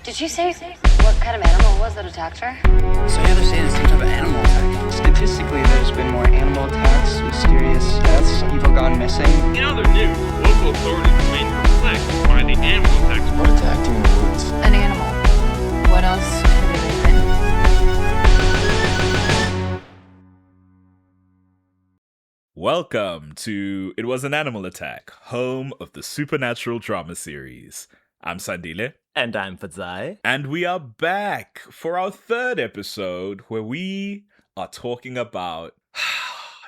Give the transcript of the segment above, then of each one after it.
Did you say what kind of animal it was that attacked her? So you're saying it's some type of animal attack? Statistically, there's been more animal attacks, mysterious deaths, people gone missing. In other news, local authorities remain perplexed by the animal attacks. What attacked you in the woods? An animal. What else could it have been? Welcome to It Was an Animal Attack, home of the supernatural drama series. I'm Sandile. And I'm Fadzai. And we are back for our third episode where we are talking about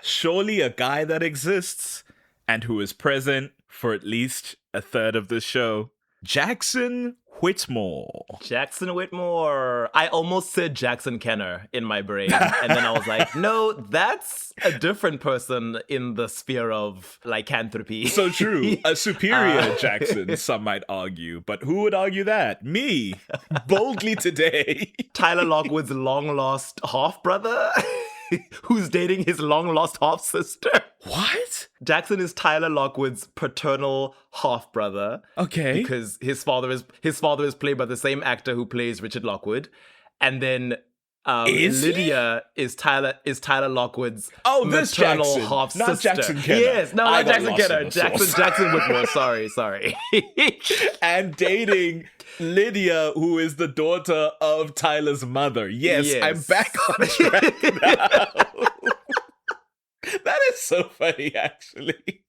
surely a guy that exists and who is present for at least a third of this show, Jackson Whittemore. Jackson Whittemore. I almost said Jackson Kenner in my brain. And then I was like, no, that's a different person in the sphere of lycanthropy. So true. A superior Jackson, some might argue. But who would argue that? Me. Boldly today. Tyler Lockwood's long-lost half-brother who's dating his long-lost half-sister. What? Jackson is Tyler Lockwood's paternal half-brother. Okay. Because his father is played by the same actor who plays Richard Lockwood. And then Lydia is Tyler Lockwood's maternal half-sister. Not Jackson Kenner. Yes, no, not Jackson Kenner. Jackson Whittemore. Sorry. And dating Lydia, who is the daughter of Tyler's mother. Yes. I'm back on track now. That is so funny, actually.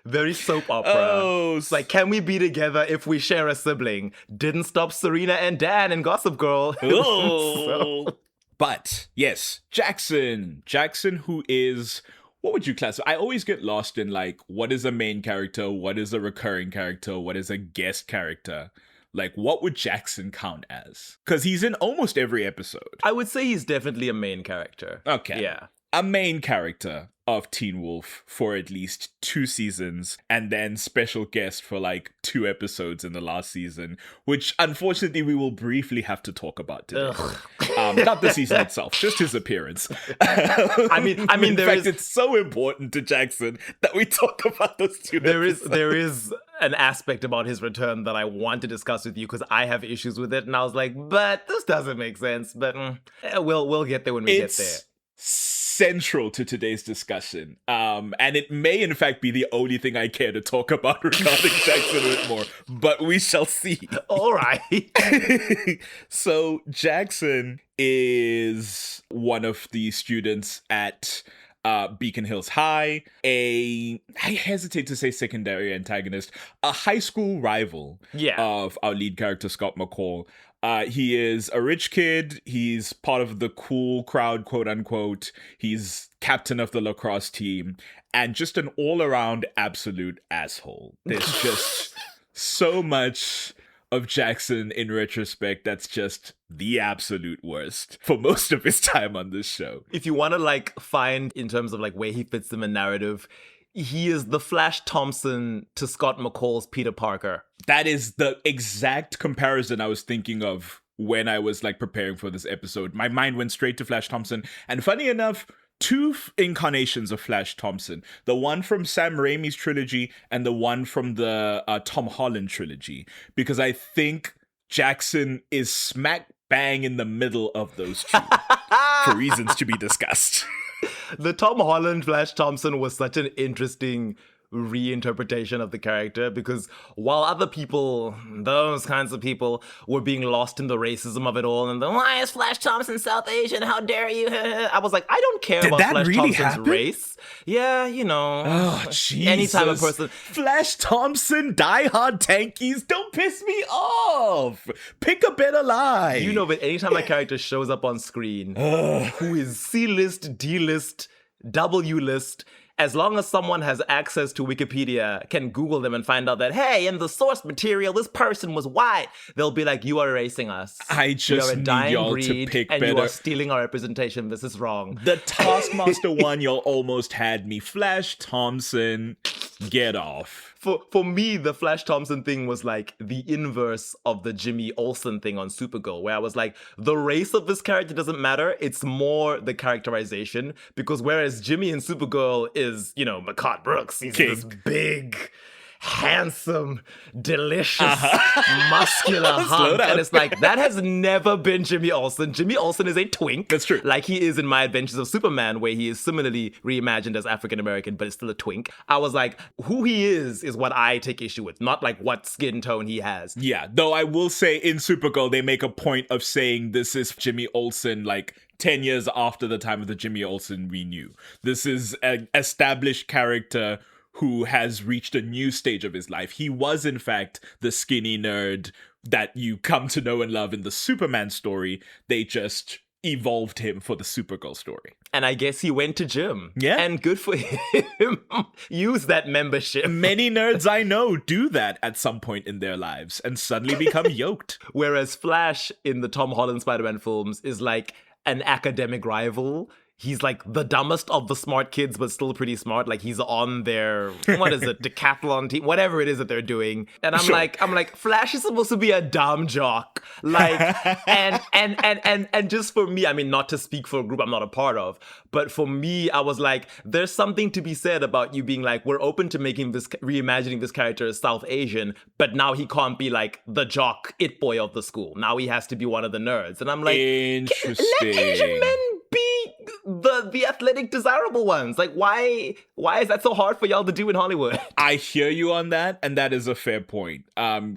Very soap opera. Oh, it's like, can we be together if we share a sibling? Didn't stop Serena and Dan in Gossip Girl. Oh. But, yes, Jackson, who is... What would you classify? I always get lost in, what is a main character? What is a recurring character? What is a guest character? What would Jackson count as? Because he's in almost every episode. I would say he's definitely a main character. Okay. Yeah. A main character of Teen Wolf for at least 2 seasons, and then special guest for 2 episodes in the last season, which unfortunately we will briefly have to talk about today. Not the season itself, just his appearance. I mean, in fact, it's so important to Jackson that we talk about those 2 episodes. There is an aspect about his return that I want to discuss with you because I have issues with it, and I was like, but this doesn't make sense. But we'll get there when we get there. Central to today's discussion, and it may in fact be the only thing I care to talk about regarding Jackson Whittemore, but we shall see. All right. So Jackson is one of the students at Beacon Hills High, I hesitate to say secondary antagonist, a high school rival of our lead character, Scott McCall. He is a rich kid. He's part of the cool crowd, quote unquote. He's captain of the lacrosse team and just an all-around absolute asshole. There's just so much of Jackson in retrospect that's just the absolute worst for most of his time on this show. If you want to find in terms of where he fits in the narrative, he is the Flash Thompson to Scott McCall's Peter Parker. That is the exact comparison I was thinking of when I was preparing for this episode. My mind went straight to Flash Thompson. And funny enough, 2 incarnations of Flash Thompson. The one from Sam Raimi's trilogy and the one from the Tom Holland trilogy. Because I think Jackson is smack bang in the middle of those 2 for reasons to be discussed. The Tom Holland Flash Thompson was such an interesting reinterpretation of the character because while other people, those kinds of people, were being lost in the racism of it all and why is Flash Thompson South Asian? How dare you? I was like, I don't care about Flash really Thompson's race. Yeah, Oh, Jesus. Anytime a person... Flash Thompson, diehard tankies, don't piss me off. Pick a better line. But anytime a character shows up on screen who is C-list, D-list, W-list, as long as someone has access to Wikipedia, can Google them and find out that, hey, in the source material, this person was white, they'll be like, you are erasing us. I just need y'all to pick and better. You are stealing our representation. This is wrong. The Taskmaster one, y'all almost had me. Flash Thompson, get off. For me, the Flash Thompson thing was the inverse of the Jimmy Olsen thing on Supergirl, where I was like, the race of this character doesn't matter. It's more the characterization. Because whereas Jimmy in Supergirl is, Mehcad Brooks, he's this big, handsome, delicious, muscular hunk. down. And it's like, that has never been Jimmy Olsen. Jimmy Olsen is a twink. That's true. Like he is in My Adventures of Superman, where he is similarly reimagined as African-American, but is still a twink. I was like, who he is what I take issue with, not like what skin tone he has. Yeah, though I will say in Supergirl, they make a point of saying this is Jimmy Olsen, like 10 years after the time of the Jimmy Olsen we knew. This is an established character who has reached a new stage of his life. He was, in fact, the skinny nerd that you come to know and love in the Superman story. They just evolved him for the Supergirl story. And I guess he went to gym. Yeah. And good for him. Use that membership. Many nerds I know do that at some point in their lives and suddenly become yoked. Whereas Flash in the Tom Holland Spider-Man films is like an academic rival. He's like the dumbest of the smart kids, but still pretty smart. Like he's on their, what is it, decathlon team, whatever it is that they're doing. And I'm like, Flash is supposed to be a dumb jock. Like, and just for me, I mean, not to speak for a group I'm not a part of, but for me, I was like, there's something to be said about you being like, we're open to reimagining this character as South Asian, but now he can't be like the jock, it boy of the school. Now he has to be one of the nerds. And I'm like, interesting. let Asian men be the athletic desirable ones. Like why is that so hard for y'all to do in Hollywood? I hear you on that, and that is a fair point.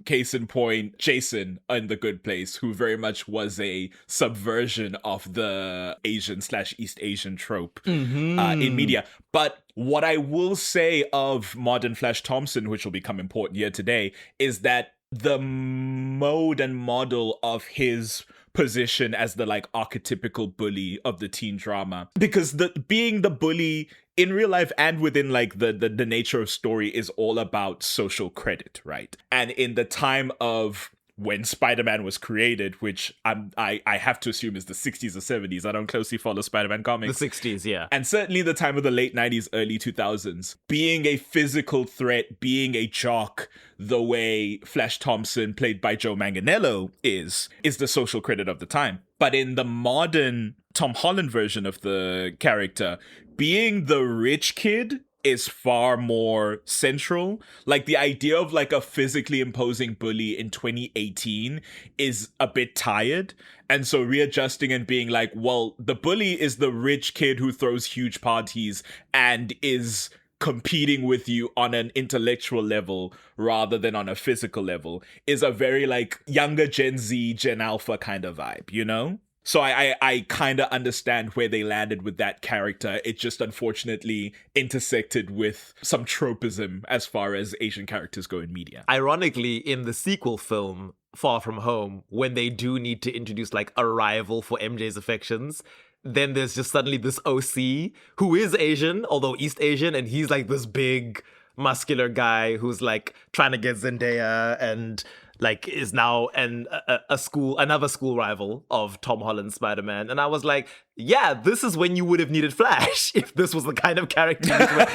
Case in point, Jason in The Good Place, who very much was a subversion of the Asian/East Asian trope in media. But what I will say of modern Flash Thompson, which will become important here today, is that the mode and model of his position as the like archetypical bully of the teen drama, because being the bully in real life and within like the nature of story is all about social credit, right? And in the time of when Spider-Man was created, which I have to assume is the 60s or 70s. I don't closely follow Spider-Man comics. The 60s, yeah. And certainly the time of the late 90s, early 2000s. Being a physical threat, being a jock, the way Flash Thompson, played by Joe Manganiello, is the social credit of the time. But in the modern Tom Holland version of the character, being the rich kid is far more central. Like the idea of like a physically imposing bully in 2018 is a bit tired. And so readjusting and being like, well, the bully is the rich kid who throws huge parties and is competing with you on an intellectual level rather than on a physical level is a very like younger Gen Z, Gen Alpha kind of vibe, you know? So I kind of understand where they landed with that character. It just unfortunately intersected with some tropism as far as Asian characters go in media. Ironically, in the sequel film, Far From Home, when they do need to introduce like a rival for MJ's affections, then there's just suddenly this OC who is Asian, although East Asian, and he's like this big muscular guy who's like trying to get Zendaya and like is now another school rival of Tom Holland's Spider-Man. And I was like, yeah, this is when you would have needed Flash. If this was the kind of character,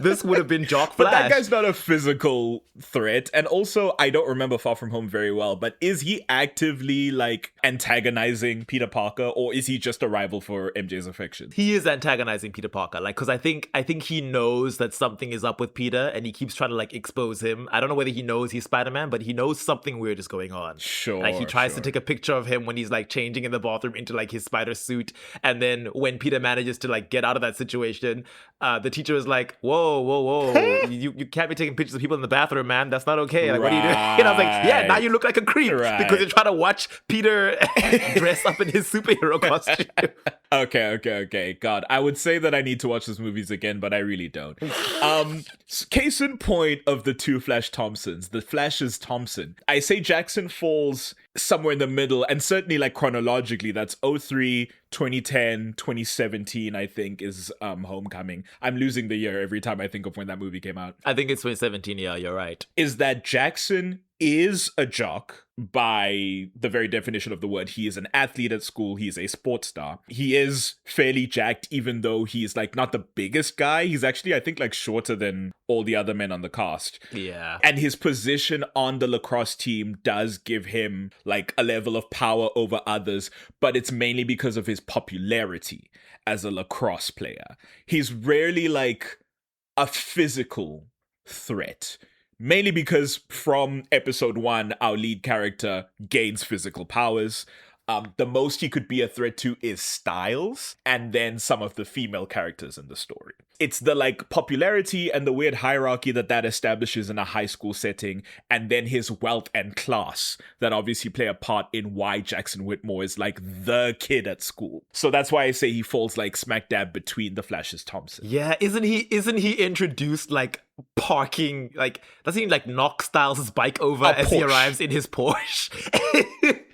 this would have been Jock Flash. But that guy's not a physical threat. And also, I don't remember Far From Home very well, but is he actively like antagonizing Peter Parker, or is he just a rival for MJ's affection? He is antagonizing Peter Parker, like, because I think he knows that something is up with Peter, and he keeps trying to like expose him. I don't know whether he knows he's Spider-Man, but he knows something weird is going on. Sure. Like he tries to take a picture of him when he's like changing in the bathroom into like his spider suit. And then when Peter manages to like get out of that situation, the teacher is like, whoa, you can't be taking pictures of people in the bathroom, man. That's not okay. Like, what are you doing? And I was like, yeah, now you look like a creep because you're trying to watch Peter dress up in his superhero costume. Okay. God, I would say that I need to watch those movies again, but I really don't. Case in point of the two Flash Thompsons, the Flash's Thompson. I say Jackson falls somewhere in the middle, and certainly like chronologically, that's 03, 2010, 2017, I think is Homecoming. I'm losing the year every time I think of when that movie came out. I think it's 2017, yeah, you're right. Is that Jackson is a jock by the very definition of the word. He is an athlete at school. He's a sports star. He is fairly jacked, even though he's like not the biggest guy. He's actually, I think, like shorter than all the other men on the cast. Yeah. And his position on the lacrosse team does give him like a level of power over others, but it's mainly because of his popularity as a lacrosse player. He's rarely like a physical threat. mainly because from episode 1, our lead character gains physical powers. The most he could be a threat to is Styles, and then some of the female characters in the story. It's the like popularity and the weird hierarchy that establishes in a high school setting, and then his wealth and class that obviously play a part in why Jackson Whittemore is like the kid at school. So that's why I say he falls like smack dab between the Flash's Thompson. Yeah, isn't he introduced like parking, like doesn't he like knock Styles' bike over as he Porsche. arrives in his Porsche?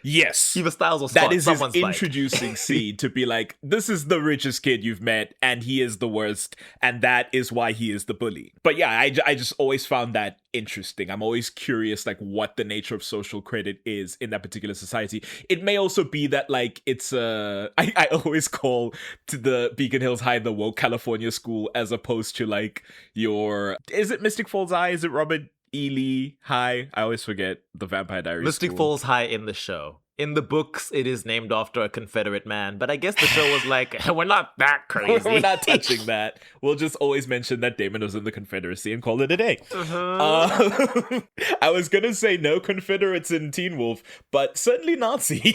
Yes. Either Styles or Scott, that is his someone's bike. introducing scene to be like, this is the richest kid you've met, and he is the worst, and that is why he is the bully. But yeah, I just always found that interesting. I'm always curious, like, what the nature of social credit is in that particular society. It may also be that, like, it's I always call to the Beacon Hills High the woke California school, as opposed to, like, is it Mystic Falls High? Is it Robert Ely High? I always forget the Vampire Diaries Mystic school. Falls High in the show. In the books, it is named after a Confederate man, but I guess the show was like, we're not that crazy. We're not touching that. We'll just always mention that Damon was in the Confederacy and call it a day. I was gonna say no Confederates in Teen Wolf, but certainly Nazis.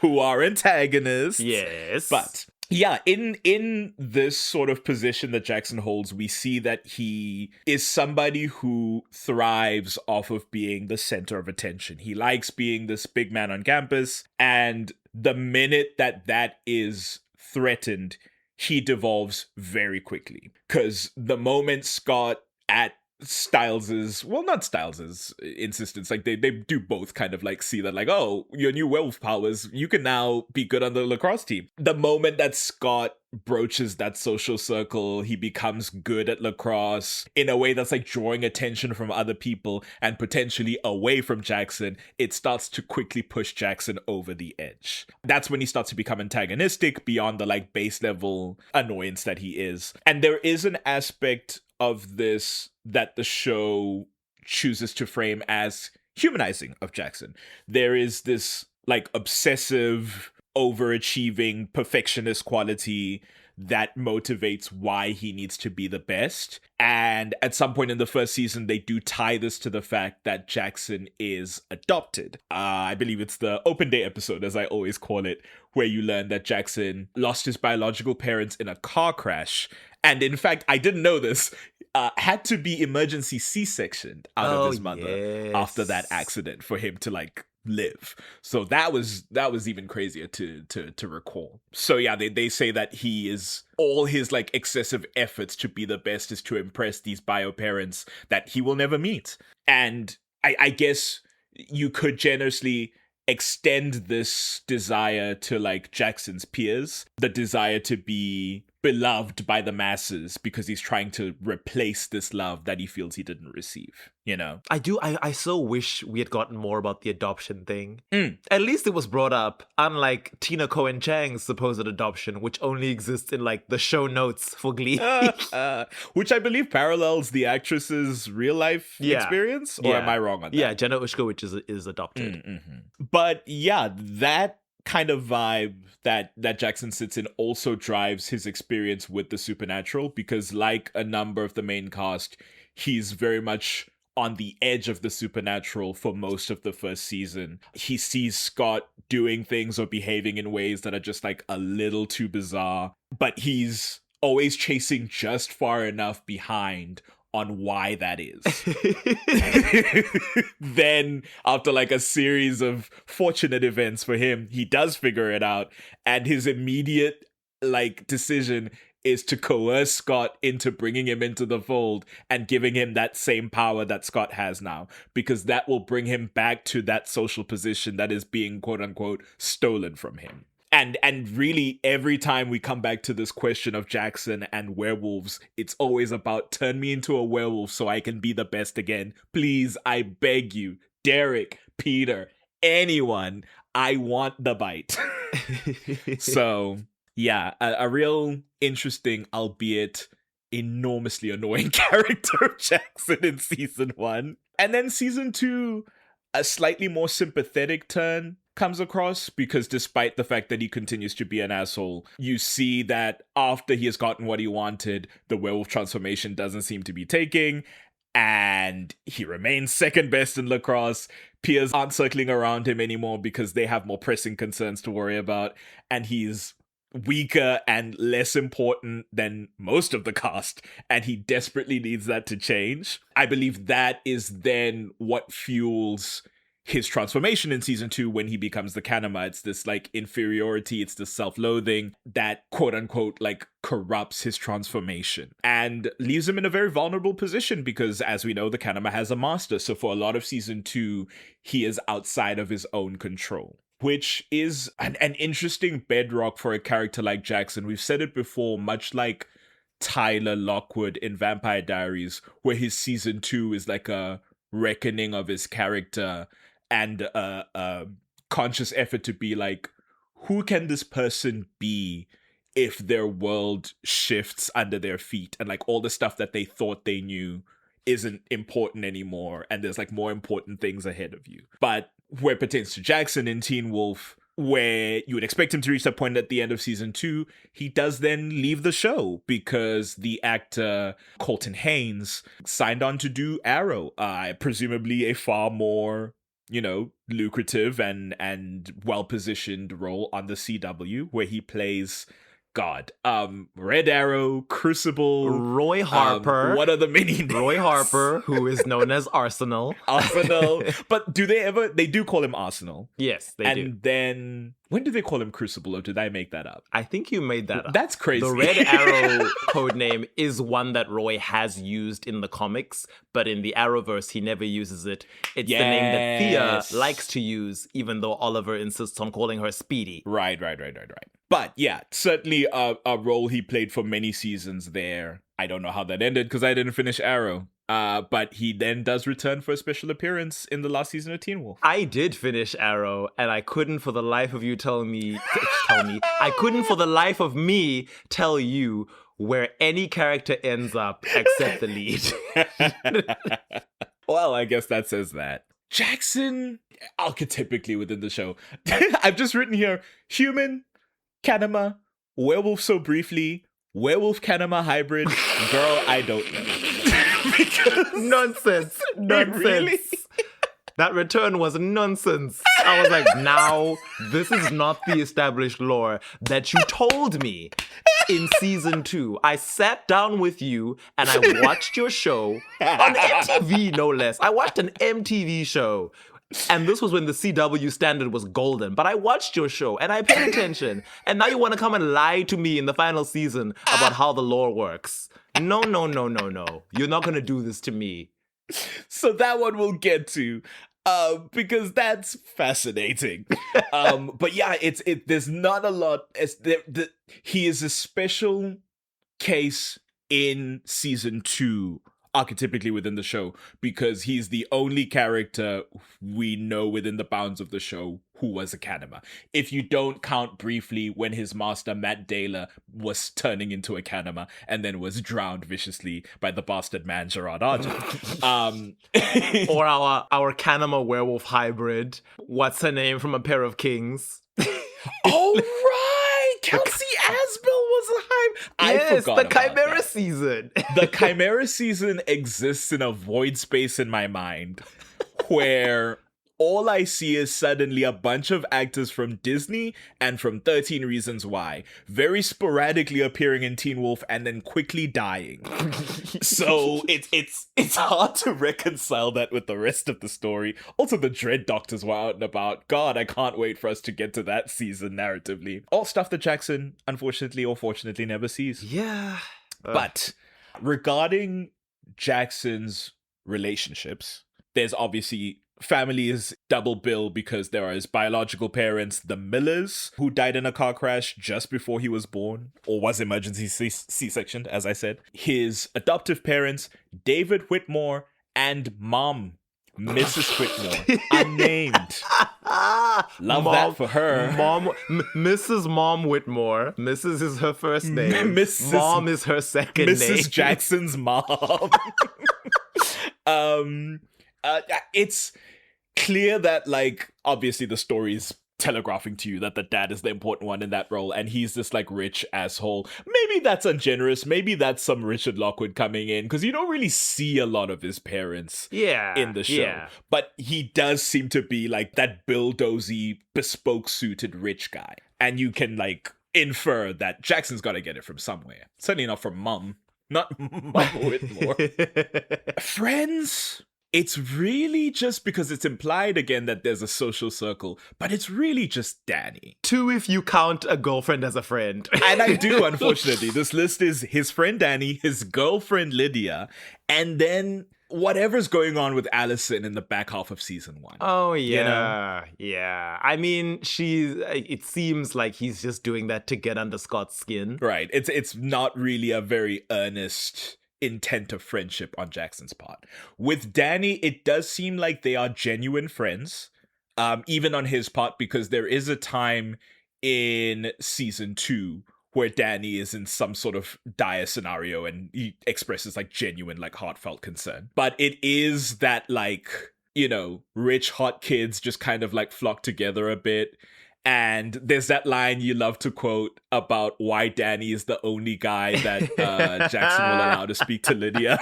Who are antagonists. Yes. But yeah, in this sort of position that Jackson holds, we see that he is somebody who thrives off of being the center of attention. He likes being this big man on campus, and the minute that is threatened, he devolves very quickly. Because the moment Scott at not Styles's insistence, like they do both kind of like see that like, oh, your new werewolf powers, you can now be good on the lacrosse team. The moment that Scott broaches that social circle, he becomes good at lacrosse in a way that's like drawing attention from other people and potentially away from Jackson. It starts to quickly push Jackson over the edge. That's when he starts to become antagonistic beyond the like base level annoyance that he is. And there is an aspect of this that the show chooses to frame as humanizing of Jackson. There is this like obsessive, overachieving, perfectionist quality that motivates why he needs to be the best. And at some point in the first season, they do tie this to the fact that Jackson is adopted. I believe it's the open day episode, as I always call it, where you learn that Jackson lost his biological parents in a car crash. And in fact, I didn't know this, had to be emergency C-sectioned out of his mother after that accident for him to like live. So that was even crazier to recall. So yeah, they say that he is all his like excessive efforts to be the best is to impress these bio parents that he will never meet. And I guess you could generously extend this desire to like Jackson's peers, the desire to be beloved by the masses because he's trying to replace this love that he feels he didn't receive, you know? I so wish we had gotten more about the adoption thing. At least it was brought up, unlike Tina Cohen Chang's supposed adoption, which only exists in like the show notes for Glee. Which I believe parallels the actress's real life experience, or am I wrong on that? Yeah, Jenna Ushkowicz is adopted. But yeah, that kind of vibe that Jackson sits in also drives his experience with the supernatural, because like a number of the main cast, he's very much on the edge of the supernatural for most of the first season. He sees Scott doing things or behaving in ways that are just like a little too bizarre, but he's always chasing just far enough behind on why that is. Then, after like a series of fortunate events for him, he does figure it out, and his immediate like decision is to coerce Scott into bringing him into the fold and giving him that same power that Scott has now, because that will bring him back to that social position that is being quote unquote stolen from him. And really, every time we come back to this question of Jackson and werewolves, it's always about turn me into a werewolf so I can be the best again. Please, I beg you, Derek, Peter, anyone, I want the bite. So, yeah, a real interesting, albeit enormously annoying character of Jackson in season 1. And then season 2, a slightly more sympathetic turn. comes across, because despite the fact that he continues to be an asshole, you see that after he has gotten what he wanted, the werewolf transformation doesn't seem to be taking, and he remains second best in lacrosse. Peers aren't circling around him anymore because they have more pressing concerns to worry about, and he's weaker and less important than most of the cast, and he desperately needs that to change. I believe that is then what fuels his transformation in season 2 when he becomes the Kanama. It's this like inferiority, it's this self-loathing that quote unquote like corrupts his transformation and leaves him in a very vulnerable position, because as we know, the Kanama has a master. So for a lot of season 2, he is outside of his own control, which is an interesting bedrock for a character like Jackson. We've said it before, much like Tyler Lockwood in Vampire Diaries, where his season 2 is like a reckoning of his character and a conscious effort to be like, who can this person be if their world shifts under their feet and like all the stuff that they thought they knew isn't important anymore, and there's like more important things ahead of you. But where it pertains to Jackson in Teen Wolf, where you would expect him to reach that point at the end of season 2, he does then leave the show because the actor Colton Haynes signed on to do Arrow, presumably a far more, lucrative and well-positioned role on the CW, where he plays Red Arrow, Crucible, Roy Harper. What are the mini names? Roy Harper, who is known as Arsenal. But they do call him Arsenal. Yes, they do. And then, when do they call him Crucible, or did I make that up? I think you made that up. That's crazy. The Red Arrow codename is one that Roy has used in the comics, but in the Arrowverse, he never uses it. It's the name that Thea likes to use, even though Oliver insists on calling her Speedy. Right. But yeah, certainly a role he played for many seasons there. I don't know how that ended because I didn't finish Arrow. But he then does return for a special appearance in the last season of Teen Wolf. I did finish Arrow, and I couldn't for the life of you I couldn't for the life of me tell you where any character ends up except the lead. Well, I guess that says that. Jackson, archetypically within the show. I've just written here, human, Kanama, werewolf so briefly, werewolf Kanama hybrid. Girl, I don't know. Nonsense. Really? That return was nonsense. I was like, now, this is not the established lore that you told me in season 2. I sat down with you and I watched your show on MTV, no less. I watched an MTV show. And this was when the CW standard was golden. But I watched your show and I paid attention. And now you want to come and lie to me in the final season about how the lore works. No. You're not going to do this to me. So that one we'll get to. Because that's fascinating. But yeah, there's not a lot. He is a special case in season 2, archetypically within the show, because he's the only character we know within the bounds of the show who was a Kanama. If you don't count briefly when his master Matt Daler was turning into a Kanama and then was drowned viciously by the bastard man Gerard Argent. Or our Kanama werewolf hybrid. What's her name from A Pair of Kings? Oh right, Kelsey Asbell was a hype. Yes, the Chimera season. The Chimera season exists in a void space in my mind where all I see is suddenly a bunch of actors from Disney and from 13 Reasons Why, very sporadically appearing in Teen Wolf and then quickly dying. So it's hard to reconcile that with the rest of the story. Also, the Dread Doctors were out and about. God, I can't wait for us to get to that season narratively. All stuff that Jackson, unfortunately or fortunately, never sees. Yeah. But regarding Jackson's relationships, there's obviously family is double bill because there are his biological parents, the Millers, who died in a car crash just before he was born, or was emergency C-sectioned, as I said. His adoptive parents, David Whittemore, and mom, Mrs. Whittemore, unnamed. Love that for her. Mrs. Mom Whitmore. Mrs. is her first name. Mom is her second name. Mrs. Jackson's mom. It's clear that, like, obviously the story's telegraphing to you that the dad is the important one in that role, and he's this like rich asshole. Maybe that's ungenerous. Maybe that's some Richard Lockwood coming in, because you don't really see a lot of his parents in the show. But he does seem to be like that Bill Dozy bespoke suited rich guy, and you can like infer that Jackson's got to get it from somewhere. Certainly not from Mum. Not Mum Whittemore. Friends? It's really just because it's implied again that there's a social circle, but it's really just Danny. 2 if you count a girlfriend as a friend. And I do, unfortunately. This list is his friend Danny, his girlfriend Lydia, and then whatever's going on with Allison in the back half of season 1. Oh, yeah. You know? Yeah. I mean, it seems like he's just doing that to get under Scott's skin. Right. It's not really a very earnest intent of friendship on Jackson's part. With Danny, it does seem like they are genuine friends, even on his part, because there is a time in season 2 where Danny is in some sort of dire scenario and he expresses like genuine, like heartfelt concern. But it is that like, you know, rich hot kids just kind of like flock together a bit. And there's that line you love to quote about why Danny is the only guy that Jackson will allow to speak to Lydia.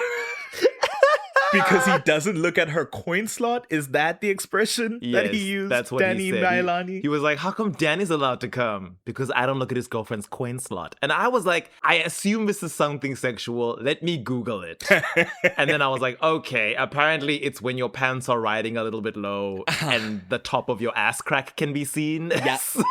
Because he doesn't look at her coin slot? Is that the expression that he used? That's what Danny he said. Mailani? He was like, how come Danny's allowed to come? Because I don't look at his girlfriend's coin slot. And I was like, I assume this is something sexual. Let me Google it. And then I was like, okay, apparently it's when your pants are riding a little bit low and the top of your ass crack can be seen. Yeah. So,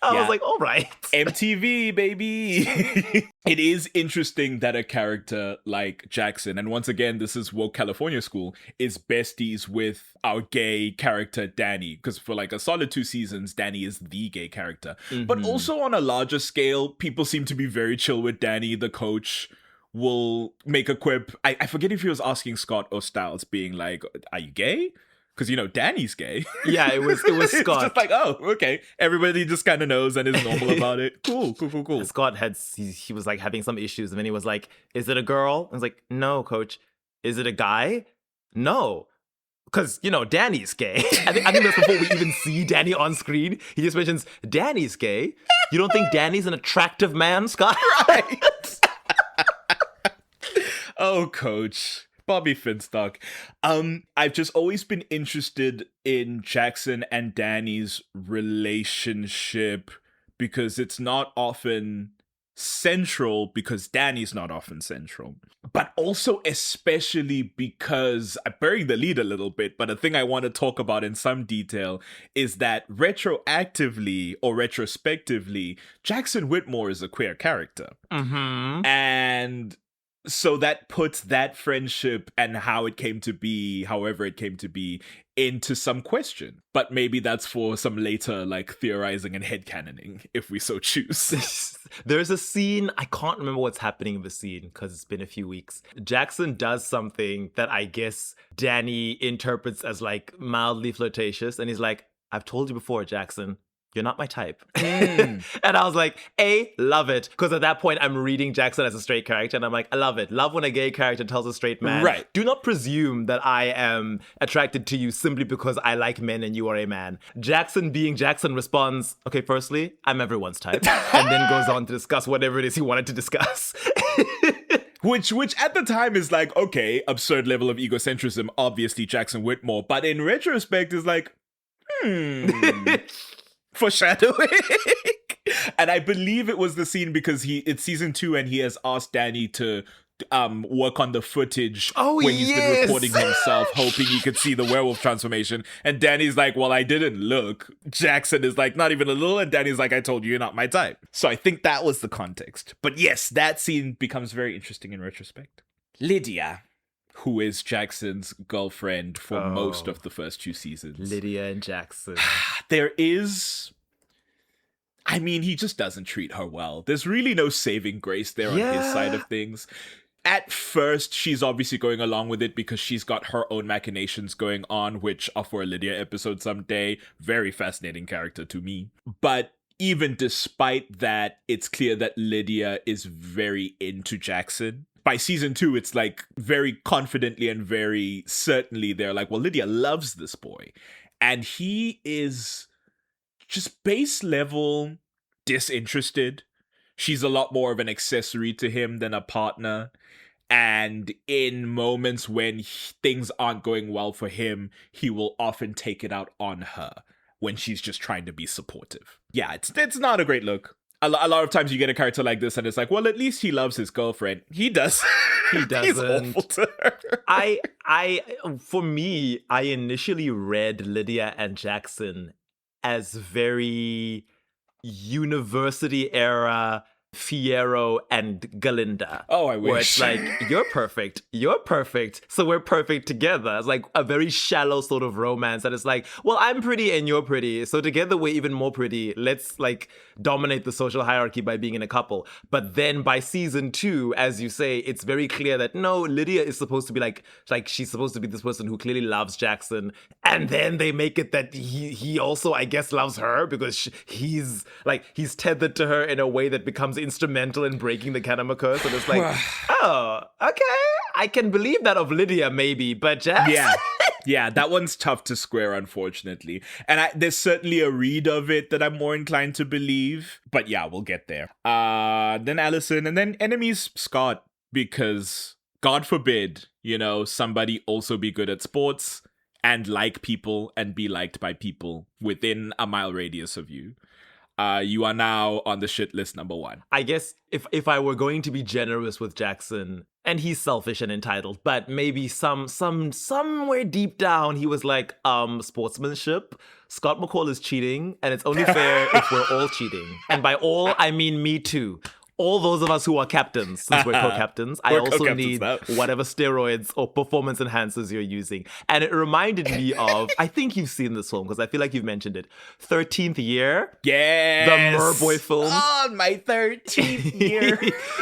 I was like, all right. MTV, baby. It is interesting that a character like Jackson, and once again, this is woke California school, is besties with our gay character Danny, because for like a solid 2 seasons, Danny is the gay character. But also on a larger scale, people seem to be very chill with Danny. The coach will make a quip. I forget if he was asking Scott or Styles, being like, are you gay? Because, you know, Danny's gay. Yeah, it was Scott. It's just like, oh, okay. Everybody just kind of knows and is normal about it. Cool. And Scott he was like having some issues, and then he was like, is it a girl? I was like, no, coach. Is it a guy? No. Because, you know, Danny's gay. I think that's before we even see Danny on screen. He just mentions, Danny's gay? You don't think Danny's an attractive man, Scott? Right. Oh, coach. Bobby Finstock. I've just always been interested in Jackson and Danny's relationship because it's not often central, because Danny's not often central, but also especially because I buried the lead a little bit, but a thing I want to talk about in some detail is that retroactively or retrospectively, Jackson Whittemore is a queer character. And so that puts that friendship and how it came to be, however it came to be, into some question. But maybe that's for some later, like, theorizing and headcanoning, if we so choose. There's a scene, I can't remember what's happening in the scene because it's been a few weeks. Jackson does something that I guess Danny interprets as, like, mildly flirtatious. And he's like, I've told you before, Jackson, you're not my type. And I was like, love it. Because at that point, I'm reading Jackson as a straight character. And I'm like, I love it. Love when a gay character tells a straight man, right, do not presume that I am attracted to you simply because I like men and you are a man. Jackson being Jackson responds, okay, firstly, I'm everyone's type. And then goes on to discuss whatever it is he wanted to discuss. Which at the time is like, okay, absurd level of egocentrism, obviously Jackson Whittemore. But in retrospect is like, foreshadowing. And I believe it was the scene because it's season 2 and he has asked Danny to work on the footage when he's been recording himself, hoping he could see the werewolf transformation. And Danny's like, well, I didn't look. Jackson is like, not even a little. And Danny's like, I told you, you're not my type. So I think that was the context. But yes, that scene becomes very interesting in retrospect. Lydia, who is Jackson's girlfriend for most of the first 2 seasons. Lydia and Jackson. There is... I mean, he just doesn't treat her well. There's really no saving grace there on his side of things. At first, she's obviously going along with it because she's got her own machinations going on, which are for a Lydia episode someday. Very fascinating character to me. But even despite that, it's clear that Lydia is very into Jackson. By season 2, it's like very confidently and very certainly they're like, well, Lydia loves this boy. And he is just base level disinterested. She's a lot more of an accessory to him than a partner. And in moments when things aren't going well for him, he will often take it out on her when she's just trying to be supportive. Yeah, it's not a great look. A lot of times you get a character like this and it's like, well, at least he loves his girlfriend. He does. He doesn't. He's awful to her. For me, I initially read Lydia and Jackson as very university era Fierro and Galinda. Oh, I Where it's wish. like, you're perfect, so we're perfect together. It's like a very shallow sort of romance that is like, well, I'm pretty and you're pretty, so together we're even more pretty. Let's like dominate the social hierarchy by being in a couple. But then by season 2, as you say, it's very clear that no, Lydia is supposed to be like she's supposed to be this person who clearly loves Jackson, and then they make it that he also, I guess, loves her because he's tethered to her in a way that becomes instrumental in breaking the Kanama curse. And it's like, oh, okay, I can believe that of Lydia maybe, but Jackson. Yeah, that one's tough to square, unfortunately. And there's certainly a read of it that I'm more inclined to believe. But yeah, we'll get there. Then Allison, and then enemies Scott, because God forbid, somebody also be good at sports and like people and be liked by people within a mile radius of you. You are now on the shit list number 1. I guess if I were going to be generous with Jackson, and he's selfish and entitled, but maybe somewhere deep down he was like, sportsmanship. Scott McCall is cheating, and it's only fair if we're all cheating. And by all, I mean me too. All those of us who are captains, since we're co-captains, I also need whatever steroids or performance enhancers you're using. And it reminded me of, I think you've seen this film, because I feel like you've mentioned it, 13th Year. Yes! The Merboy film. Oh, my 13th year.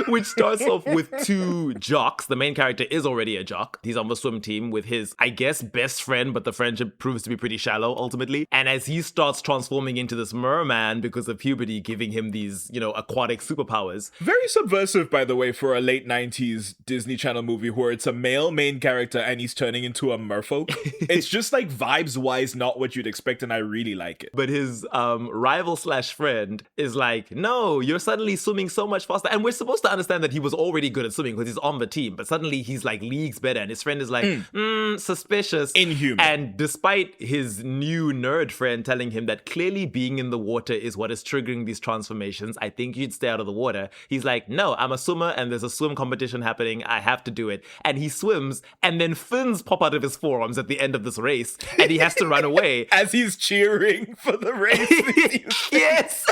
Which starts off with 2 jocks. The main character is already a jock. He's on the swim team with his, I guess, best friend, but the friendship proves to be pretty shallow, ultimately. And as he starts transforming into this merman because of puberty, giving him these, aquatic superpowers, very subversive, by the way, for a late 90s Disney Channel movie where it's a male main character and he's turning into a merfolk. It's just like vibes-wise not what you'd expect, and I really like it. But his rival/friend is like, no, you're suddenly swimming so much faster. And we're supposed to understand that he was already good at swimming because he's on the team, but suddenly he's like leagues better. And his friend is like, suspicious. Inhuman. And despite his new nerd friend telling him that clearly being in the water is what is triggering these transformations, I think you'd stay out of the water. He's like, no, I'm a swimmer and there's a swim competition happening. I have to do it. And he swims, and then fins pop out of his forearms at the end of this race, and he has to run away. As he's cheering for the race. Yes.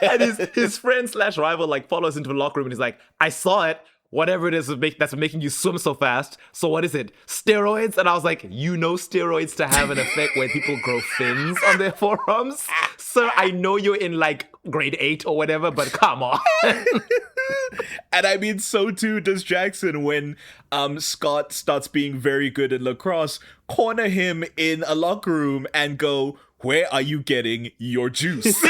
And his friend/rival like follows into the locker room and he's like, I saw it. Whatever it is that's making you swim so fast. So what is it? Steroids? And I was like, steroids to have an effect where people grow fins on their forearms? Sir, I know you're in like grade 8 or whatever, but come on. And I mean, so too does Jackson when Scott starts being very good at lacrosse, corner him in a locker room and go, where are you getting your juice?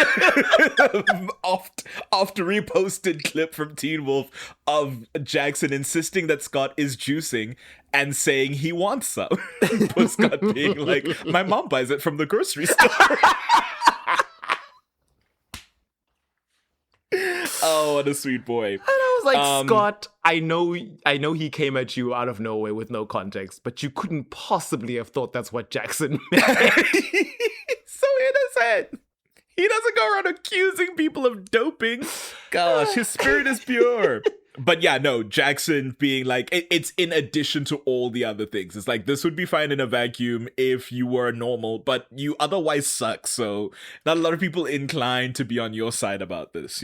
After reposted clip from Teen Wolf of Jackson insisting that Scott is juicing and saying he wants some. But Scott being like, my mom buys it from the grocery store. Oh, what a sweet boy. And I was like, Scott, I know he came at you out of nowhere with no context, but you couldn't possibly have thought that's what Jackson meant. So innocent. He doesn't go around accusing people of doping. Gosh, his spirit is pure. But yeah, no, Jackson being like, it's in addition to all the other things. It's like, this would be fine in a vacuum if you were normal, but you otherwise suck. So not a lot of people inclined to be on your side about this,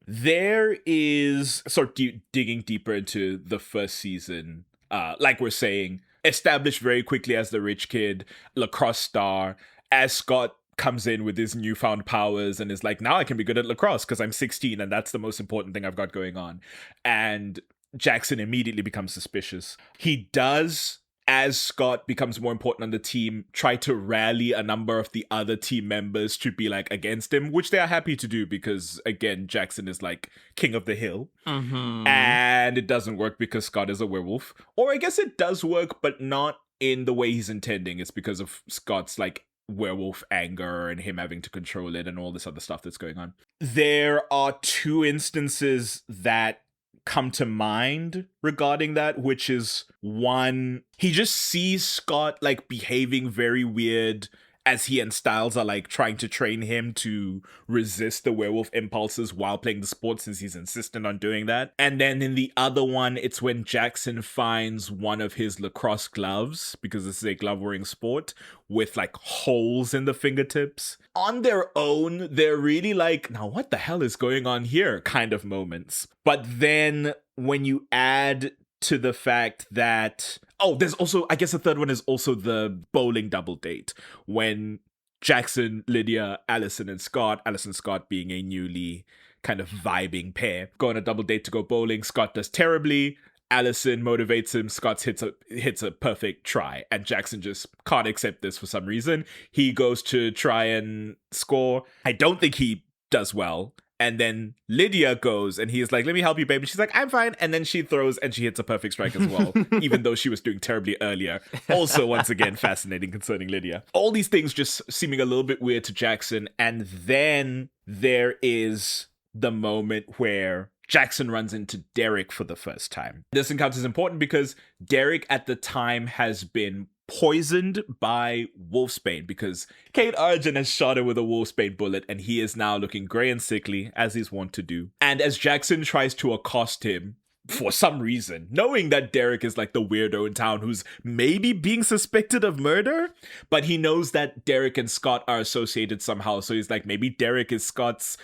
There is, sort of digging deeper into the first season, like we're saying, established very quickly as the rich kid, lacrosse star, as Scott comes in with his newfound powers and is like, now I can be good at lacrosse because I'm 16 and that's the most important thing I've got going on. And Jackson immediately becomes suspicious. He does, as Scott becomes more important on the team, try to rally a number of the other team members to be like against him, which they are happy to do because, again, Jackson is like king of the hill. Mm-hmm. And it doesn't work because Scott is a werewolf. Or I guess it does work, but not in the way he's intending. It's because of Scott's like werewolf anger and him having to control it and all this other stuff that's going on. There are two instances that come to mind regarding that, which is one, he just sees Scott like behaving very weird as he and Styles are like trying to train him to resist the werewolf impulses while playing the sport, since he's insistent on doing that. And then in the other one, it's when Jackson finds one of his lacrosse gloves, because this is a glove wearing sport, with like holes in the fingertips. On their own, they're really like, now what the hell is going on here kind of moments. But then when you add to the fact that, there's also, I guess the third one is also the bowling double date, when Jackson, Lydia, Allison and Scott being a newly kind of vibing pair, go on a double date to go bowling. Scott does terribly. Allison motivates him. Scott hits a perfect try, and Jackson just can't accept this for some reason. He goes to try and score. I don't think he does well. And then Lydia goes and he's like, let me help you, babe. And she's like, I'm fine. And then she throws and she hits a perfect strike as well, even though she was doing terribly earlier. Also, once again, fascinating concerning Lydia. All these things just seeming a little bit weird to Jackson. And then there is the moment where Jackson runs into Derek for the first time. This encounter is important because Derek at the time has been poisoned by wolfsbane, because Kate Arjun has shot him with a wolfsbane bullet, and he is now looking grey and sickly, as he's wont to do. And as Jackson tries to accost him, for some reason, knowing that Derek is like the weirdo in town who's maybe being suspected of murder, but he knows that Derek and Scott are associated somehow, so he's like, maybe Derek is Scott's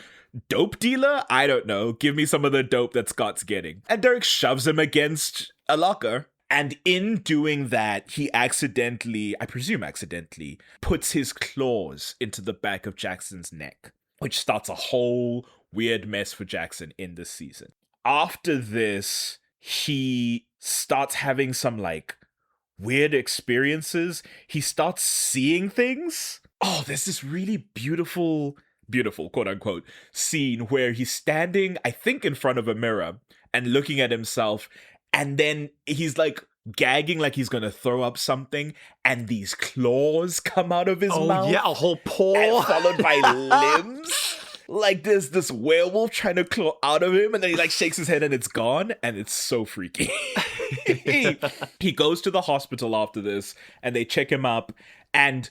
dope dealer? I don't know. Give me some of the dope that Scott's getting. And Derek shoves him against a locker. And in doing that, he accidentally, I presume accidentally, puts his claws into the back of Jackson's neck, which starts a whole weird mess for Jackson in this season. After this, he starts having some like weird experiences. He starts seeing things. Oh, there's this really beautiful, quote unquote, scene where he's standing, I think, in front of a mirror and looking at himself. And then he's like gagging like he's gonna throw up something, and these claws come out of his mouth. Oh yeah, a whole paw. And followed by limbs. Like there's this werewolf trying to claw out of him, and then he like shakes his head and it's gone, and it's so freaky. He goes to the hospital after this, and they check him up, and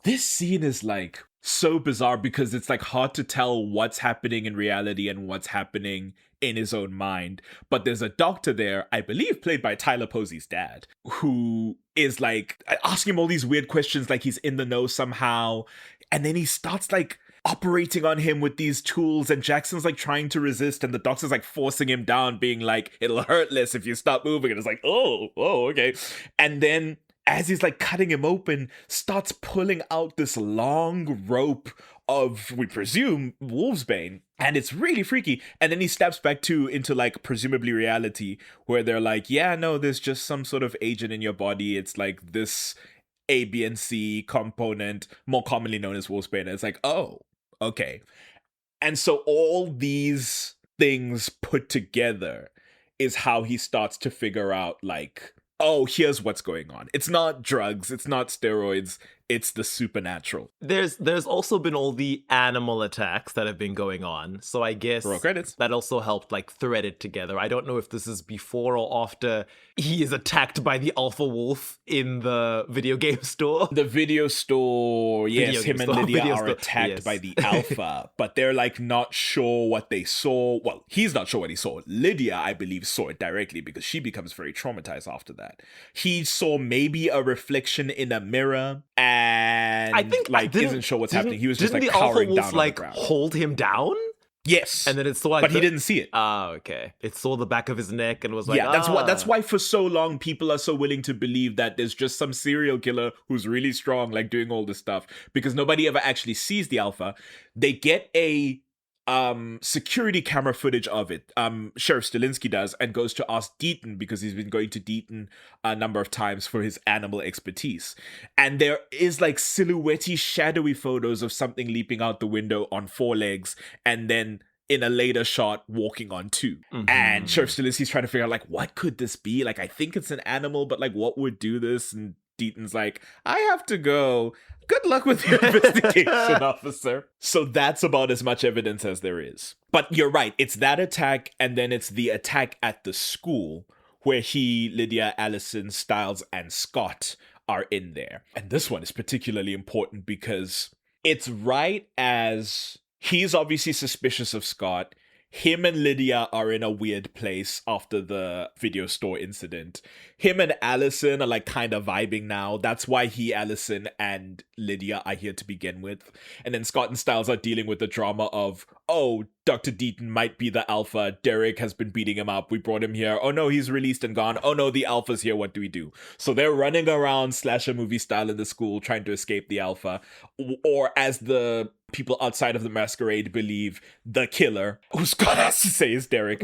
this scene is like so bizarre because it's like hard to tell what's happening in reality and what's happening in his own mind. But there's a doctor there, I believe played by Tyler Posey's dad, who is like asking him all these weird questions like he's in the know somehow. And then he starts like operating on him with these tools, and Jackson's like trying to resist, and the doctor's like forcing him down, being like, it'll hurt less if you stop moving. And it's like, oh, okay. And then as he's like cutting him open, starts pulling out this long rope of, we presume, wolfsbane. And it's really freaky. And then he steps back into like presumably reality, where they're like, yeah, no, there's just some sort of agent in your body. It's like this A, B, and C component, more commonly known as wolfsbane. And it's like, oh, okay. And so all these things put together is how he starts to figure out like, oh, here's what's going on. It's not drugs, it's not steroids, it's the supernatural. There's also been all the animal attacks that have been going on. So I guess roll credits. That also helped like thread it together. I don't know if this is before or after he is attacked by the alpha wolf in the video game store. The video store, yes, him and Lydia are attacked by the alpha, but they're like not sure what they saw. Well, he's not sure what he saw. Lydia, I believe, saw it directly because she becomes very traumatized after that. He saw maybe a reflection in a mirror, and I think like isn't sure what's happening. He was just like cowering down on the ground. Hold him down? Yes, and then it saw like, but he didn't see it. Ah, okay. It saw the back of his neck and was like, yeah. That's why for so long people are so willing to believe that there's just some serial killer who's really strong, like doing all this stuff, because nobody ever actually sees the alpha. They get a security camera footage of it. Sheriff Stilinski does, and goes to ask Deaton, because he's been going to Deaton a number of times for his animal expertise. And there is like silhouette-y, shadowy photos of something leaping out the window on 4 legs, and then in a later shot walking on 2. Mm-hmm. And Sheriff Stilinski's trying to figure out like, what could this be? Like, I think it's an animal, but like what would do this? And Deaton's like, I have to go. good luck with your investigation, officer. So that's about as much evidence as there is. But you're right. It's that attack, and then it's the attack at the school where he, Lydia, Allison, Styles, and Scott are in there. And this one is particularly important because it's right as he's obviously suspicious of Scott. Him and Lydia are in a weird place after the video store incident. Him and Allison are like kind of vibing now. That's why he, Allison, and Lydia are here to begin with. And then Scott and Styles are dealing with the drama of, oh, Dr. Deaton might be the alpha. Derek has been beating him up. We brought him here. Oh no, he's released and gone. Oh no, the alpha's here. What do we do? So they're running around slasher movie style in the school trying to escape the alpha. Or as the people outside of the masquerade believe, the killer, who Scott has to say is Derek.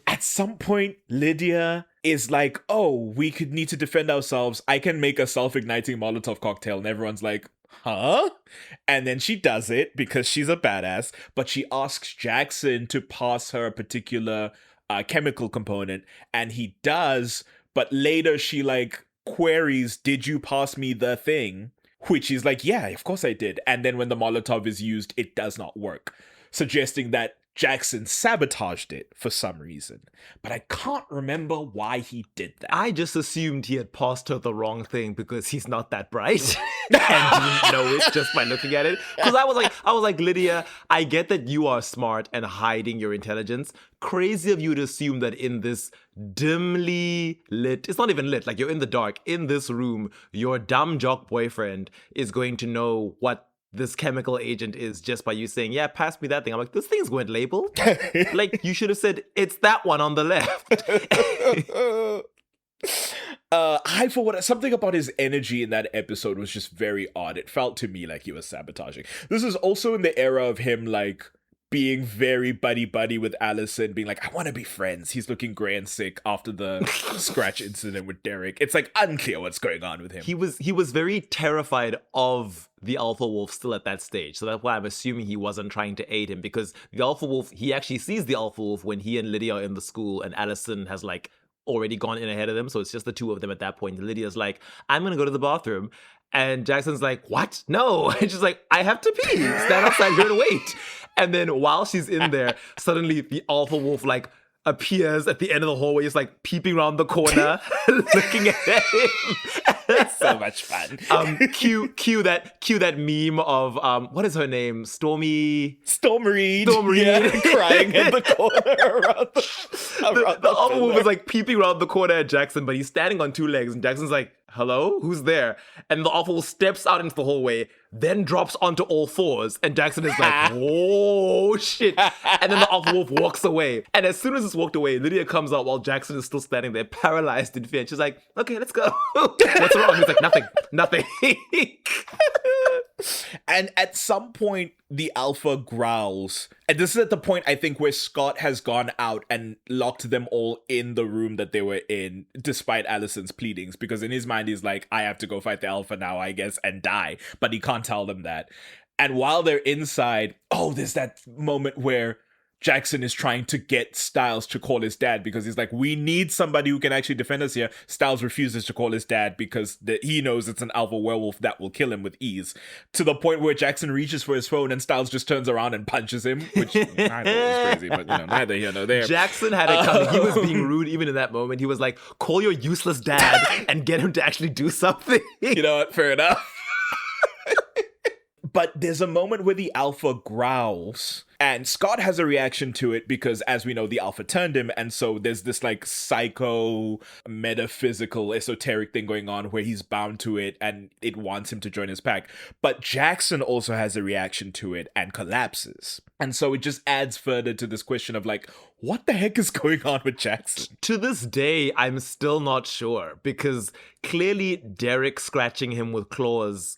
At some point, Lydia is like, oh, we could need to defend ourselves. I can make a self-igniting Molotov cocktail. And everyone's like, huh? And then she does it because she's a badass, but she asks Jackson to pass her a particular chemical component, and he does, but later she like queries, did you pass me the thing? Which is like, yeah, of course I did. And then when the Molotov is used, it does not work, suggesting that Jackson sabotaged it for some reason. But I can't remember why he did that. I just assumed he had passed her the wrong thing because he's not that bright and didn't know it just by looking at it. Because I was like, Lydia, I get that you are smart and hiding your intelligence. Crazy of you to assume that in this dimly lit, it's not even lit, like you're in the dark, in this room, your dumb jock boyfriend is going to know what this chemical agent is just by you saying, yeah, pass me that thing. I'm like, this thing's going labeled. Like, you should have said, it's that one on the left. Something about his energy in that episode was just very odd. It felt to me like he was sabotaging. This is also in the era of him, like, being very buddy-buddy with Allison, being like, I want to be friends. He's looking gray and sick after the scratch incident with Derek. It's like unclear what's going on with him. He was very terrified of the Alpha Wolf still at that stage. So that's why I'm assuming he wasn't trying to aid him, because the Alpha Wolf, he actually sees the Alpha Wolf when he and Lydia are in the school and Allison has like already gone in ahead of them. So it's just the two of them at that point. And Lydia's like, I'm going to go to the bathroom. And Jackson's like, what? No. And she's like, I have to pee. Stand outside here and wait. And then while she's in there, suddenly the Alpha Wolf like appears at the end of the hallway. He's like peeping around the corner, looking at him. It's so much fun. Cue that meme of what is her name? Storm Reed. Yeah, crying in the corner around the Alpha Wolf is like peeping around the corner at Jackson, but he's standing on two legs, and Jackson's like, hello? Who's there? And the Alpha Wolf steps out into the hallway, then drops onto all fours, and Jackson is like, whoa, shit. And then the Alpha Wolf walks away. And as soon as it's walked away, Lydia comes out while Jackson is still standing there, paralyzed in fear. And she's like, okay, let's go. What's wrong? He's like, nothing. And at some point, the Alpha growls. And this is at the point, I think, where Scott has gone out and locked them all in the room that they were in, despite Allison's pleadings. Because in his mind, he's like, I have to go fight the Alpha now, I guess, and die. But he can't tell them that. And while they're inside, there's that moment where Jackson is trying to get Styles to call his dad because he's like, we need somebody who can actually defend us here. Styles refuses to call his dad because he knows it's an alpha werewolf that will kill him with ease. To the point where Jackson reaches for his phone and Styles just turns around and punches him, which I thought was crazy, but neither here nor there. Jackson had it coming. He was being rude even in that moment. He was like, call your useless dad and get him to actually do something. You know what? Fair enough. But there's a moment where the Alpha growls, and Scott has a reaction to it because, as we know, the Alpha turned him, and so there's this like psycho, metaphysical, esoteric thing going on where he's bound to it and it wants him to join his pack. But Jackson also has a reaction to it and collapses. And so it just adds further to this question of like, what the heck is going on with Jackson? To this day, I'm still not sure, because clearly Derek scratching him with claws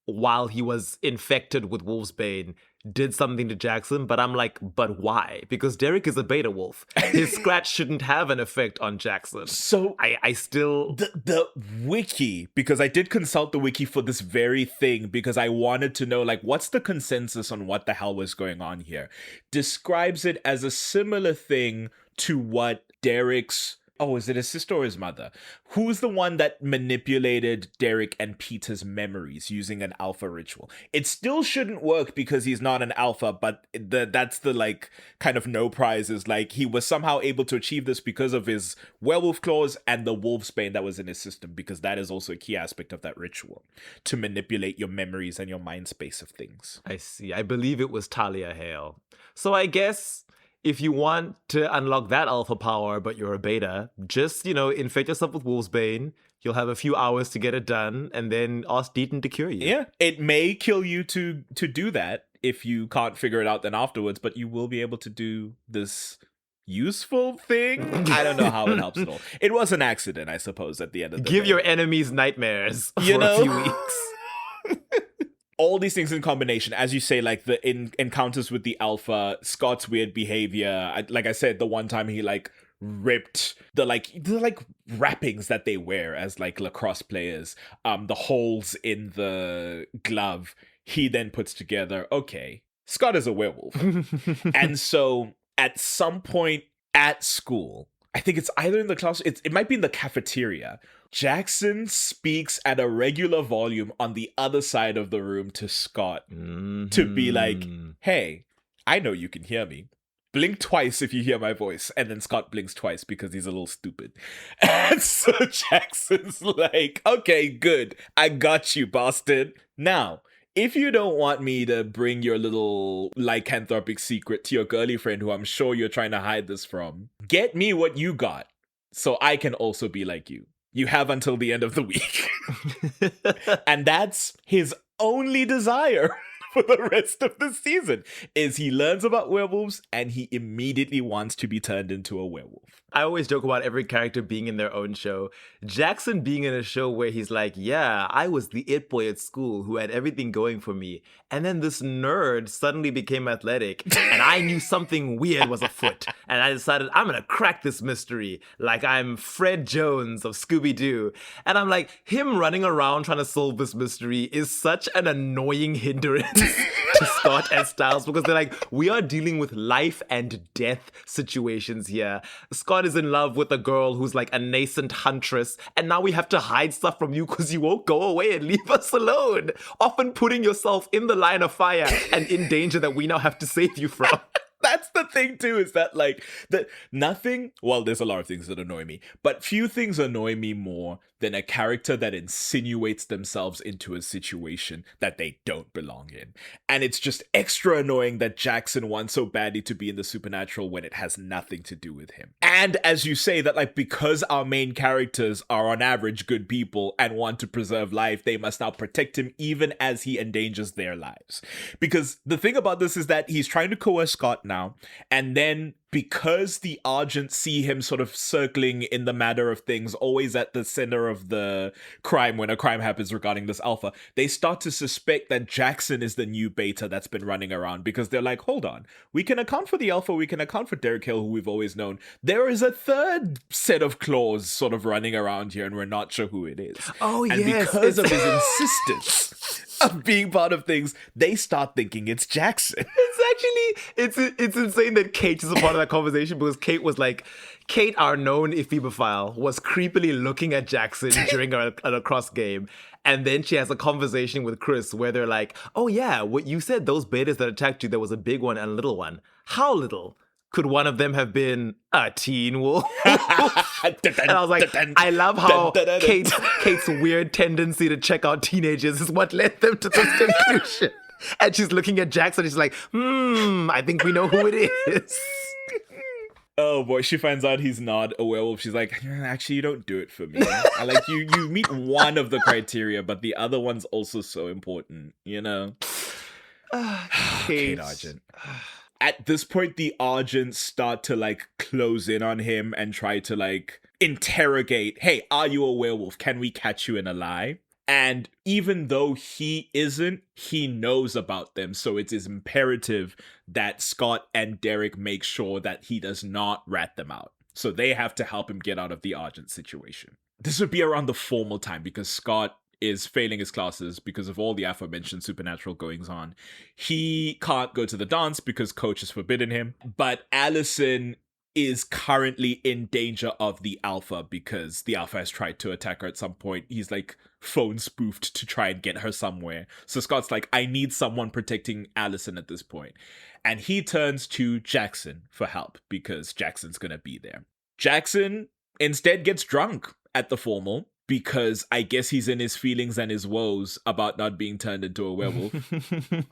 while he was infected with Wolfsbane did something to Jackson, but I'm like, but why? Because Derek is a beta wolf. His scratch shouldn't have an effect on Jackson. So I still... The wiki, because I did consult the wiki for this very thing, because I wanted to know, like, what's the consensus on what the hell was going on here? Describes it as a similar thing to what Derek's Oh, is it his sister or his mother? Who's the one that manipulated Derek and Peter's memories using an alpha ritual? It still shouldn't work because he's not an alpha, but that's the like kind of no prizes. Like he was somehow able to achieve this because of his werewolf claws and the wolfsbane that was in his system, because that is also a key aspect of that ritual, to manipulate your memories and your mind space of things. I see. I believe it was Talia Hale. So I guess if you want to unlock that alpha power, but you're a beta, just, infect yourself with wolfsbane. You'll have a few hours to get it done, and then ask Deaton to cure you. Yeah, it may kill you to do that if you can't figure it out then afterwards, but you will be able to do this useful thing. I don't know how it helps at all. It was an accident, I suppose, at the end of the day. Give your enemies nightmares for a few weeks. All these things in combination, as you say, like the encounters with the alpha, Scott's weird behavior. Like I said, the one time he like ripped the wrappings that they wear as like lacrosse players, the holes in the glove, he then puts together, okay, Scott is a werewolf. And so at some point at school, I think it's either in the class, it might be in the cafeteria, Jackson speaks at a regular volume on the other side of the room to Scott to be like, hey, I know you can hear me. Blink twice if you hear my voice. And then Scott blinks twice because he's a little stupid. And so Jackson's like, okay, good. I got you, bastard. Now, if you don't want me to bring your little lycanthropic secret to your girly friend who I'm sure you're trying to hide this from, get me what you got so I can also be like you. You have until the end of the week. And that's his only desire for the rest of the season, is he learns about werewolves and he immediately wants to be turned into a werewolf. I always joke about every character being in their own show. Jackson being in a show where he's like, yeah, I was the it boy at school who had everything going for me. And then this nerd suddenly became athletic and I knew something weird was afoot. And I decided I'm going to crack this mystery like I'm Fred Jones of Scooby-Doo. And I'm like, him running around trying to solve this mystery is such an annoying hindrance to Scott and Styles, because they're like, we are dealing with life and death situations here. Scott is in love with a girl who's like a nascent huntress, and now we have to hide stuff from you because you won't go away and leave us alone, often putting yourself in the line of fire and in danger that we now have to save you from. That's the thing too, is that like there's a lot of things that annoy me, but few things annoy me more than a character that insinuates themselves into a situation that they don't belong in. And it's just extra annoying that Jackson wants so badly to be in the supernatural when it has nothing to do with him. And as you say, that like because our main characters are on average good people and want to preserve life, they must now protect him even as he endangers their lives. Because the thing about this is that he's trying to coerce Scott now, and then because the Argents see him sort of circling in the matter of things, always at the center of the crime when a crime happens regarding this alpha, they start to suspect that Jackson is the new beta that's been running around, because they're like, hold on, we can account for the alpha, we can account for Derek Hill, who we've always known. There is a third set of claws sort of running around here, and we're not sure who it is. Oh, and yes. because of his insistence of being part of things, they start thinking it's Jackson. It's insane that Kate is a part of that conversation, because Kate, our known ephebophile, was creepily looking at Jackson during a lacrosse game. And then she has a conversation with Chris where they're like, oh yeah, what you said, those betas that attacked you, there was a big one and a little one. How little? Could one of them have been a teen wolf? And I was like, I love how Kate's weird tendency to check out teenagers is what led them to this conclusion. And she's looking at Jackson and she's like, I think we know who it is. Oh boy, she finds out he's not a werewolf. She's like, actually, you don't do it for me. I like you meet one of the criteria, but the other one's also so important, you know? Kate Argent. At this point, the Argents start to like close in on him and try to like interrogate, hey, are you a werewolf? Can we catch you in a lie? And even though he isn't, he knows about them. So it is imperative that Scott and Derek make sure that he does not rat them out. So they have to help him get out of the Argent situation. This would be around the formal time, because Scott is failing his classes because of all the aforementioned supernatural goings on. He can't go to the dance because coach has forbidden him. But Allison is currently in danger of the Alpha because the Alpha has tried to attack her at some point. He's like phone spoofed to try and get her somewhere. So Scott's like, I need someone protecting Allison at this point. And he turns to Jackson for help because Jackson's gonna be there. Jackson instead gets drunk at the formal because I guess he's in his feelings and his woes about not being turned into a werewolf.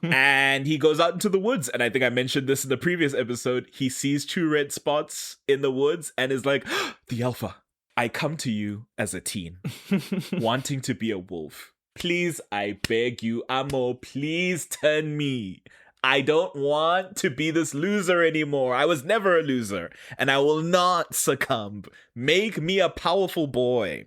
And he goes out into the woods. And I think I mentioned this in the previous episode. He sees 2 red spots in the woods and is like, the Alpha, I come to you as a teen, wanting to be a wolf. Please, I beg you, Amo, please turn me. I don't want to be this loser anymore. I was never a loser, and I will not succumb. Make me a powerful boy.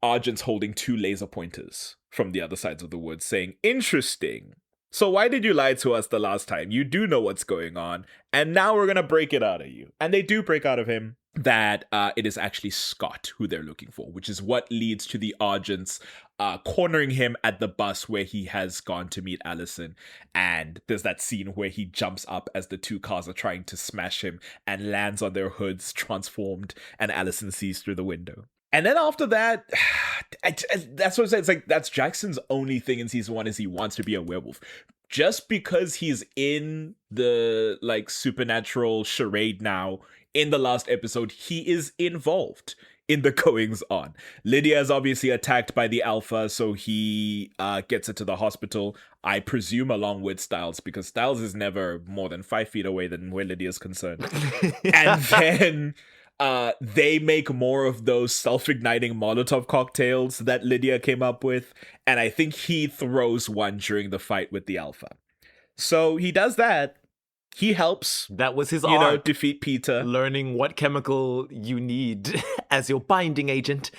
Argent's holding 2 laser pointers from the other sides of the woods, saying, interesting. So why did you lie to us the last time? You do know what's going on, and now we're going to break it out of you. And they do break out of him that it is actually Scott who they're looking for, which is what leads to the Argents cornering him at the bus where he has gone to meet Allison. And there's that scene where he jumps up as the 2 cars are trying to smash him and lands on their hoods transformed, and Allison sees through the window. And then after that, that's what I'm saying. It's like, that's Jackson's only thing in season 1 is he wants to be a werewolf. Just because he's in the like supernatural charade now, in the last episode, he is involved in the goings on. Lydia is obviously attacked by the Alpha, so he gets her to the hospital, I presume along with Styles, because Styles is never more than 5 feet away than where Lydia's concerned. And then they make more of those self-igniting Molotov cocktails that Lydia came up with, and I think he throws one during the fight with the Alpha. So he does that. He helps. That was his arc. Defeat Peter. Learning what chemical you need as your binding agent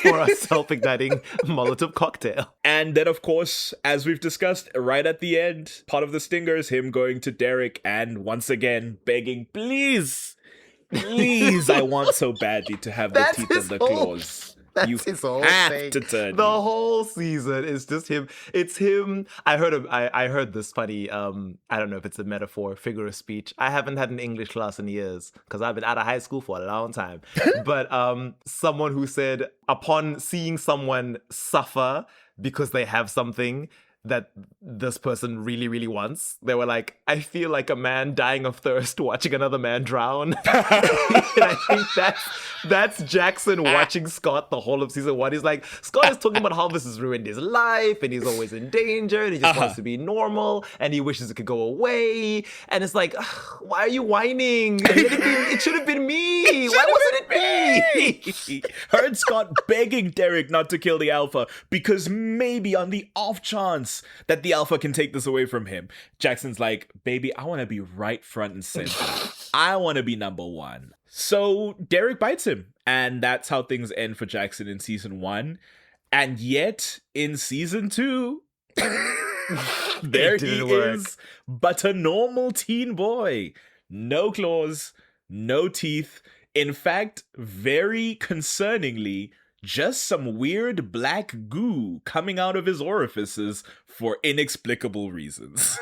for a self-igniting Molotov cocktail. And then, of course, as we've discussed, right at the end, part of the stinger is him going to Derek and once again begging, please, I want so badly to have the teeth and the claws. That's his whole thing. To turn the whole season is just him. It's him. I heard this funny, I don't know if it's a metaphor, figure of speech. I haven't had an English class in years because I've been out of high school for a long time. But someone who said, upon seeing someone suffer because they have something that this person really, really wants, they were like, I feel like a man dying of thirst watching another man drown. And I think that's Jackson watching Scott the whole of season 1. He's like, Scott is talking about how this has ruined his life and he's always in danger and he just wants to be normal and he wishes it could go away. And it's like, why are you whining? It should have been me. Why wasn't it me? Heard Scott begging Derek not to kill the Alpha because maybe on the off chance that the Alpha can take this away from him. Jackson's like, baby, I want to be right front and center. I want to be number 1. So Derek bites him. And that's how things end for Jackson in season 1. And yet, in season 2, there he is, but a normal teen boy. No claws, no teeth. In fact, very concerningly, just some weird black goo coming out of his orifices for inexplicable reasons.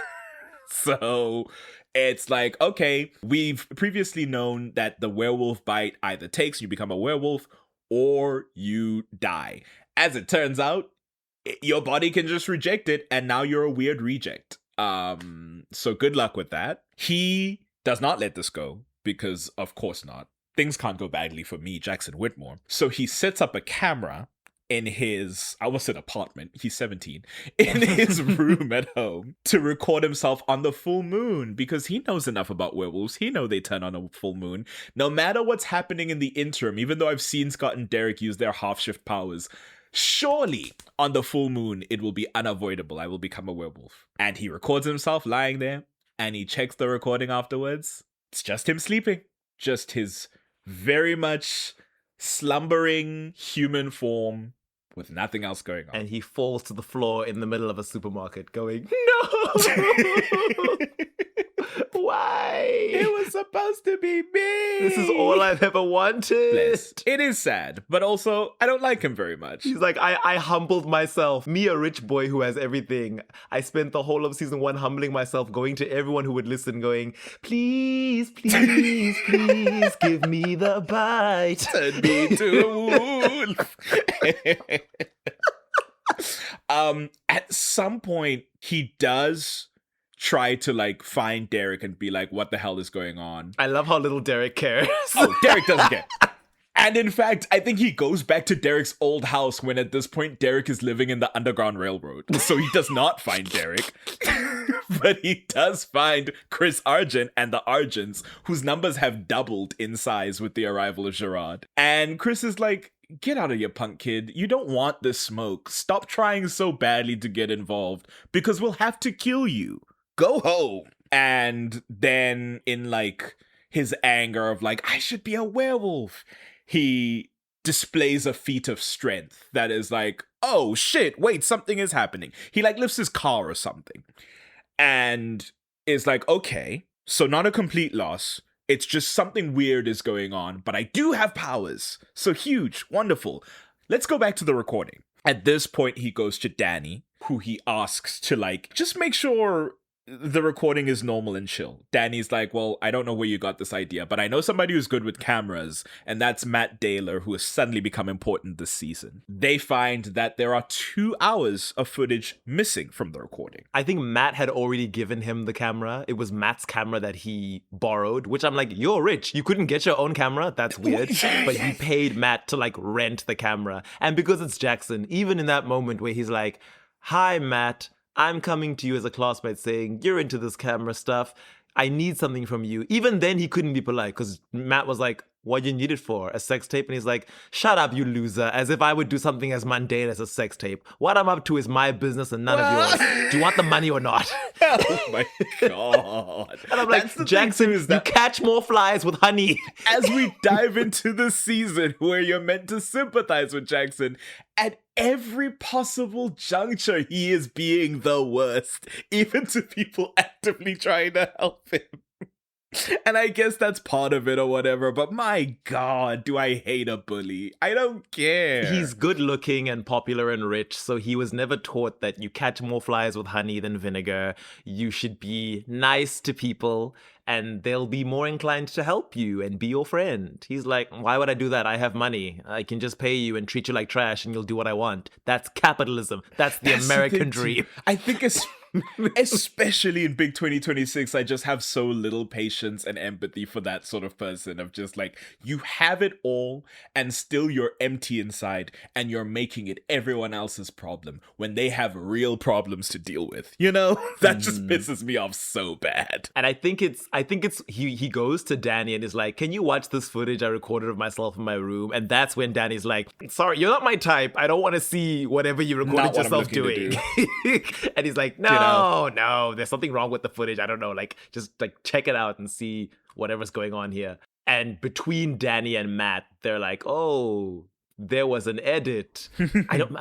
So it's like, okay, we've previously known that the werewolf bite either takes you become a werewolf or you die. As it turns out, your body can just reject it and now you're a weird reject. So good luck with that. He does not let this go because of course not. Things can't go badly for me, Jackson Whittemore. So he sets up a camera in his, I almost said apartment, he's 17, in his room at home to record himself on the full moon because he knows enough about werewolves. He knows they turn on a full moon. No matter what's happening in the interim, even though I've seen Scott and Derek use their half-shift powers, surely on the full moon, it will be unavoidable. I will become a werewolf. And he records himself lying there and he checks the recording afterwards. It's just him sleeping. Just his very much slumbering human form with nothing else going on. And he falls to the floor in the middle of a supermarket going, no! Why? It was supposed to be me. This is all I've ever wanted. Bless. It is sad, but also I don't like him very much. He's like, I humbled myself. Me, a rich boy who has everything. I spent the whole of season 1 humbling myself, going to everyone who would listen, going, please, please, please give me the bite. Turn me to a wolf. At some point, he does try to like find Derek and be like, what the hell is going on? I love how little Derek cares. Oh, Derek doesn't care. And in fact, I think he goes back to Derek's old house when at this point Derek is living in the Underground Railroad. So he does not find Derek. But he does find Chris Argent and the Argents, whose numbers have doubled in size with the arrival of Gerard. And Chris is like, get out of here, punk kid. You don't want this smoke. Stop trying so badly to get involved because we'll have to kill you. Go home. And then in like his anger of like, I should be a werewolf, he displays a feat of strength that is like, oh shit, wait, something is happening. He like lifts his car or something and is like, okay, so not a complete loss. It's just something weird is going on, but I do have powers. So huge, wonderful. Let's go back to the recording. At this point, he goes to Danny, who he asks to like, just make sure the recording is normal and chill. Danny's like, well, I don't know where you got this idea, but I know somebody who's good with cameras, and that's Matt Daler, who has suddenly become important this season. They find that there are 2 hours of footage missing from the recording. I think Matt had already given him the camera. It was Matt's camera that he borrowed, which I'm like, you're rich. You couldn't get your own camera? That's weird. But he paid Matt to like rent the camera. And because it's Jackson, even in that moment where he's like, hi, Matt, I'm coming to you as a classmate saying, you're into this camera stuff. I need something from you. Even then, he couldn't be polite because Matt was like, what do you need it for? A sex tape? And he's like, shut up, you loser. As if I would do something as mundane as a sex tape. What I'm up to is my business and none of yours. Do you want the money or not? Oh my God. And I'm like, Jackson, you catch more flies with honey. As we dive into the season where you're meant to sympathize with Jackson, at every possible juncture, he is being the worst, even to people actively trying to help him. And I guess that's part of it or whatever, but my God, do I hate a bully. I don't care. He's good looking and popular and rich, so he was never taught that you catch more flies with honey than vinegar. You should be nice to people and they'll be more inclined to help you and be your friend. He's like, why would I do that? I have money. I can just pay you and treat you like trash and you'll do what I want. That's capitalism. That's the American dream. I think especially in big 2026, I just have so little patience and empathy for that sort of person of just like, you have it all and still you're empty inside and you're making it everyone else's problem when they have real problems to deal with. You know, that just pisses me off so bad. And I think it's he goes to Danny and is like, can you watch this footage I recorded of myself in my room? And that's when Danny's like, sorry, you're not my type. I don't want to see whatever you recorded yourself doing. And he's like, no, there's something wrong with the footage. I don't know, like just like check it out and see whatever's going on here. And between Danny and Matt, they're like, oh, there was an edit.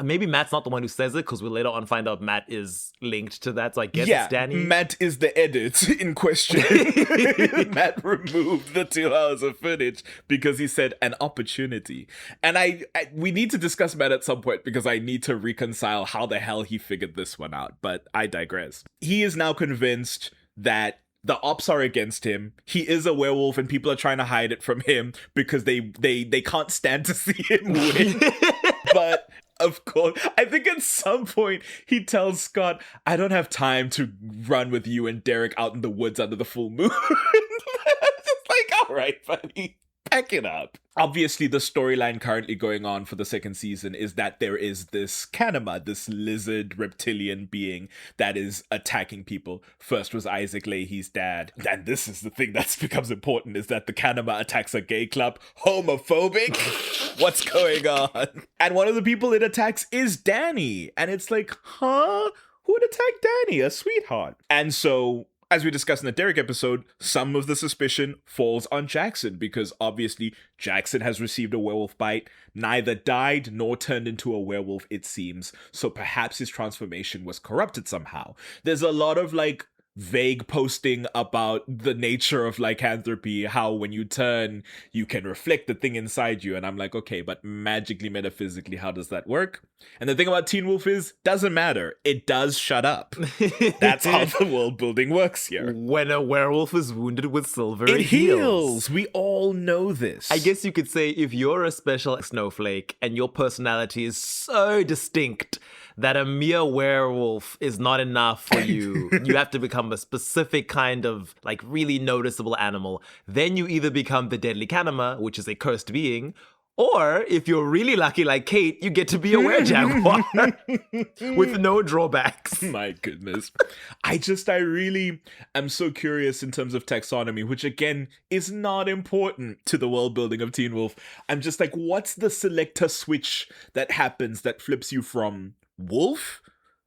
Maybe Matt's not the one who says it because we'll later on find out Matt is linked to that. So I guess it's Danny. Matt is the edit in question. Matt removed the 2 hours of footage because he said an opportunity. And we need to discuss Matt at some point because I need to reconcile how the hell he figured this one out. But I digress. He is now convinced that the ops are against him. He is a werewolf and people are trying to hide it from him because they can't stand to see him win. But of course, I think at some point he tells Scott, I don't have time to run with you and Derek out in the woods under the full moon. Just like, all right, buddy. Pack it up. Obviously, the storyline currently going on for the second season is that there is this Kanama, this lizard reptilian being that is attacking people. First was Isaac Leahy's dad. And this is the thing that becomes important, is that the Kanama attacks a gay club. Homophobic? What's going on? And one of the people it attacks is Danny. And it's like, huh? Who would attack Danny? A sweetheart. And so, as we discussed in the Derek episode, some of the suspicion falls on Jackson because obviously Jackson has received a werewolf bite, neither died nor turned into a werewolf, it seems. So perhaps his transformation was corrupted somehow. There's a lot of like vague posting about the nature of lycanthropy, how when you turn, you can reflect the thing inside you. And I'm like, okay, but magically, metaphysically, how does that work? And the thing about Teen Wolf is, doesn't matter. It does shut up. That's how the world building works here. When a werewolf is wounded with silver, It it heals. heals. We all know this. I guess you could say if you're a special snowflake and your personality is so distinct that a mere werewolf is not enough for you, you have to become a specific kind of like really noticeable animal. Then you either become the deadly Kanima, which is a cursed being, or if you're really lucky like Kate, you get to be a werejaguar with no drawbacks. My goodness. I really am so curious in terms of taxonomy, which again is not important to the world building of Teen Wolf. I'm just like, what's the selector switch that happens that flips you from wolf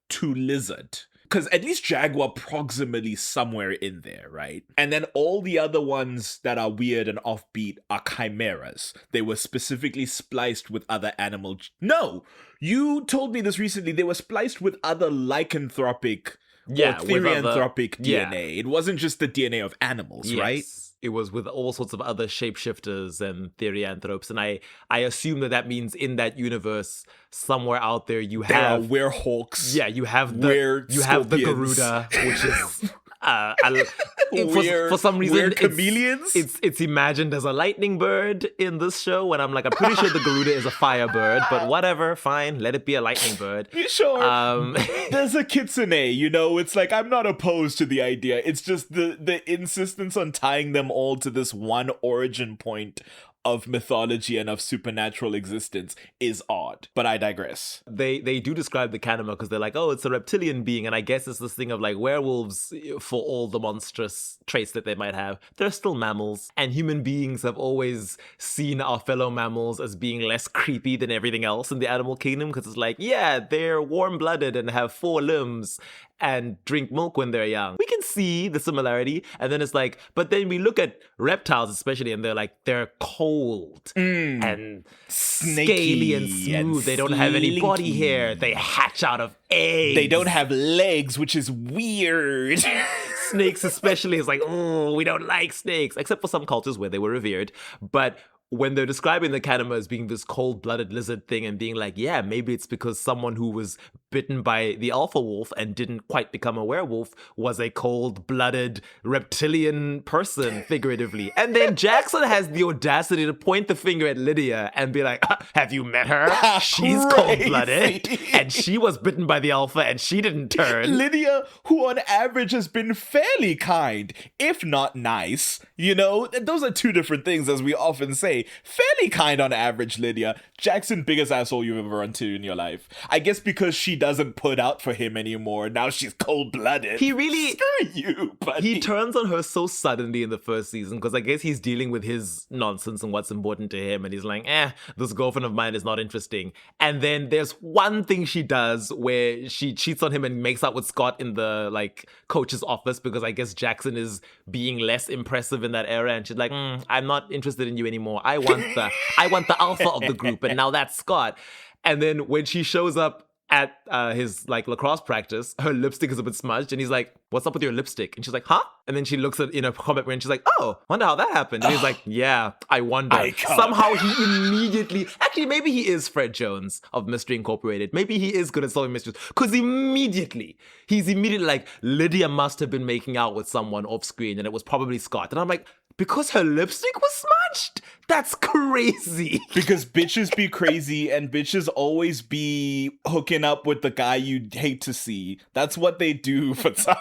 to lizard? Because at least jaguar proximally somewhere in there, right? And then all the other ones that are weird and offbeat are chimeras. They were specifically spliced with other animal... No! You told me this recently. They were spliced with other lycanthropic or therianthropic DNA. It wasn't just the DNA of animals, right? It was with all sorts of other shapeshifters and therianthropes, and I assume that means in that universe, somewhere out there, you have werehawks. Yeah, you have the Garuda, which is for some reason chameleons. It's imagined as a lightning bird in this show, and I'm pretty sure the Garuda is a firebird, but whatever, fine, let it be a lightning bird. Sure. There's a kitsune, it's like I'm not opposed to the idea. It's just the insistence on tying them all to this one origin point of mythology and of supernatural existence is odd, but I digress. They do describe the Kanima because they're like, oh, it's a reptilian being, and I guess it's this thing of like werewolves, for all the monstrous traits that they might have, they're still mammals, and human beings have always seen our fellow mammals as being less creepy than everything else in the animal kingdom, because it's like, yeah, they're warm-blooded and have 4 limbs and drink milk when they're young. We can see the similarity. And then it's like, but then we look at reptiles especially, and they're like, they're cold and snaky scaly and smooth. They don't have any body hair. They hatch out of eggs. They don't have legs, which is weird. Snakes especially is like, oh, we don't like snakes, except for some cultures where they were revered. But when they're describing the Kanima as being this cold-blooded lizard thing and being like, yeah, maybe it's because someone who was bitten by the alpha wolf and didn't quite become a werewolf was a cold-blooded reptilian person, figuratively. And then Jackson has the audacity to point the finger at Lydia and be like, have you met her? She's cold-blooded, and she was bitten by the alpha and she didn't turn. Lydia, who on average has been fairly kind, if not nice, those are two different things, as we often say. Fairly kind on average, Lydia. Jackson, biggest asshole you've ever run into in your life. I guess because she doesn't put out for him anymore, now she's cold-blooded. He really... Screw you, buddy. He turns on her so suddenly in the first season, because I guess he's dealing with his nonsense and what's important to him, and he's like, this girlfriend of mine is not interesting. And then there's one thing she does where she cheats on him and makes out with Scott in the, coach's office, because I guess Jackson is being less impressive in that era, and she's like, I'm not interested in you anymore. I want the alpha of the group, and now that's Scott. And then when she shows up at his lacrosse practice, her lipstick is a bit smudged, and he's like, what's up with your lipstick? And she's like, huh? And then she looks at in a combat and she's like, oh, wonder how that happened. And he's like, yeah, I wonder. Somehow he immediately, actually maybe he is Fred Jones of Mystery Incorporated. Maybe he is good at solving mysteries, because he's immediately like, Lydia must have been making out with someone off screen, and it was probably Scott. And I'm like, because her lipstick was smudged? That's crazy. Because bitches be crazy, and bitches always be hooking up with the guy you hate to see. That's what they do for time.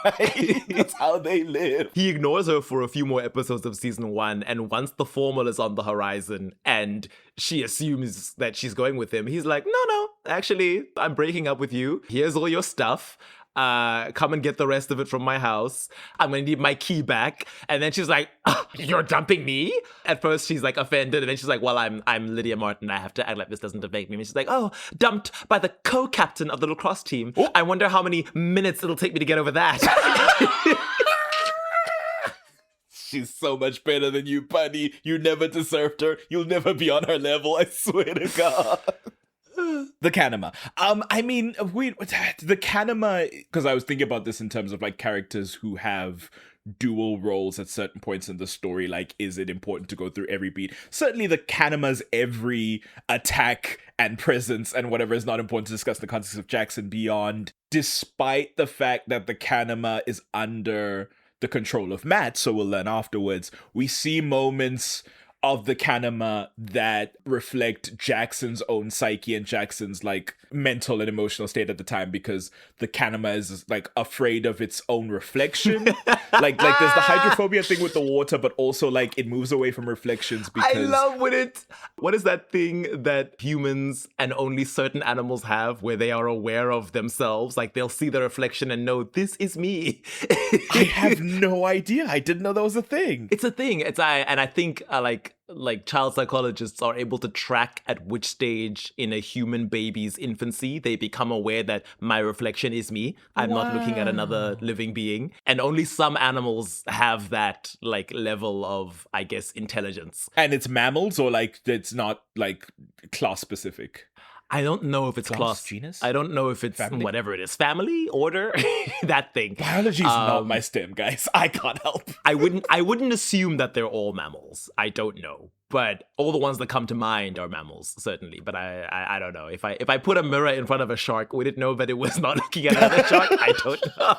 That's how they live. He ignores her for a few more episodes of season 1, and once the formal is on the horizon and she assumes that she's going with him, he's like, no, actually, I'm breaking up with you. Here's all your stuff. Come and get the rest of it from my house. I'm gonna need my key back. And then she's like, you're dumping me? At first she's offended, and then she's like, well, I'm Lydia Martin. I have to act like this doesn't affect me. And she's like, oh, dumped by the co-captain of the lacrosse team. Ooh. I wonder how many minutes it'll take me to get over that. She's so much better than you, buddy. You never deserved her. You'll never be on her level, I swear to God. The Kanama. The Kanama, because I was thinking about this in terms of like characters who have dual roles at certain points in the story. Like, is it important to go through every beat? Certainly the Kanama's every attack and presence and whatever is not important to discuss in the context of Jackson Beyond, despite the fact that the Kanama is under the control of Matt, so we'll learn afterwards. We see moments of the Kanama that reflect Jackson's own psyche and Jackson's like mental and emotional state at the time, because the Kanama is like afraid of its own reflection. like there's the hydrophobia thing with the water, but also like it moves away from reflections because I love what is that thing that humans and only certain animals have where they are aware of themselves? Like they'll see the reflection and know this is me. I have no idea. I didn't know that was a thing. It's a thing. I think like child psychologists are able to track at which stage in a human baby's infancy they become aware that my reflection is me. I'm not looking at another living being. And only some animals have that like level of, I guess, intelligence. And it's mammals, or like it's not like class specific? I don't know if it's class, genus. I don't know if it's family? Whatever it is, family, order, that thing. Biology is not my STEM, guys. I can't help. I wouldn't assume that they're all mammals. I don't know, but all the ones that come to mind are mammals, certainly. But I don't know. If I put a mirror in front of a shark, would it know that it was not looking at another shark? I don't know.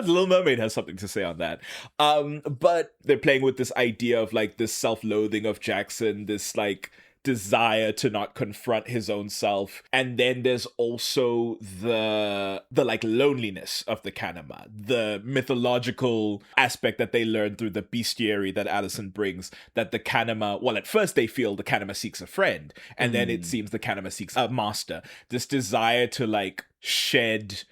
The Little Mermaid has something to say on that. But they're playing with this idea of like this self-loathing of Jackson, this like desire to not confront his own self. And then there's also the like loneliness of the Kanama, the mythological aspect that they learn through the bestiary that Allison brings, that the Kanama, well, at first they feel the Kanama seeks a friend, and then it seems the Kanama seeks a master. This desire to like shed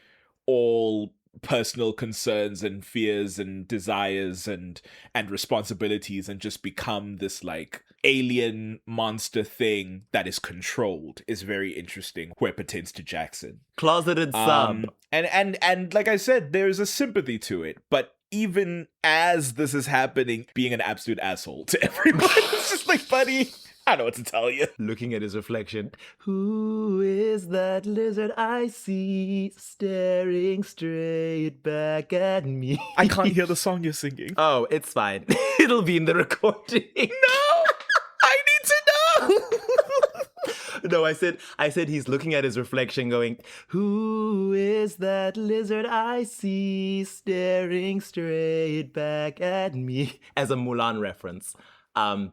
all personal concerns and fears and desires and responsibilities and just become this like alien monster thing that is controlled is very interesting where it pertains to Jackson. Closeted sub. And like I said, there's a sympathy to it, but even as this is happening, being an absolute asshole to everyone. It's just like, buddy, I don't know what to tell you. Looking at his reflection. Who is that lizard I see staring straight back at me? I can't hear the song you're singing. Oh, it's fine. It'll be in the recording. No! I need to know! No, I said he's looking at his reflection going, who is that lizard I see staring straight back at me? As a Mulan reference.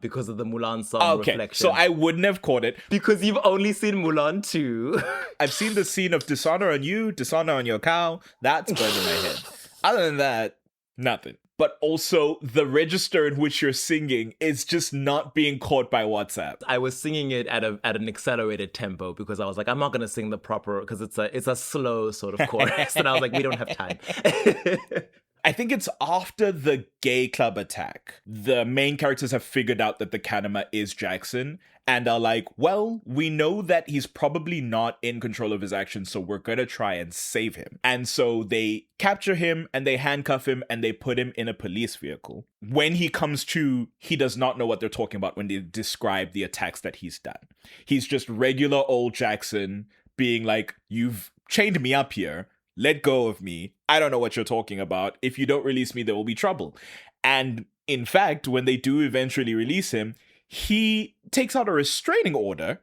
Because of the Mulan song Reflection. So I wouldn't have caught it. Because you've only seen Mulan 2. I've seen the scene of dishonor on you, dishonor on your cow. That's burned in my head. Other than that, nothing. But also, the register in which you're singing is just not being caught by WhatsApp. I was singing it at an accelerated tempo because I was like, I'm not going to sing the proper, because it's a slow sort of chorus. And I was like, we don't have time. I think it's after the gay club attack, the main characters have figured out that the Kanama is Jackson and are like, well, we know that he's probably not in control of his actions, so we're gonna try and save him. And so they capture him and they handcuff him and they put him in a police vehicle. When he comes to, he does not know what they're talking about when they describe the attacks that he's done. He's just regular old Jackson being like, you've chained me up here. Let go of me. I don't know what you're talking about. If you don't release me, there will be trouble. And in fact, when they do eventually release him, he takes out a restraining order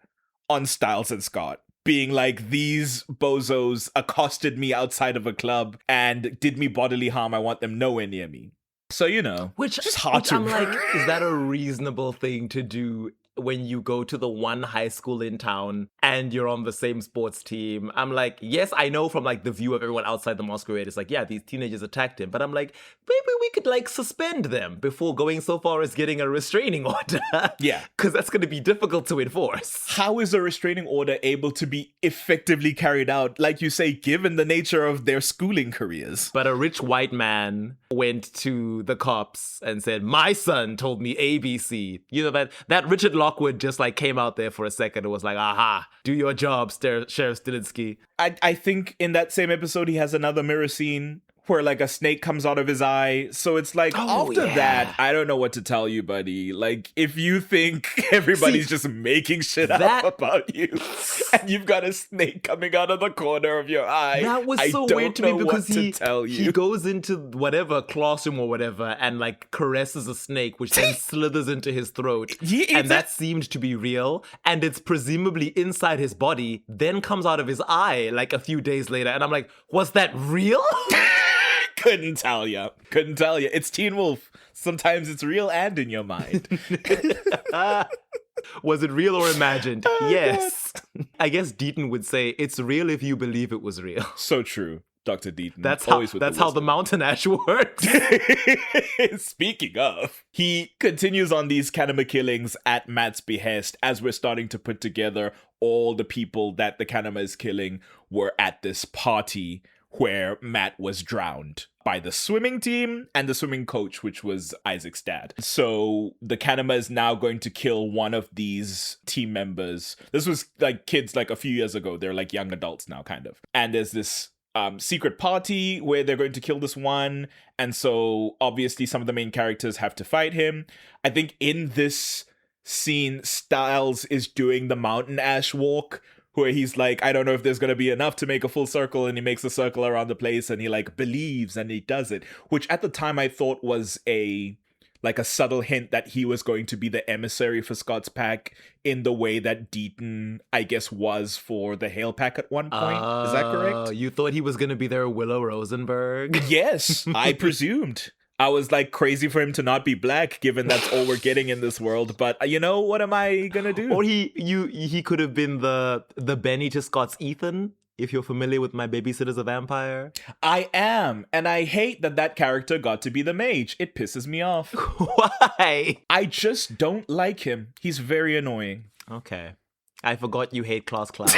on Styles and Scott, being like, these bozos accosted me outside of a club and did me bodily harm. I want them nowhere near me. So, you know, just hard to... I'm like, is that a reasonable thing to do when you go to the one high school in town and you're on the same sports team? I'm like, yes, I know from like the view of everyone outside the masquerade, it's like, yeah, these teenagers attacked him. But I'm like, maybe we could like suspend them before going so far as getting a restraining order. Yeah. Because that's going to be difficult to enforce. How is a restraining order able to be effectively carried out, like you say, given the nature of their schooling careers? But a rich white man went to the cops and said, my son told me ABC. You know, that Richard Lockwood just like came out there for a second and was like, aha, do your job, Sheriff Stilinski. I think in that same episode, he has another mirror scene where like a snake comes out of his eye. So it's like after that, I don't know what to tell you, buddy. Like if you think everybody's just making shit up about you and you've got a snake coming out of the corner of your eye. That was so weird to me because he goes into whatever classroom or whatever and like caresses a snake, which then slithers into his throat. And that seemed to be real. And it's presumably inside his body, then comes out of his eye like a few days later. And I'm like, was that real? Couldn't tell you. It's Teen Wolf. Sometimes it's real and in your mind. Was it real or imagined? Yes. I guess Deaton would say it's real if you believe it was real. So true, Dr. Deaton. That's how the mountain ash works. Speaking of, he continues on these Kanama killings at Matt's behest as we're starting to put together all the people that the Kanama is killing were at this party where Matt was drowned by the swimming team and the swimming coach, which was Isaac's dad. So the Kanama is now going to kill one of these team members. This was like kids like a few years ago. They're like young adults now, kind of. And there's this secret party where they're going to kill this one. And so obviously some of the main characters have to fight him. I think in this scene, Styles is doing the mountain ash walk, where he's like, I don't know if there's going to be enough to make a full circle, and he makes a circle around the place, and he like believes, and he does it, which at the time I thought was a subtle hint that he was going to be the emissary for Scott's pack in the way that Deaton, I guess, was for the Hale pack at one point. Is that correct? You thought he was going to be their Willow Rosenberg? Yes, I presumed. I was like crazy for him to not be black, given that's all we're getting in this world. But you know, what am I gonna do? Or he could have been the Benny to Scott's Ethan. If you're familiar with My Babysitter's a Vampire. I am, and I hate that character got to be the mage. It pisses me off. Why? I just don't like him. He's very annoying. Okay. I forgot you hate class clowns.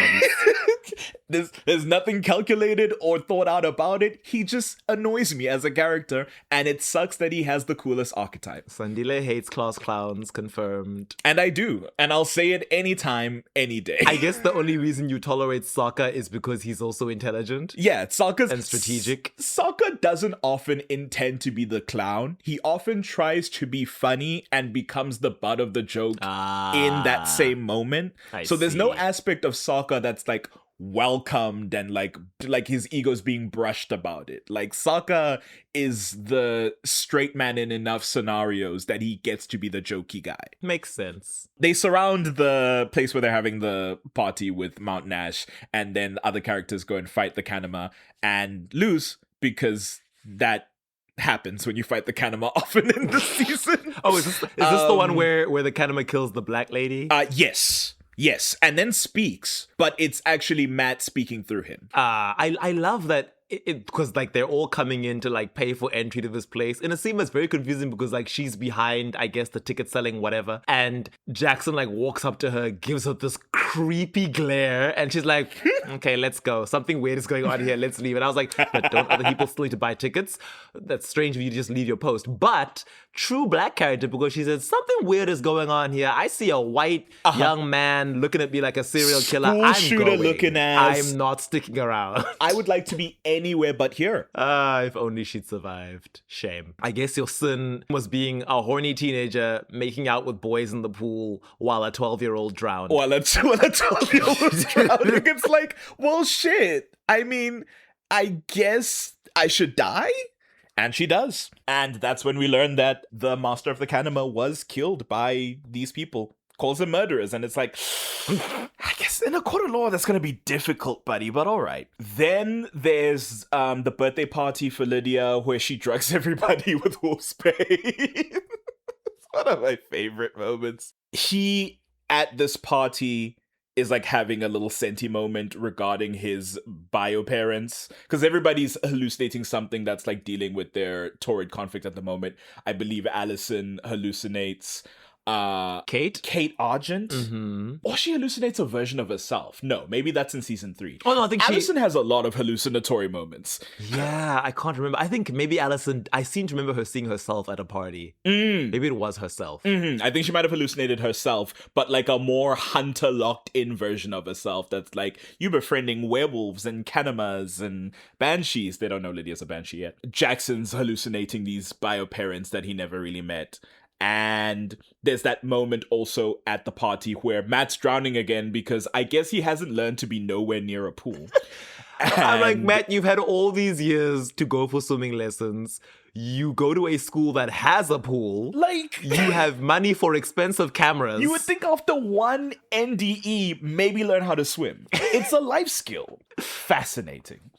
There's nothing calculated or thought out about it. He just annoys me as a character, and it sucks that he has the coolest archetype. Sandile hates class clowns, confirmed. And I do, and I'll say it anytime, any day. I guess the only reason you tolerate Sokka is because he's also intelligent. Yeah, Sokka's and strategic. Sokka doesn't often intend to be the clown. He often tries to be funny and becomes the butt of the joke in that same moment. So there's no aspect of Sokka that's like welcomed and like his ego's being brushed about it. Like Sokka is the straight man in enough scenarios that he gets to be the jokey guy. Makes sense. They surround the place where they're having the party with Mountain Ash, and then other characters go and fight the Kanama and lose, because that happens when you fight the Kanama often in the season. Oh, is this the one where the Kanama kills the black lady? Yes, and then speaks, but it's actually Matt speaking through him. I love that because like they're all coming in to like pay for entry to this place. In a scene that's very confusing because like she's behind, I guess, the ticket selling whatever, and Jackson like walks up to her, gives her this creepy glare, and she's like, okay, let's go. Something weird is going on here. Let's leave. And I was like, but don't other people still need to buy tickets? That's strange if you just leave your post. But true black character, because she says something weird is going on here. I see a white young man looking at me like a serial killer. I'm shooter going. looking ass. I'm not sticking around. I would like to be anywhere but here. If only she'd survived. Shame. I guess your sin was being a horny teenager making out with boys in the pool while a 12-year-old drowned. While a 12-year-old was drowning. It's like, well, shit. I mean, I guess I should die? And she does. And that's when we learn that the master of the Kanama was killed by these people. Calls them murderers. And it's like, I guess in a court of law, that's going to be difficult, buddy, but all right. Then there's the birthday party for Lydia where she drugs everybody with wolf's bane. It's one of my favorite moments. He, at this party, is like having a little senti moment regarding his bio parents, because everybody's hallucinating something that's like dealing with their torrid conflict at the moment. I believe Allison hallucinates Kate Argent, Mm-hmm. or she hallucinates a version of herself. No, maybe that's in season 3. Oh no, I think Allison has a lot of hallucinatory moments. Yeah, I can't remember. I think maybe Allison, I seem to remember her seeing herself at a party. Maybe it was herself. I think she might have hallucinated herself, but like a more hunter locked in version of herself that's like, you befriending werewolves and canamas and banshees. They don't know Lydia's a banshee yet. Jackson's hallucinating these bio parents that he never really met. And there's that moment also at the party where Matt's drowning again because I guess he hasn't learned to be nowhere near a pool. I'm like, Matt, you've had all these years to go for swimming lessons. You go to a school that has a pool. Like, you have money for expensive cameras. you would think after one NDE, maybe learn how to swim. It's a life skill. Fascinating.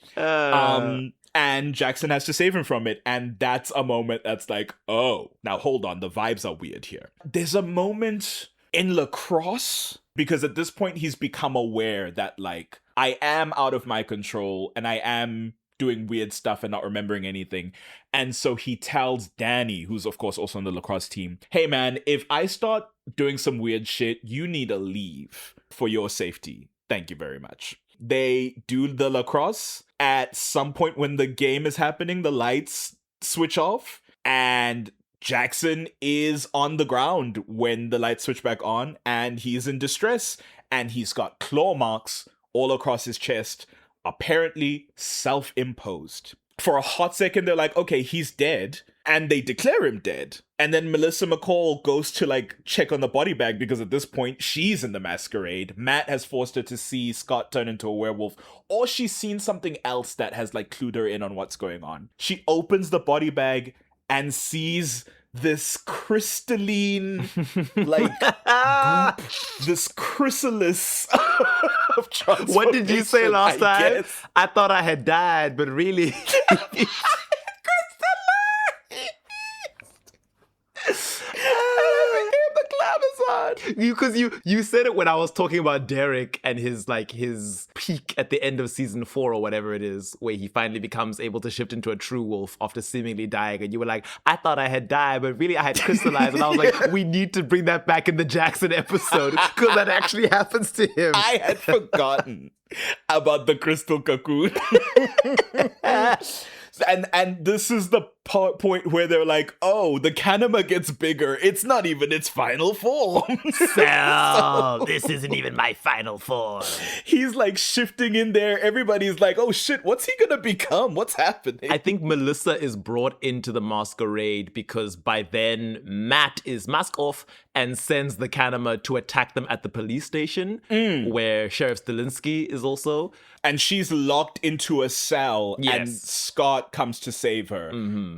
And Jackson has to save him from it. And that's a moment that's like, oh, now hold on. The vibes are weird here. There's a moment in lacrosse because at this point he's become aware that like, I am out of my control and I am doing weird stuff and not remembering anything. And so he tells Danny, who's of course also on the lacrosse team, hey man, if I start doing some weird shit, you need to leave for your safety. Thank you very much. They do the lacrosse. At some point when the game is happening, the lights switch off and Jackson is on the ground when the lights switch back on and he's in distress and he's got claw marks all across his chest, apparently self-imposed. For a hot second, they're like, okay, he's dead. And they declare him dead. And then Melissa McCall goes to like check on the body bag because at this point she's in the masquerade. Matt has forced her to see Scott turn into a werewolf, or she's seen something else that has like clued her in on what's going on. She opens the body bag and sees this crystalline, like, goop, this chrysalis of transformation. What did you say last I time? guess. I thought I had died, but really... Because you said it when I was talking about Derek and his peak at the end of season 4 or whatever it is, where he finally becomes able to shift into a true wolf after seemingly dying, and you were like, I thought I had died, but really I had crystallized, and I was like, we need to bring that back in the Jackson episode because that actually happens to him. I had forgotten about the crystal cocoon. And this is the point where they're like, oh, the Kanama gets bigger. It's not even its final form. So, this isn't even my final form. He's like shifting in there. Everybody's like, oh shit, what's he gonna become? What's happening? I think Melissa is brought into the masquerade because by then Matt is mask off and sends the Kanama to attack them at the police station where Sheriff Stilinski is also. And she's locked into a cell Yes. and Scott comes to save her.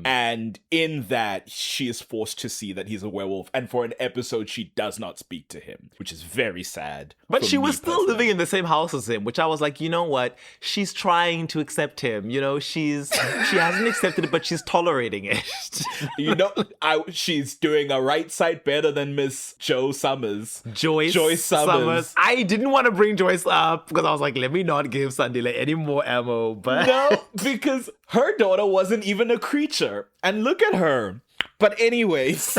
And in that, she is forced to see that he's a werewolf. And for an episode, she does not speak to him, which is very sad. But for she me was still personally. living in the same house as him, which I was like, you know what? She's trying to accept him. You know, she hasn't accepted it, but she's tolerating it. You know, she's doing a right side better than Miss Joe Summers. Joyce Summers. I didn't want to bring Joyce up because I was like, let me not give Sandile any more ammo. But No, because her daughter wasn't even a creature. And look at her. But anyways,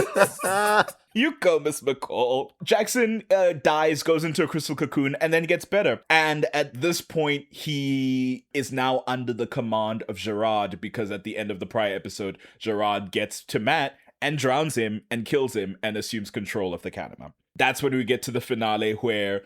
you go, Miss McCall. Jackson dies, goes into a crystal cocoon, and then gets better. And at this point, he is now under the command of Gerard, because at the end of the prior episode, Gerard gets to Matt and drowns him and kills him and assumes control of the Kanama. That's when we get to the finale where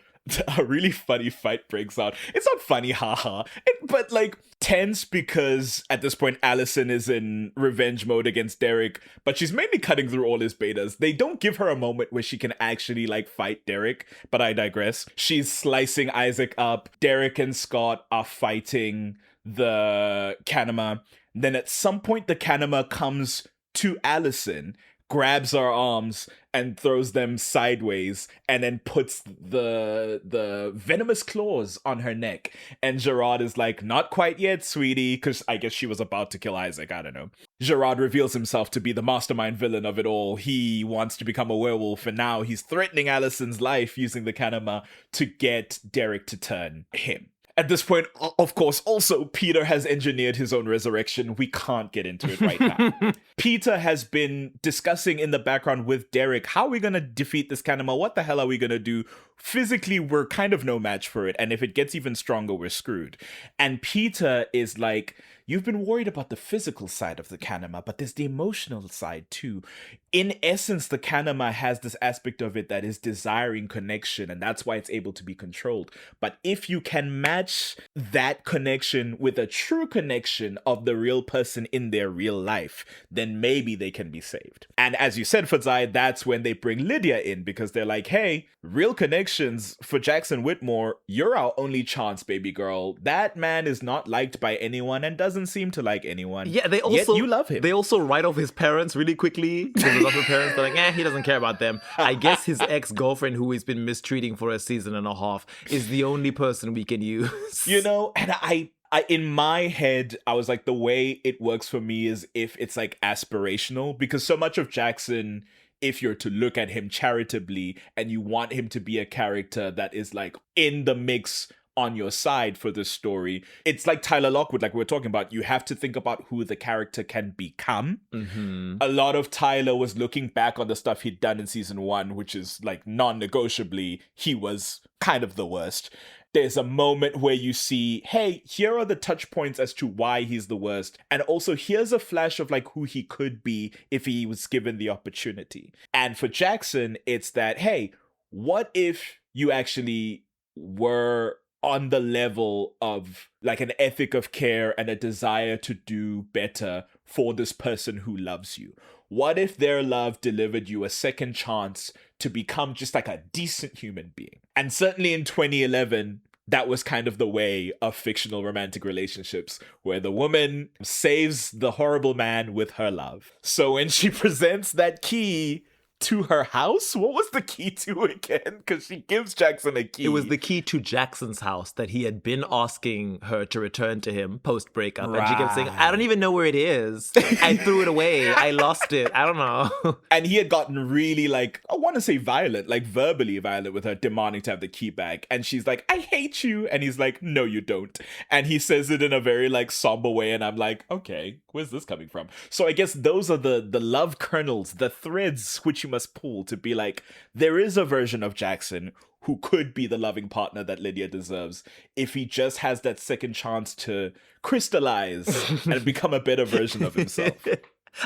a really funny fight breaks out. It's not funny, haha, but like tense because at this point Allison is in revenge mode against Derek, but she's mainly cutting through all his betas. They don't give her a moment where she can actually like fight Derek, but I digress. She's slicing Isaac up. Derek and Scott are fighting the Kanama. Then at some point the Kanama comes to Allison, grabs her arms and throws them sideways and then puts the venomous claws on her neck. And Gerard is like, not quite yet, sweetie, because I guess she was about to kill Isaac, I don't know. Gerard reveals himself to be the mastermind villain of it all. He wants to become a werewolf, and now he's threatening Allison's life using the Kanama to get Derek to turn him. At this point, of course, also Peter has engineered his own resurrection. We can't get into it right now. Peter has been discussing in the background with Derek, how are we going to defeat this Kanama? What the hell are we going to do? Physically, we're kind of no match for it. And if it gets even stronger, we're screwed. And Peter is like, you've been worried about the physical side of the Kanama, but there's the emotional side too. In essence, the Kanama has this aspect of it that is desiring connection, and that's why it's able to be controlled. But if you can match that connection with a true connection of the real person in their real life, then maybe they can be saved. And as you said, Fadzai, that's when they bring Lydia in, because they're like, hey, real connections for Jackson Whittemore, you're our only chance, baby girl. That man is not liked by anyone and doesn't seem to like anyone. Yeah, Yet you love him. They also write off his parents really quickly. His other parents, they're like, he doesn't care about them. I guess his ex-girlfriend, who he's been mistreating for a season and a half, is the only person we can use. You know, and I in my head, I was like, the way it works for me is if it's like aspirational, because so much of Jackson, if you're to look at him charitably and you want him to be a character that is like in the mix on your side for this story, it's like Tyler Lockwood, like we were talking about. You have to think about who the character can become. Mm-hmm. A lot of Tyler was looking back on the stuff he'd done in season 1, which is like non-negotiably, he was kind of the worst. There's a moment where you see, hey, here are the touch points as to why he's the worst. And also here's a flash of like who he could be if he was given the opportunity. And for Jackson, it's that, hey, what if you actually were on the level of like an ethic of care and a desire to do better for this person who loves you? What if their love delivered you a second chance to become just like a decent human being? And certainly in 2011, that was kind of the way of fictional romantic relationships, where the woman saves the horrible man with her love. So when she presents that key to her house, what was the key to again? Because she gives Jackson a key. It was the key to Jackson's house that he had been asking her to return to him post-breakup. Right. And she kept saying, I don't even know where it is. I threw it away. I lost it. I don't know. And he had gotten really like, I want to say violent, like verbally violent with her, demanding to have the key back. And she's like, I hate you. And he's like, no, you don't. And he says it in a very like somber way. And I'm like, okay, where's this coming from? So I guess those are the love kernels, the threads which you must pull to be like, there is a version of Jackson who could be the loving partner that Lydia deserves if he just has that second chance to crystallize and become a better version of himself.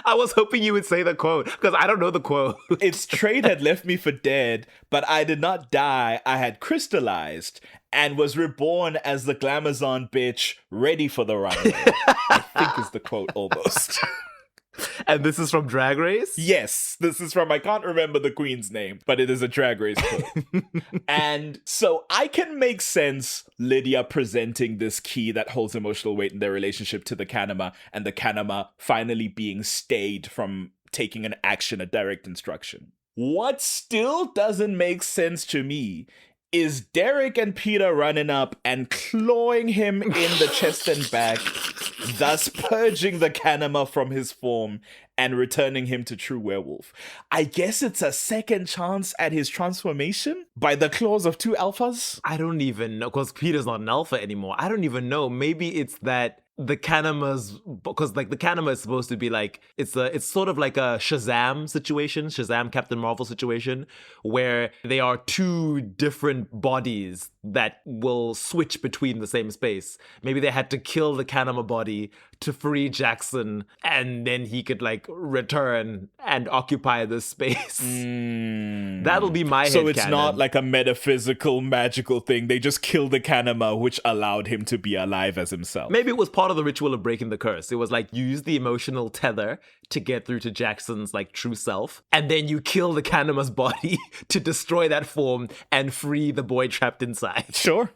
I was hoping you would say the quote, because I don't know the quote. Its trade had left me for dead, but I did not die. I had crystallized and was reborn as the glamazon bitch ready for the runway. I think is the quote almost. And this is from Drag Race? Yes, this is from, I can't remember the queen's name, but it is a Drag Race quote. And so I can make sense Lydia presenting this key that holds emotional weight in their relationship to the Kanama, and the Kanama finally being stayed from taking an action, a direct instruction. What still doesn't make sense to me is Derek and Peter running up and clawing him in the chest and back, thus purging the Kanama from his form and returning him to true werewolf. I guess it's a second chance at his transformation by the claws of two alphas? I don't even know, because Peter's not an alpha anymore. I don't even know. Maybe it's that the Kanama's, because like the Kanama is supposed to be like, it's sort of like a Shazam situation, Shazam Captain Marvel situation, where they are two different bodies that will switch between the same space. Maybe they had to kill the Kanama body to free Jackson, and then he could like return and occupy this space. That'll be my headcanon. So it's not like a metaphysical, magical thing. They just killed the Kanama, which allowed him to be alive as himself. Maybe it was part of the ritual of breaking the curse. It was like you use the emotional tether to get through to Jackson's like true self, and then you kill the Kanama's body to destroy that form and free the boy trapped inside. Sure.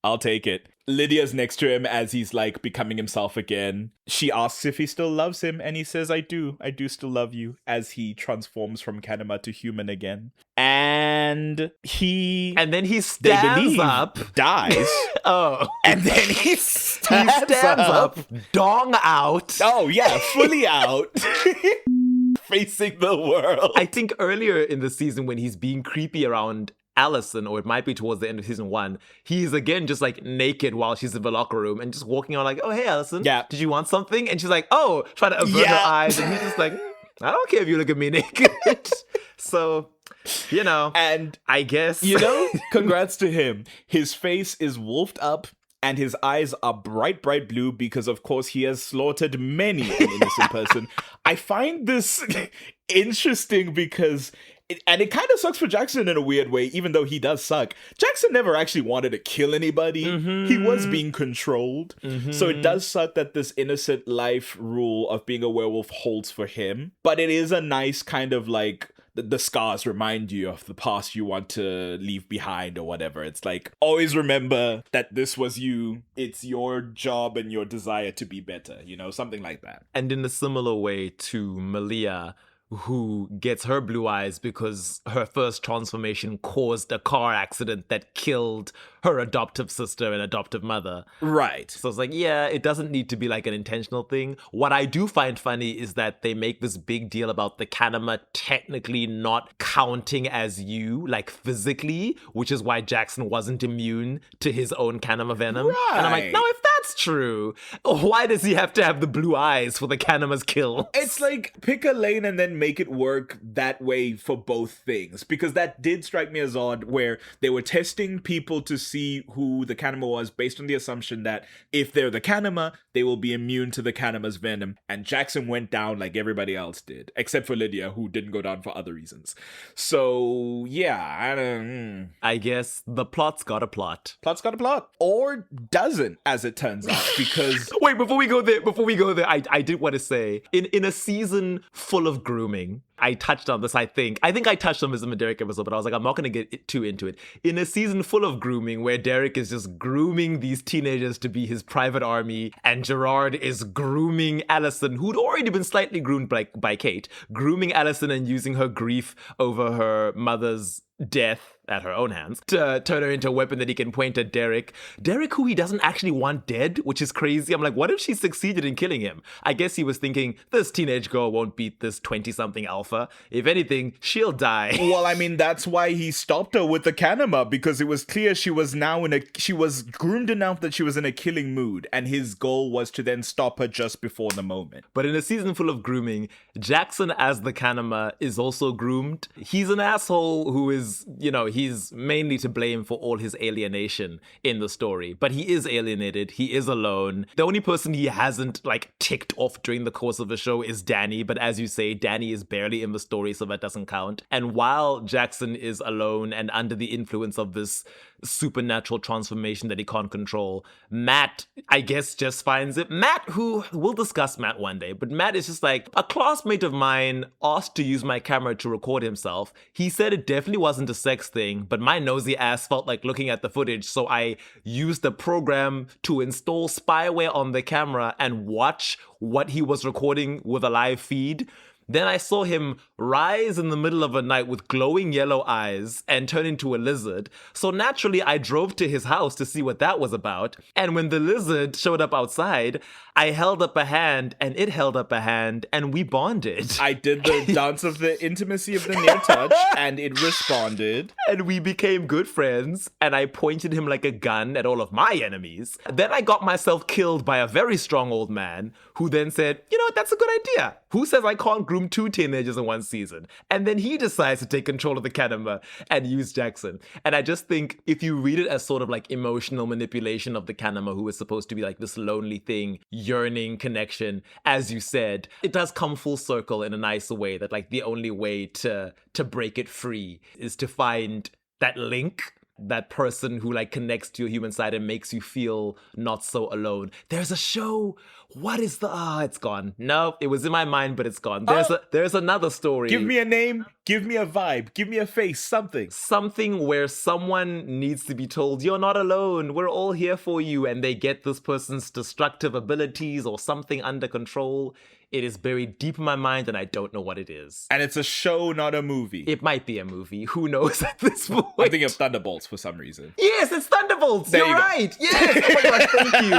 I'll take it. Lydia's next to him as he's like becoming himself again. She asks if he still loves him, and he says, I do still love you, as he transforms from Kanama to human again. And then he stands up, dies. Oh. And then he stands up, dong out. Oh yeah, fully out. Facing the world. I think earlier in the season when he's being creepy around Allison, or it might be towards the end of season 1, he's again just like naked while she's in the locker room and just walking on like, oh, hey, Allison, Yeah. did you want something? And she's like, oh, trying to avert her Yeah. eyes. And he's just like, I don't care if you look at me naked. So, you know, And I guess. you know, congrats to him. His face is wolfed up and his eyes are bright, bright blue because, of course, he has slaughtered many an innocent person. I find this interesting because, it kind of sucks for Jackson in a weird way, even though he does suck. Jackson never actually wanted to kill anybody. He was being controlled. So it does suck that this innocent life rule of being a werewolf holds for him. But it is a nice kind of like, the scars remind you of the past you want to leave behind or whatever. It's like, always remember that this was you. It's your job and your desire to be better, you know, something like that. And in a similar way to Malia, who gets her blue eyes because her first transformation caused a car accident that killed her adoptive sister and adoptive mother. Right. So it's like, yeah, it doesn't need to be like an intentional thing. What I do find funny is that they make this big deal about the Kanama technically not counting as you, like physically, which is why Jackson wasn't immune to his own Kanama venom. Right. And I'm like, no, if that's true, why does he have to have the blue eyes for the Kanama's kill? It's like, pick a lane and then make it work that way for both things. Because that did strike me as odd, where they were testing people to see who the Kanama was based on the assumption that if they're the Kanama, they will be immune to the Kanama's venom. And Jackson went down like everybody else did, except for Lydia, who didn't go down for other reasons. So, yeah, I guess the plot's got a plot. Plot's got a plot. Or doesn't, as it turns out, because... Wait, before we go there, I did want to say, in a season full of grooming, I touched on this, I think I touched on this in the Derek episode, but I was like, I'm not going to get too into it. In a season full of grooming, where Derek is just grooming these teenagers to be his private army, and Gerard is grooming Allison, who'd already been slightly groomed by Kate, grooming Allison and using her grief over her mother's death at her own hands to turn her into a weapon that he can point at Derek, who he doesn't actually want dead, which is crazy. I'm like, what if she succeeded in killing him? I guess he was thinking, this teenage girl won't beat this 20-something alpha. If anything, she'll die. Well, I mean, that's why he stopped her with the Kanama, because it was clear she was groomed enough that she was in a killing mood, and his goal was to then stop her just before the moment. But in a season full of grooming, Jackson as the Kanama is also groomed. He's an asshole who is, he's mainly to blame for all his alienation in the story. But he is alienated. He is alone. The only person he hasn't, ticked off during the course of the show is Danny. But as you say, Danny is barely in the story, so that doesn't count. And while Jackson is alone and under the influence of this supernatural transformation that he can't control, Matt, I guess, just finds it. Matt, who, we'll discuss Matt one day, but Matt is just like, a classmate of mine asked to use my camera to record himself. He said it definitely wasn't a sex thing, but my nosy ass felt like looking at the footage, so I used the program to install spyware on the camera and watch what he was recording with a live feed. Then I saw him rise in the middle of a night with glowing yellow eyes and turn into a lizard. So naturally, I drove to his house to see what that was about. And when the lizard showed up outside, I held up a hand and it held up a hand and we bonded. I did the dance of the intimacy of the near touch and it responded. And we became good friends and I pointed him like a gun at all of my enemies. Then I got myself killed by a very strong old man who then said, you know what, that's a good idea. Who says I can't groom 2 teenagers in one season? And then he decides to take control of the Kanama and use Jackson. And I just think if you read it as sort of emotional manipulation of the Kanama, who is supposed to be this lonely thing, yearning connection, as you said, it does come full circle in a nicer way that the only way to break it free is to find that link, that person who connects to your human side and makes you feel not so alone. There's a show. What is it's gone. No, it was in my mind, but it's gone. There's another story. Give me a name, give me a vibe, give me a face, something. Something where someone needs to be told, you're not alone, we're all here for you, and they get this person's destructive abilities or something under control. It is buried deep in my mind and I don't know what it is. And it's a show, not a movie. It might be a movie. Who knows at this point? I'm thinking of Thunderbolts for some reason. Yes, it's Thunderbolts. There You're you go. right. Yes. Oh my gosh, thank you.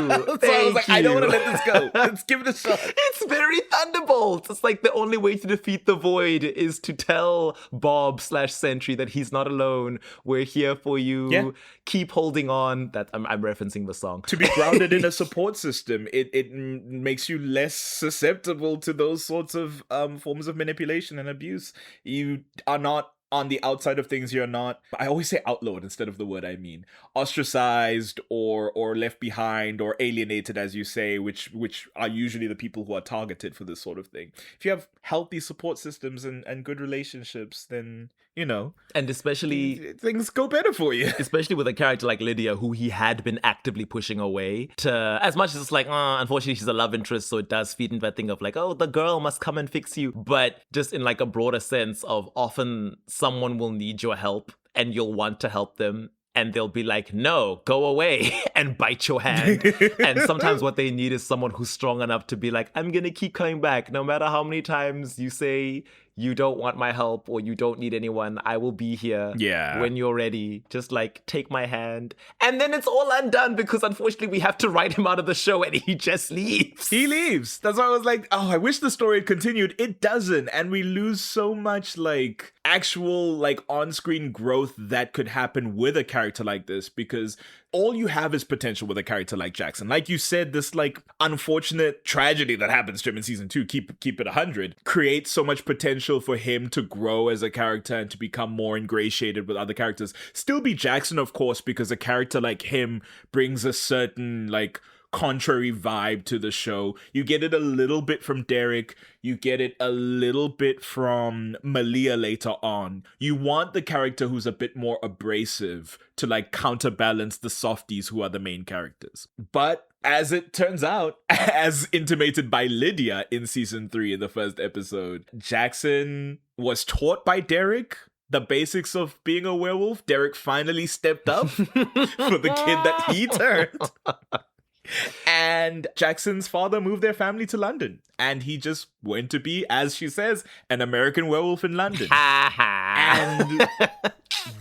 So I was like, I don't want to Thank let this go. Let's give it a shot. It's very Thunderbolts. It's like the only way to defeat the void is to tell Bob/Sentry that he's not alone. We're here for you. Yeah. Keep holding on. That I'm referencing the song. To be grounded in a support system, it makes you less susceptible to those sorts of forms of manipulation and abuse. You are not on the outside of things. You're not, I always say outlawed instead of the word I mean, ostracized or left behind or alienated, as you say, which are usually the people who are targeted for this sort of thing. If you have healthy support systems and good relationships, then, you know, And especially things go better for you. especially with a character like Lydia, who he had been actively pushing away, to as much as it's like, unfortunately she's a love interest, so it does feed into that thing of like, oh, the girl must come and fix you. But just in like a broader sense of, often someone will need your help and you'll want to help them, and they'll be like, no, go away, and bite your hand. And sometimes what they need is someone who's strong enough to be like, I'm gonna keep coming back. No matter how many times you say you don't want my help or you don't need anyone, I will be here when you're ready. Just like, take my hand. And then it's all undone because unfortunately we have to write him out of the show and he just leaves. He leaves. That's why I was like, oh, I wish the story had continued. It doesn't. And we lose so much like actual like on-screen growth that could happen with a character like this, because all you have is potential with a character like Jackson. Like you said, this like unfortunate tragedy that happens to him in season 2, keep it 100, creates so much potential for him to grow as a character and to become more ingratiated with other characters. Still be Jackson, of course, because a character like him brings a certain like contrary vibe to the show. You get it a little bit from Derek. You get it a little bit from Malia later on. You want the character who's a bit more abrasive to like counterbalance the softies who are the main characters. But as it turns out, as intimated by Lydia in season 3 in the first episode, Jackson was taught by Derek the basics of being a werewolf. Derek finally stepped up for the kid that he turned. And Jackson's father moved their family to London, and he just went to be, as she says, an American werewolf in London. And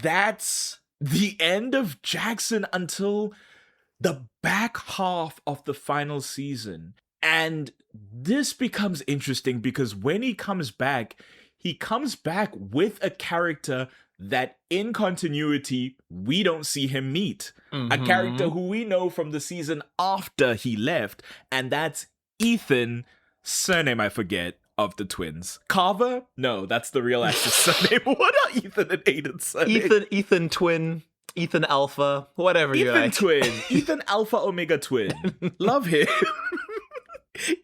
that's the end of Jackson until the back half of the final season. And this becomes interesting because when he comes back with a character that in continuity, we don't see him meet. A character who we know from the season after he left, and that's Ethan, surname I forget, of the twins. Carver? No, that's the real actor's surname. What are Ethan and Aiden's surname? Ethan twin, Ethan alpha, whatever you like. Ethan twin. Ethan alpha omega twin. Love him.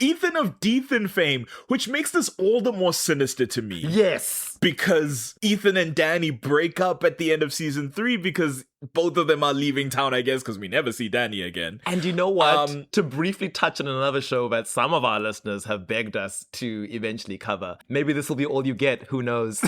Ethan of Deethan fame, which makes this all the more sinister to me. Yes. Because Ethan and Danny break up at the end of season 3 because both of them are leaving town, I guess, because we never see Danny again. And you know what? To briefly touch on another show that some of our listeners have begged us to eventually cover. Maybe this will be all you get, who knows?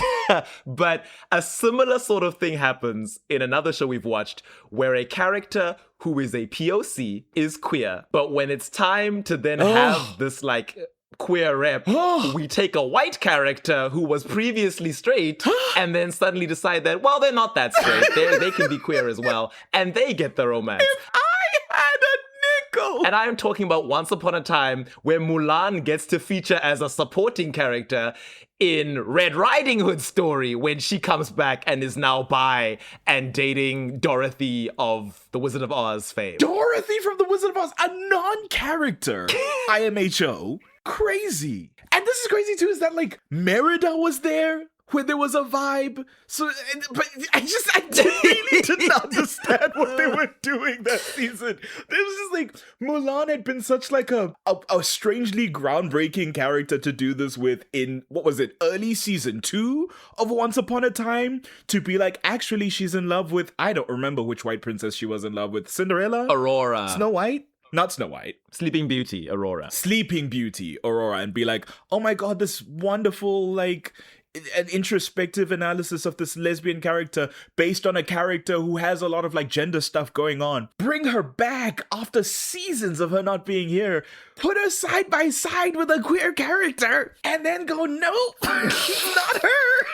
But a similar sort of thing happens in another show we've watched where a character who is a POC is queer. But when it's time to then have this like queer rep, we take a white character who was previously straight and then suddenly decide that, well, they're not that straight. They can be queer as well. And they get the romance. If I had a nickel! And I am talking about Once Upon a Time where Mulan gets to feature as a supporting character in Red Riding Hood's story when she comes back and is now bi and dating Dorothy of The Wizard of Oz fame. Dorothy from The Wizard of Oz, a non-character. IMHO. Crazy. And this is crazy too, is that like Merida was there when there was a vibe. So, but I really didn't understand what they were doing that season. It was just like, Mulan had been such like a strangely groundbreaking character to do this with in, what was it, early season 2 of Once Upon a Time, to be like, actually she's in love with, I don't remember which white princess she was in love with, Cinderella? Aurora. Snow White? Not Snow White. Sleeping Beauty, Aurora. Sleeping Beauty, Aurora, and be like, oh my god, this wonderful, like, an introspective analysis of this lesbian character based on a character who has a lot of like gender stuff going on. Bring her back after seasons of her not being here. Put her side by side with a queer character and then go, nope, she's not her.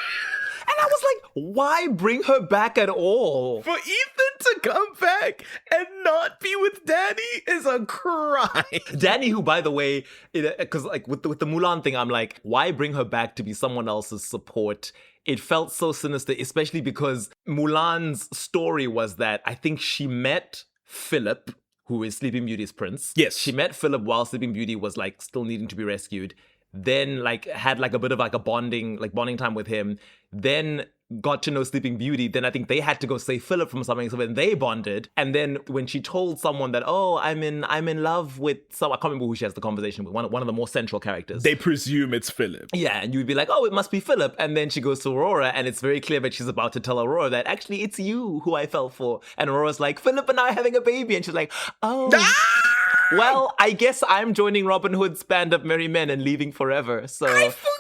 And I was like, why bring her back at all? For Ethan to come back and not be with Danny is a crime. Danny, who, by the way, because like with the Mulan thing, I'm like, why bring her back to be someone else's support? It felt so sinister, especially because Mulan's story was that I think she met Philip, who is Sleeping Beauty's prince. Yes. She met Philip while Sleeping Beauty was like still needing to be rescued. Then like had like a bit of like a bonding time with him. Then got to know Sleeping Beauty. Then I think they had to go save Philip from something. So then they bonded. And then when she told someone that, oh, I'm in love with some, I can't remember who she has the conversation with, one of the more central characters. They presume it's Philip. Yeah, and you'd be like, oh, it must be Philip. And then she goes to Aurora, and it's very clear that she's about to tell Aurora that actually it's you who I fell for. And Aurora's like, Philip and I are having a baby. And she's like, oh. Well, I guess I'm joining Robin Hood's band of merry men and leaving forever. So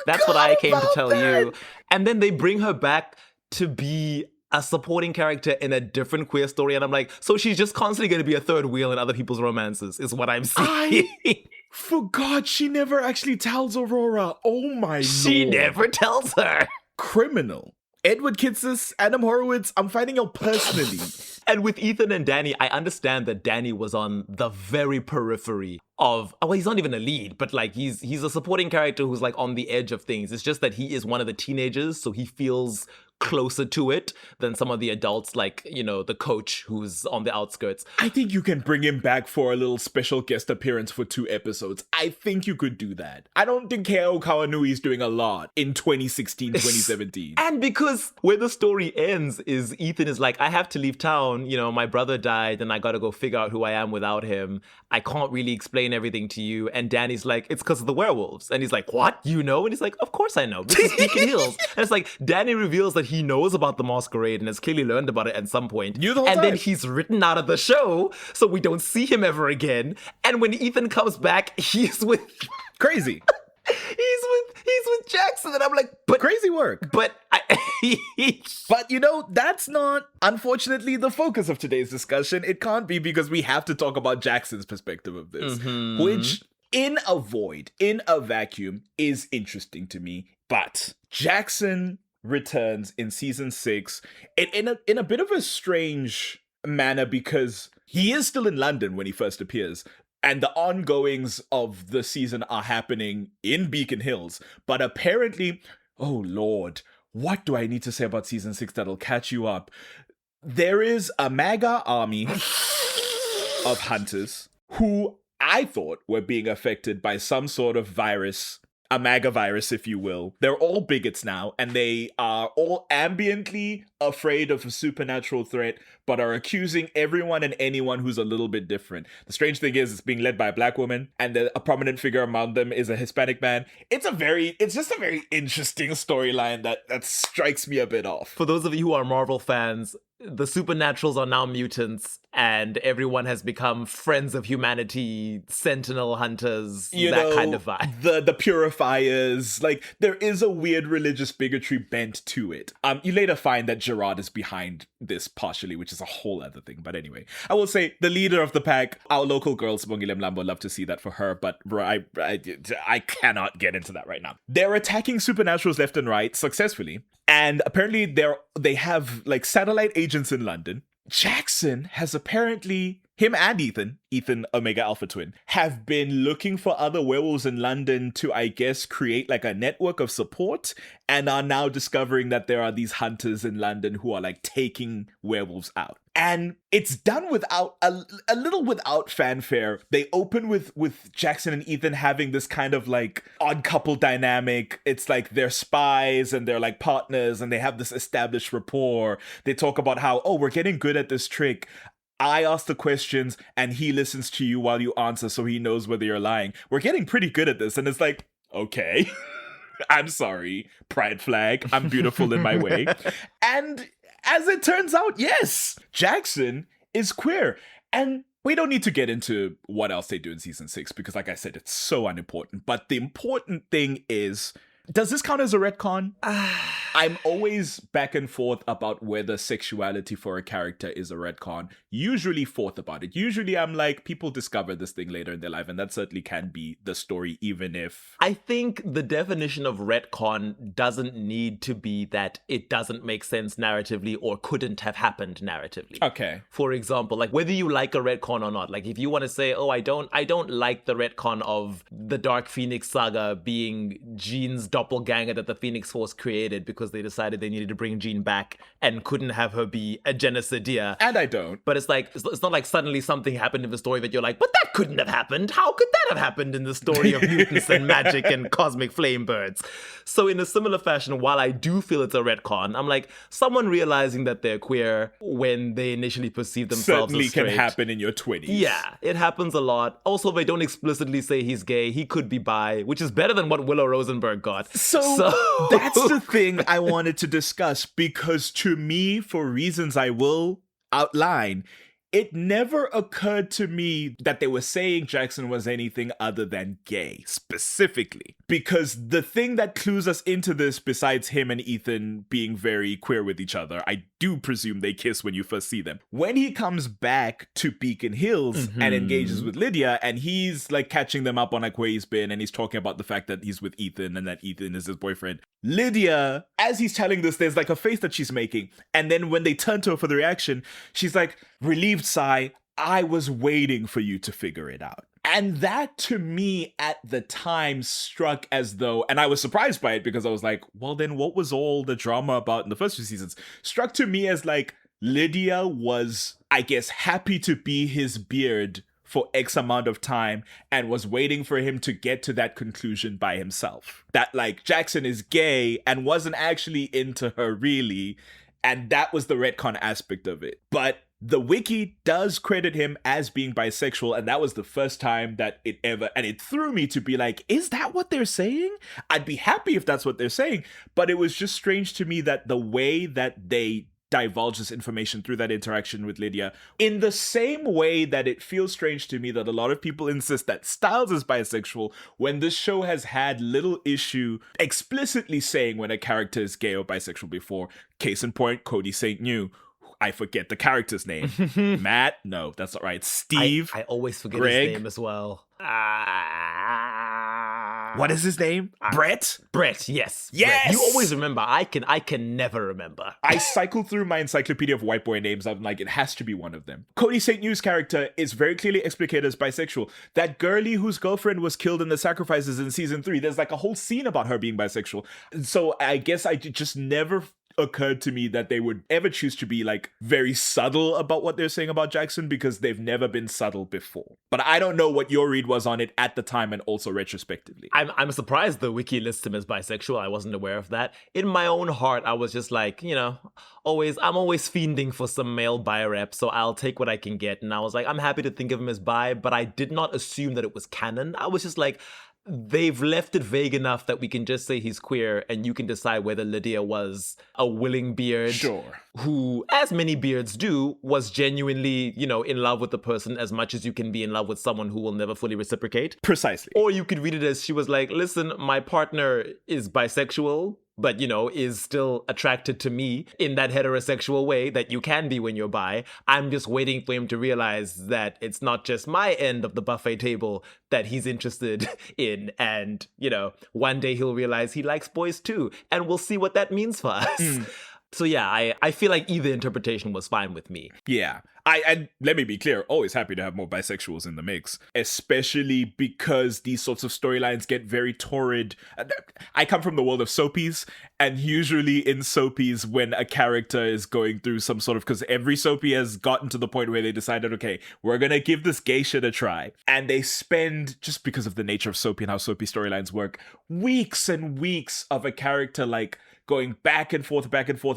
that's what I came to tell you. And then they bring her back to be a supporting character in a different queer story. And I'm like, so she's just constantly going to be a third wheel in other people's romances, is what I'm seeing. Forgot she never actually tells Aurora. Oh my She lord. never tells her. Criminal. Edward Kitsis, Adam Horowitz, I'm fighting you personally. And with Ethan and Danny, I understand that Danny was on the very periphery of, well, he's not even a lead, but like he's a supporting character who's like on the edge of things. It's just that he is one of the teenagers, so he feels closer to it than some of the adults, like, you know, the coach who's on the outskirts. I think you can bring him back for a little special guest appearance for 2 episodes. I think you could do that. I don't think Keo Kawanui is doing a lot in 2016, 2017. And because where the story ends is Ethan is like, I have to leave town, you know, my brother died and I gotta go figure out who I am without him. I can't really explain everything to you. And Danny's like, it's because of the werewolves. And he's like, what? You know? And he's like, of course I know. This is Beacon Hills. And it's like, Danny reveals that he knows about the masquerade and has clearly learned about it at some point. Knew the whole and time. then he's written out of the show, so we don't see him ever again. And when Ethan comes back, he's with Crazy. he's with Jackson. And I'm like, but Crazy work. But But you know, that's not, unfortunately, the focus of today's discussion. It can't be, because we have to talk about Jackson's perspective of this, which in a void, in a vacuum, is interesting to me. But Jackson returns in season 6 in a bit of a strange manner, because he is still in London when he first appears. And the ongoings of the season are happening in Beacon Hills. But apparently, oh Lord, what do I need to say about season 6 that'll catch you up? There is a MAGA army of hunters who I thought were being affected by some sort of virus, a MAGA virus, if you will. They're all bigots now, and they are all ambiently afraid of a supernatural threat, but are accusing everyone and anyone who's a little bit different. The strange thing is, it's being led by a black woman, and a prominent figure among them is a Hispanic man. It's just a very interesting storyline that strikes me a bit off. for those of you who are Marvel fans, the supernaturals are now mutants, and everyone has become friends of humanity, sentinel hunters, kind of vibe. The purifiers, like, there is a weird religious bigotry bent to it. You later find that Gerard is behind this partially, which is a whole other thing. But anyway, I will say the leader of the pack, our local girl, Sibongile Mlambo, love to see that for her, but I cannot get into that right now. They're attacking supernaturals left and right successfully. And apparently they have like satellite agents in London. Jackson has apparently, him and Ethan Omega Alpha Twin, have been looking for other werewolves in London to, I guess, create like a network of support, and are now discovering that there are these hunters in London who are like taking werewolves out. And it's done without a little without fanfare. They open with Jackson and Ethan having this kind of like odd couple dynamic. It's like they're spies and they're like partners, and they have this established rapport. They talk about how, oh, we're getting good at this trick. I ask the questions and he listens to you while you answer, so he knows whether you're lying. We're getting pretty good at this. And it's like, okay, I'm sorry, pride flag. I'm beautiful in my way. And as it turns out, yes, Jackson is queer. And we don't need to get into what else they do in season 6, because like I said, it's so unimportant. But the important thing is Does this count as a retcon? I'm always back and forth about whether sexuality for a character is a retcon. Usually forth about it. Usually I'm like, people discover this thing later in their life, and that certainly can be the story, even if... I think the definition of retcon doesn't need to be that it doesn't make sense narratively or couldn't have happened narratively. Okay. For example, like whether you like a retcon or not, like if you want to say, oh, I don't like the retcon of the Dark Phoenix saga being Jean's doppelganger that the Phoenix Force created because they decided they needed to bring Jean back and couldn't have her be a genocideer. And I don't. But it's like, it's not like suddenly something happened in the story that you're like, but that couldn't have happened. How could that have happened in the story of mutants and magic and cosmic flame birds? So in a similar fashion, while I do feel it's a retcon, I'm like, someone realizing that they're queer when they initially perceive themselves Certainly as straight. can happen in your 20s. Yeah, it happens a lot. Also, they don't explicitly say he's gay. He could be bi, which is better than what Willow Rosenberg got. So that's the thing I wanted to discuss, because to me, for reasons I will outline, it never occurred to me that they were saying Jackson was anything other than gay, specifically. Because the thing that clues us into this, besides him and Ethan being very queer with each other, I do presume they kiss when you first see them. When he comes back to Beacon Hills and engages with Lydia, and he's like catching them up on like where he's been, and he's talking about the fact that he's with Ethan and that Ethan is his boyfriend. Lydia, as he's telling this, there's like a face that she's making. And then when they turn to her for the reaction, she's like, relieved sigh, I was waiting for you to figure it out. And that to me at the time struck as though, and I was surprised by it because I was like, well, then what was all the drama about in the first few seasons? Struck to me as like Lydia was, I guess, happy to be his beard for X amount of time and was waiting for him to get to that conclusion by himself. That like Jackson is gay and wasn't actually into her really. And that was the retcon aspect of it. But the wiki does credit him as being bisexual, and that was the first time that it ever, and it threw me to be like, is that what they're saying? I'd be happy if that's what they're saying, but it was just strange to me that the way that they divulge this information through that interaction with Lydia, in the same way that it feels strange to me that a lot of people insist that Styles is bisexual, when this show has had little issue explicitly saying when a character is gay or bisexual before. Case in point, Cody St. New. I forget the character's name. Matt? No, that's not right. Steve? I always forget Greg? his name as well. What is his name? Brett? Brett, yes. Yes! Brett. You always remember. I can never remember. I cycle through my encyclopedia of white boy names. I'm like, it has to be one of them. Cody St. New's character is very clearly explicated as bisexual. That girlie whose girlfriend was killed in the sacrifices in season 3, there's like a whole scene about her being bisexual. So I guess I just never occurred to me that they would ever choose to be like very subtle about what they're saying about Jackson, because they've never been subtle before. But I don't know what your read was on it at the time and also retrospectively. I'm surprised the wiki lists him as bisexual. I wasn't aware of that. In my own heart, I was just like, you know, I'm always fiending for some male bi rep, so I'll take what I can get. And I was like, I'm happy to think of him as bi, but I did not assume that it was canon. I was just like, they've left it vague enough that we can just say he's queer, and you can decide whether Lydia was a willing beard who, as many beards do, was genuinely, you know, in love with the person as much as you can be in love with someone who will never fully reciprocate. Precisely. Or you could read it as she was like, listen, my partner is bisexual, but, you know, is still attracted to me in that heterosexual way that you can be when you're bi. I'm just waiting for him to realize that it's not just my end of the buffet table that he's interested in. And, you know, one day he'll realize he likes boys too. And we'll see what that means for us. So yeah, I feel like either interpretation was fine with me. Yeah. I let me be clear, always happy to have more bisexuals in the mix, especially because these sorts of storylines get very torrid. I come from the world of soapies, and usually in soapies, when a character is going through some sort of, because every soapy has gotten to the point where they decided, okay, we're gonna give this gay shit a try, and they spend, just because of the nature of soapy and how soapy storylines work, weeks and weeks of a character like going back and forth,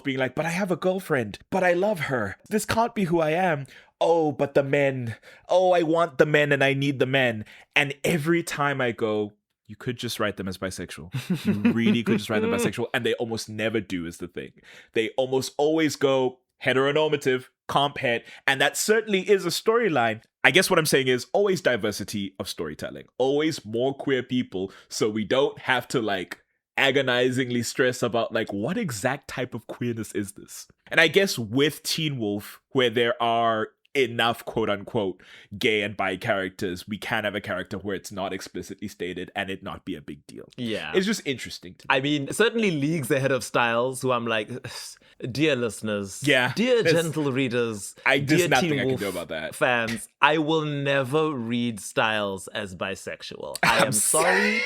being like, but I have a girlfriend, but I love her. This can't be who I am. Oh, but the men. Oh, I want the men and I need the men. And every time I go, you could just write them as bisexual. You really could just write them bisexual. And they almost never do, is the thing. They almost always go heteronormative, comp het, and that certainly is a storyline. I guess what I'm saying is always diversity of storytelling. Always more queer people, so we don't have to like agonizingly stress about like what exact type of queerness is this. And I guess with Teen Wolf, where there are enough quote unquote gay and bi characters, we can have a character where it's not explicitly stated and it not be a big deal. Yeah. It's just interesting to me. I mean, certainly leagues ahead of Styles, who I'm like, dear listeners, Yeah, dear gentle readers, there's dear nothing Teen I can Wolf do about that. fans, I will never read Styles as bisexual. I am sorry.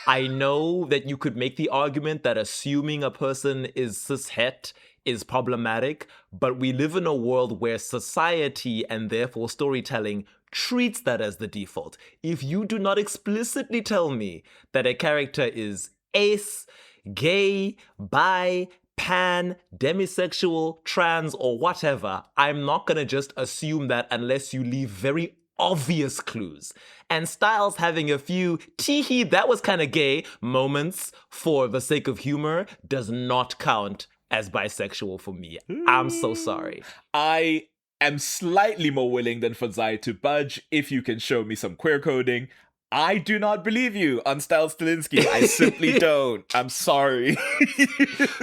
I know that you could make the argument that assuming a person is cishet is problematic, but we live in a world where society and therefore storytelling treats that as the default. If you do not explicitly tell me that a character is ace, gay, bi, pan, demisexual, trans, or whatever, I'm not gonna just assume that unless you leave very obvious clues. And Styles having a few tee-hee, that was kind of gay moments for the sake of humor does not count as bisexual for me. I'm so sorry. I am slightly more willing than Fadzai to budge if you can show me some queer coding. I do not believe you on Styles Stilinski. I simply don't. I'm sorry.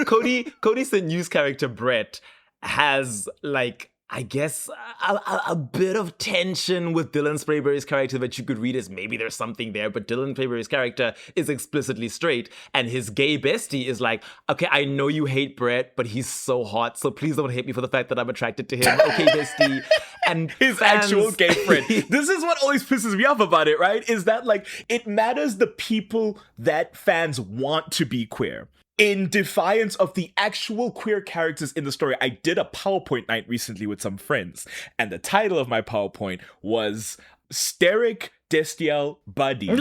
Cody's news character Brett has like, I guess, a bit of tension with Dylan Sprayberry's character that you could read as maybe there's something there, but Dylan Sprayberry's character is explicitly straight, and his gay bestie is like, okay, I know you hate Brett, but he's so hot, so please don't hate me for the fact that I'm attracted to him. Okay, bestie. And his actual gay friend. This is what always pisses me off about it, right? Is that like, it matters the people that fans want to be queer. In defiance of the actual queer characters in the story. I did a PowerPoint night recently with some friends, and the title of my PowerPoint was Steric Destiel Buddy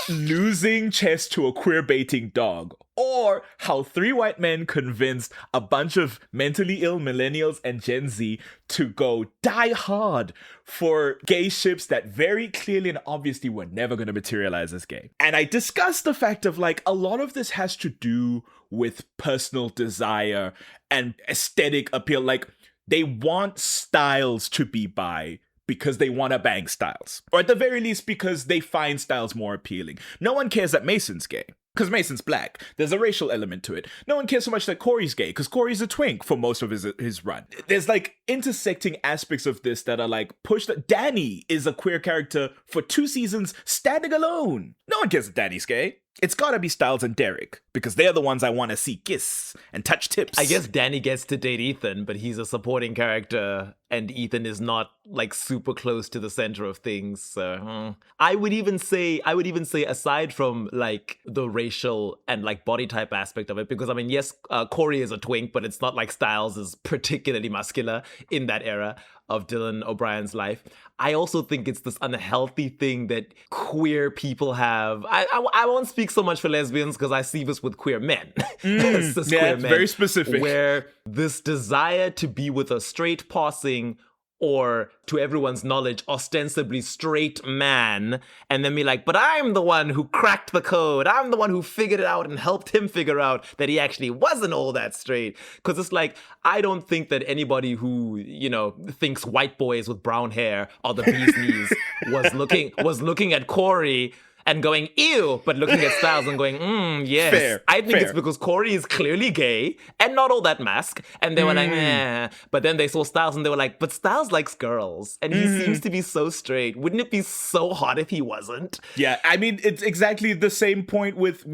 losing chess to a queer baiting dog, or how 3 white men convinced a bunch of mentally ill millennials and Gen Z to go die hard for gay ships that very clearly and obviously were never going to materialize as gay. And I discussed the fact of like, a lot of this has to do with personal desire and aesthetic appeal. Like, they want Styles to be bi because they want to bang Styles. Or at the very least, because they find Styles more appealing. No one cares that Mason's gay, because Mason's black. There's a racial element to it. No one cares so much that Corey's gay, because Corey's a twink for most of his run. There's like intersecting aspects of this that are like pushed. Danny is a queer character for 2 seasons standing alone. No one cares that Danny's gay. It's gotta be Styles and Derek, because they're the ones I want to see kiss and touch tips. I guess Danny gets to date Ethan, but he's a supporting character, and Ethan is not like super close to the center of things. So I would even say, aside from like the racial and like body type aspect of it, because I mean, yes, Corey is a twink, but it's not like Styles is particularly muscular in that era of Dylan O'Brien's life. I also think it's this unhealthy thing that queer people have. I won't speak so much for lesbians because I see this with queer men. It's queer men, very specific. Where this desire to be with a straight passing, or to everyone's knowledge, ostensibly straight man, and then be like, but I'm the one who cracked the code. I'm the one who figured it out and helped him figure out that he actually wasn't all that straight. Because it's like, I don't think that anybody who, you know, thinks white boys with brown hair are the bee's knees was looking at Corey and going, ew, but looking at Styles and going, yes. Fair, I think it's because Corey is clearly gay and not all that mask. And they were like, eh. But then they saw Styles and they were like, but Styles likes girls. And he seems to be so straight. Wouldn't it be so hot if he wasn't? Yeah, I mean, it's exactly the same point with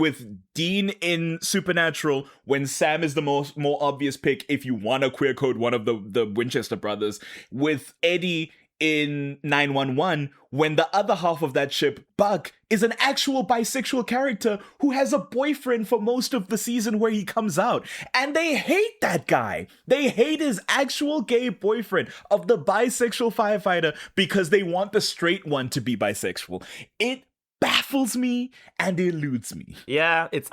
Dean in Supernatural, when Sam is the more obvious pick if you want to queer code one of the Winchester brothers. With Eddie in 911, when the other half of that ship, Buck, is an actual bisexual character who has a boyfriend for most of the season where he comes out. And they hate that guy. They hate his actual gay boyfriend of the bisexual firefighter because they want the straight one to be bisexual. It baffles me and eludes me. Yeah, it's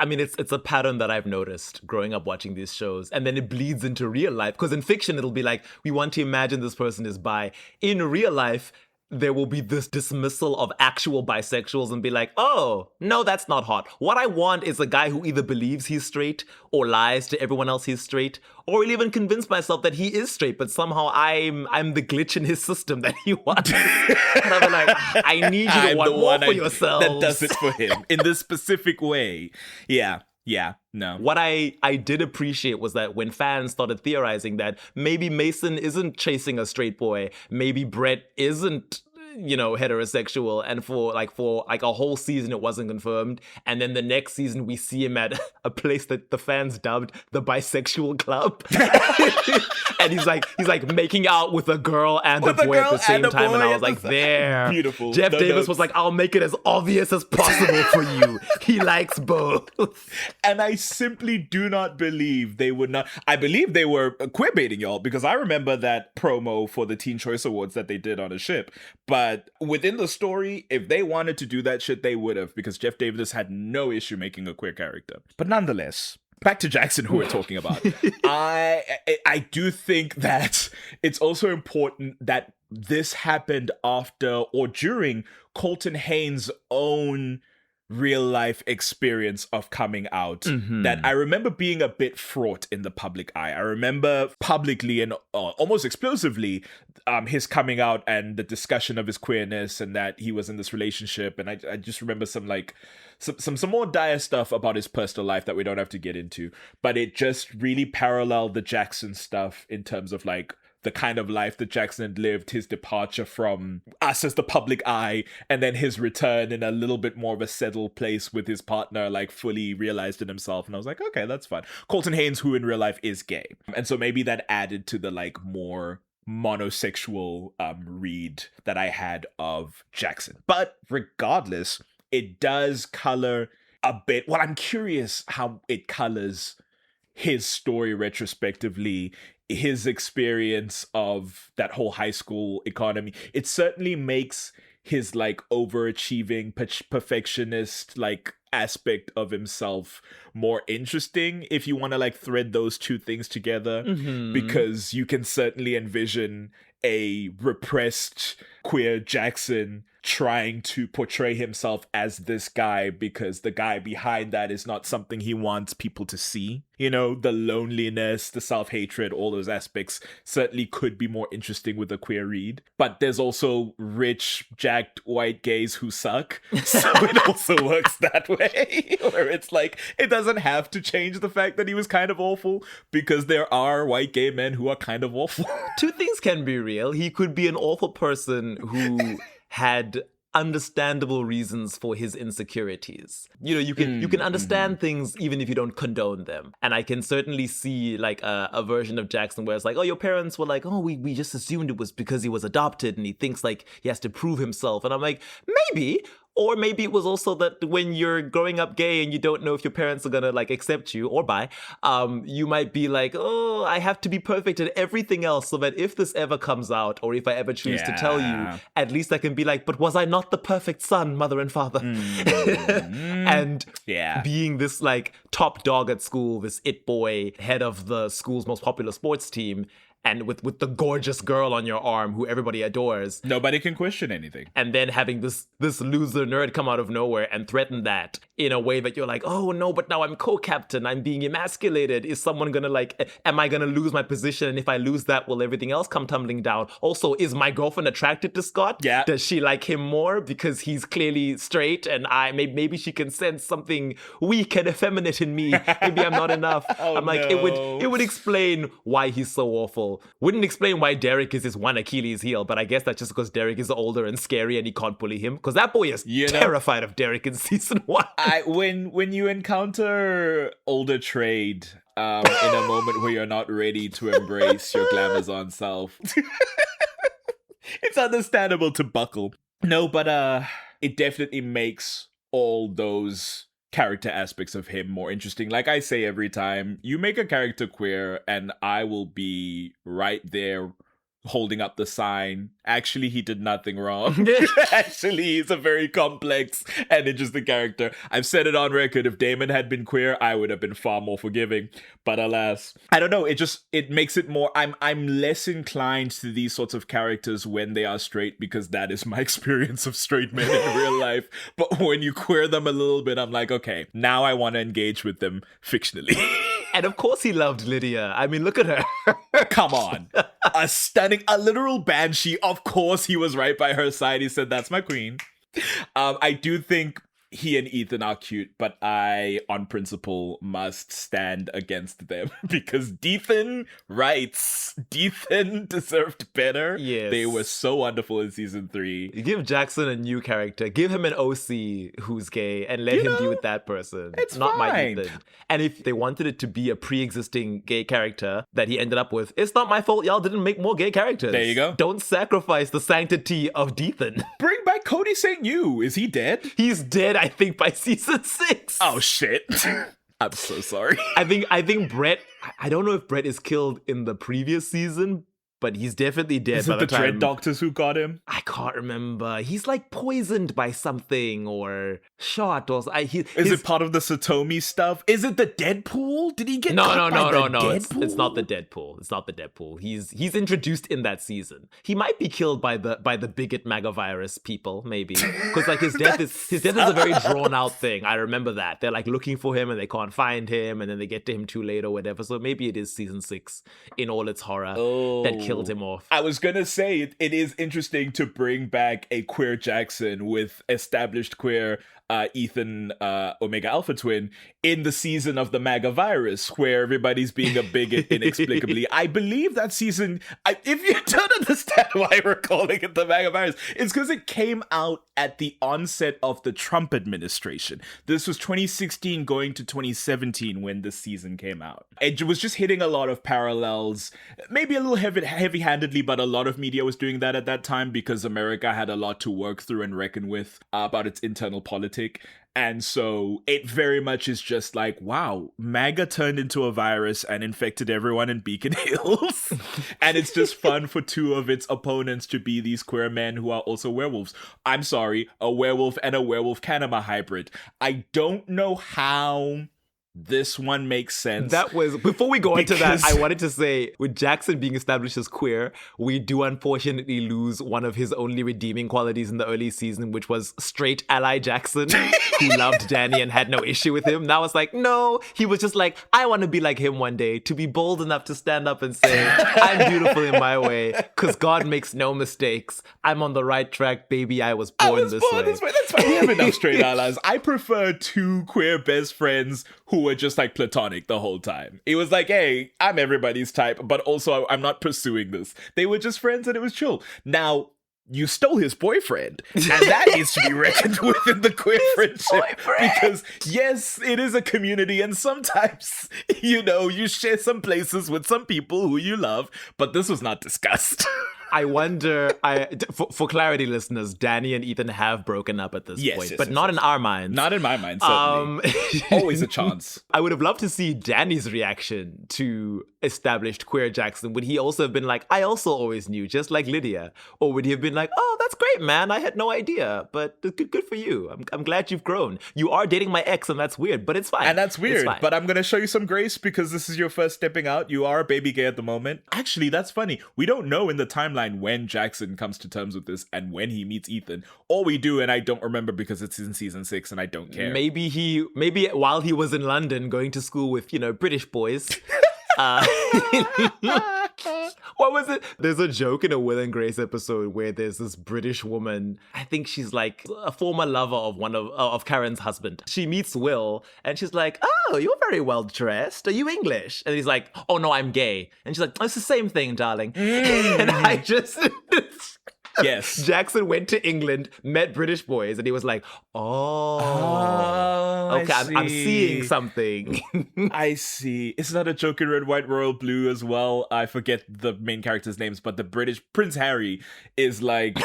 a pattern that I've noticed growing up watching these shows, and then it bleeds into real life, because in fiction it'll be like, we want to imagine this person is bi. In real life, there will be this dismissal of actual bisexuals and be like, oh, no, that's not hot. What I want is a guy who either believes he's straight or lies to everyone else he's straight, or will even convince myself that he is straight, but somehow I'm the glitch in his system that he wants. And I'm like, I need you to I'm want the more one for yourself. that does it for him in this specific way. Yeah, no. What I did appreciate was that when fans started theorizing that maybe Mason isn't chasing a straight boy, maybe Brett isn't, heterosexual, and for a whole season it wasn't confirmed, and then the next season we see him at a place that the fans dubbed the bisexual club. And he's like making out with a girl and a boy at the same time, and I was like, there. Beautiful. Jeff No Davis notes. was like, I'll make it as obvious as possible for you. He likes both. And I simply do not believe they would not. I believe they were queer baiting y'all, because I remember that promo for the Teen Choice Awards that they did on a ship. But within the story, if they wanted to do that shit, they would have, because Jeff Davis had no issue making a queer character. But nonetheless, back to Jackson, who we're talking about. I do think that it's also important that this happened after or during Colton Haynes' own real life experience of coming out, that I remember being a bit fraught in the public eye. I remember publicly and almost explosively his coming out and the discussion of his queerness, and that he was in this relationship. And I just remember some more dire stuff about his personal life that we don't have to get into, but it just really paralleled the Jackson stuff in terms of like the kind of life that Jackson had lived, his departure from us as the public eye, and then his return in a little bit more of a settled place with his partner, like fully realized in himself. And I was like, okay, that's fine. Colton Haynes, who in real life is gay. And so maybe that added to the like more monosexual read that I had of Jackson. But regardless, it does color a bit. Well, I'm curious how it colors his story retrospectively, his experience of that whole high school economy. It certainly makes his like overachieving perfectionist like aspect of himself more interesting if you want to like thread those two things together, because you can certainly envision a repressed queer Jackson trying to portray himself as this guy, because the guy behind that is not something he wants people to see. You know, the loneliness, the self-hatred, all those aspects certainly could be more interesting with a queer read. But there's also rich, jacked white gays who suck. So it also works that way, where it's like, it doesn't have to change the fact that he was kind of awful, because there are white gay men who are kind of awful. Two things can be real. He could be an awful person who had understandable reasons for his insecurities. You know, you can understand things even if you don't condone them. And I can certainly see like a version of Jackson where it's like, oh, your parents were like, oh, we just assumed it was because he was adopted and he thinks like he has to prove himself. And I'm like, maybe. Or maybe it was also that when you're growing up gay and you don't know if your parents are gonna like accept you or bi, you might be like, oh, I have to be perfect at everything else so that if this ever comes out or if I ever choose to tell you, at least I can be like, but was I not the perfect son, mother and father? And being this like top dog at school, this it boy, head of the school's most popular sports team, and with the gorgeous girl on your arm who everybody adores. Nobody can question anything. And then having this loser nerd come out of nowhere and threaten that in a way that you're like, oh no, but now I'm co-captain, I'm being emasculated. Is someone gonna like, am I gonna lose my position? And if I lose that, will everything else come tumbling down? Also, is my girlfriend attracted to Scott? Yeah. Does she like him more because he's clearly straight and maybe she can sense something weak and effeminate in me? Maybe I'm not enough. I'm like, no. it would explain why he's so awful. Wouldn't explain why Derek is his one Achilles heel, but I guess that's just because Derek is older and scary and he can't bully him. Because that boy is terrified of Derek in season 1. When you encounter older trade in a moment where you're not ready to embrace your glamazon self, it's understandable to buckle. No, but it definitely makes all those character aspects of him more interesting. Like I say every time, you make a character queer and I will be right there holding up the sign. Actually, he did nothing wrong. Actually, he's a very complex and interesting character. I've said it on record. If Damon had been queer, I would have been far more forgiving. But alas, I don't know. It makes it more. I'm less inclined to these sorts of characters when they are straight, because that is my experience of straight men in real life. But when you queer them a little bit, I'm like, okay, now I want to engage with them fictionally. And of course he loved Lydia. I mean, look at her. Come on. A literal banshee. Of course he was right by her side. He said, that's my queen. I do think he and Ethan are cute, but I, on principle, must stand against them because Ethan deserved better. Yes. They were so wonderful in season 3. Give Jackson a new character. Give him an OC who's gay and let him be with that person. It's not my fine. Ethan. And if they wanted it to be a pre-existing gay character that he ended up with, it's not my fault y'all didn't make more gay characters. There you go. Don't sacrifice the sanctity of Ethan. Bring back Cody St. Hugh. Is he dead? He's dead, I think, by season 6. Oh, shit. I'm so sorry. I think Brett, I don't know if Brett is killed in the previous season, but he's definitely dead Is by it the the time. Dread Doctors who got him? I can't remember. He's like poisoned by something or shot or Is it part of the Satomi stuff? Is it the Deadpool? Did he get No. Deadpool? It's not the Deadpool. It's not the Deadpool. He's introduced in that season. He might be killed by the bigot MAGA virus people, maybe. Because like his death is a very drawn out thing. I remember that. They're like looking for him and they can't find him, and then they get to him too late or whatever. So maybe it is season 6 in all its horror that killed him off. I was gonna say it is interesting to bring back a queer Jackson with established queer Ethan Omega Alpha Twin in the season of the MAGA virus, where everybody's being a bigot inexplicably. I believe that season, if you don't understand why we're calling it the MAGA virus, it's because it came out at the onset of the Trump administration. This was 2016 going to 2017 when this season came out. It was just hitting a lot of parallels, maybe a little heavy-handedly, but a lot of media was doing that at that time because America had a lot to work through and reckon with about its internal politics. And so it very much is just like, wow, MAGA turned into a virus and infected everyone in Beacon Hills. And it's just fun for two of its opponents to be these queer men who are also werewolves. I'm sorry, a werewolf and a werewolf Kanama hybrid. I don't know how this one makes sense. That was, before we go into that, I wanted to say, with Jackson being established as queer, we do unfortunately lose one of his only redeeming qualities in the early season, which was straight ally Jackson, who loved Danny and had no issue with him. Now it's like, no, he was just like, I want to be like him one day, to be bold enough to stand up and say, I'm beautiful in my way, because God makes no mistakes. I'm on the right track, baby, I was born this way. That's fine. We have enough straight allies. I prefer two queer best friends who were just like platonic the whole time. It was like, hey, I'm everybody's type, but also I'm not pursuing this. They were just friends and it was chill. Now, you stole his boyfriend, and that needs to be reckoned with in the queer friendship. Because yes, it is a community, and sometimes, you share some places with some people who you love, but this was not discussed. I wonder, for clarity, listeners, Danny and Ethan have broken up at this point, but not in our minds. Not in my mind, certainly. Always a chance. I would have loved to see Danny's reaction to established queer Jackson. Would he also have been like, I also always knew, just like Lydia? Or would he have been like, oh, that's great, man, I had no idea, but good for you. I'm glad you've grown. You are dating my ex, and that's weird, but it's fine. And that's weird, but I'm going to show you some grace because this is your first stepping out. You are a baby gay at the moment. Actually, that's funny. We don't know in the timeline when Jackson comes to terms with this and when he meets Ethan. All we do, and I don't remember because it's in season 6 and I don't care. Maybe while he was in London going to school with, British boys. What was it? There's a joke in a Will and Grace episode where there's this British woman. I think she's like a former lover of one of Karen's husband. She meets Will and she's like, oh, you're very well dressed. Are you English? And he's like, oh no, I'm gay. And she's like, oh, it's the same thing, darling. And I just... Yes. Jackson went to England, met British boys, and he was like, okay, I'm seeing something. I see. It's not a joke in Red, White, Royal Blue as well. I forget the main characters' names, but the British Prince Harry is like,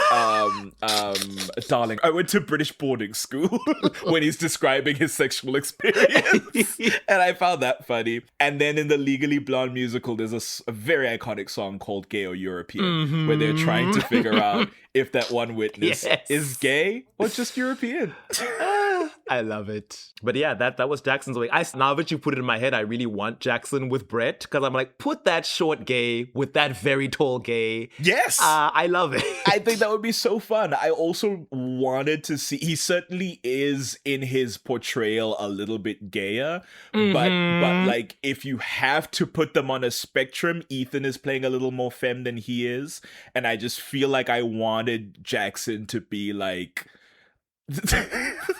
darling, I went to British boarding school when he's describing his sexual experience. And I found that funny. And then in the Legally Blonde musical, there's a very iconic song called Gay or European, where they're trying to figure out if that one witness is gay or just European. I love it. But yeah, that was Jackson's way. Now that you put it in my head, I really want Jackson with Brett, because I'm like, put that short gay with that very tall gay. Yes. I love it. I think that would be so fun. I also wanted to see, he certainly is in his portrayal a little bit gayer, but like if you have to put them on a spectrum, Ethan is playing a little more femme than he is. And I just feel like I wanted Jackson to be like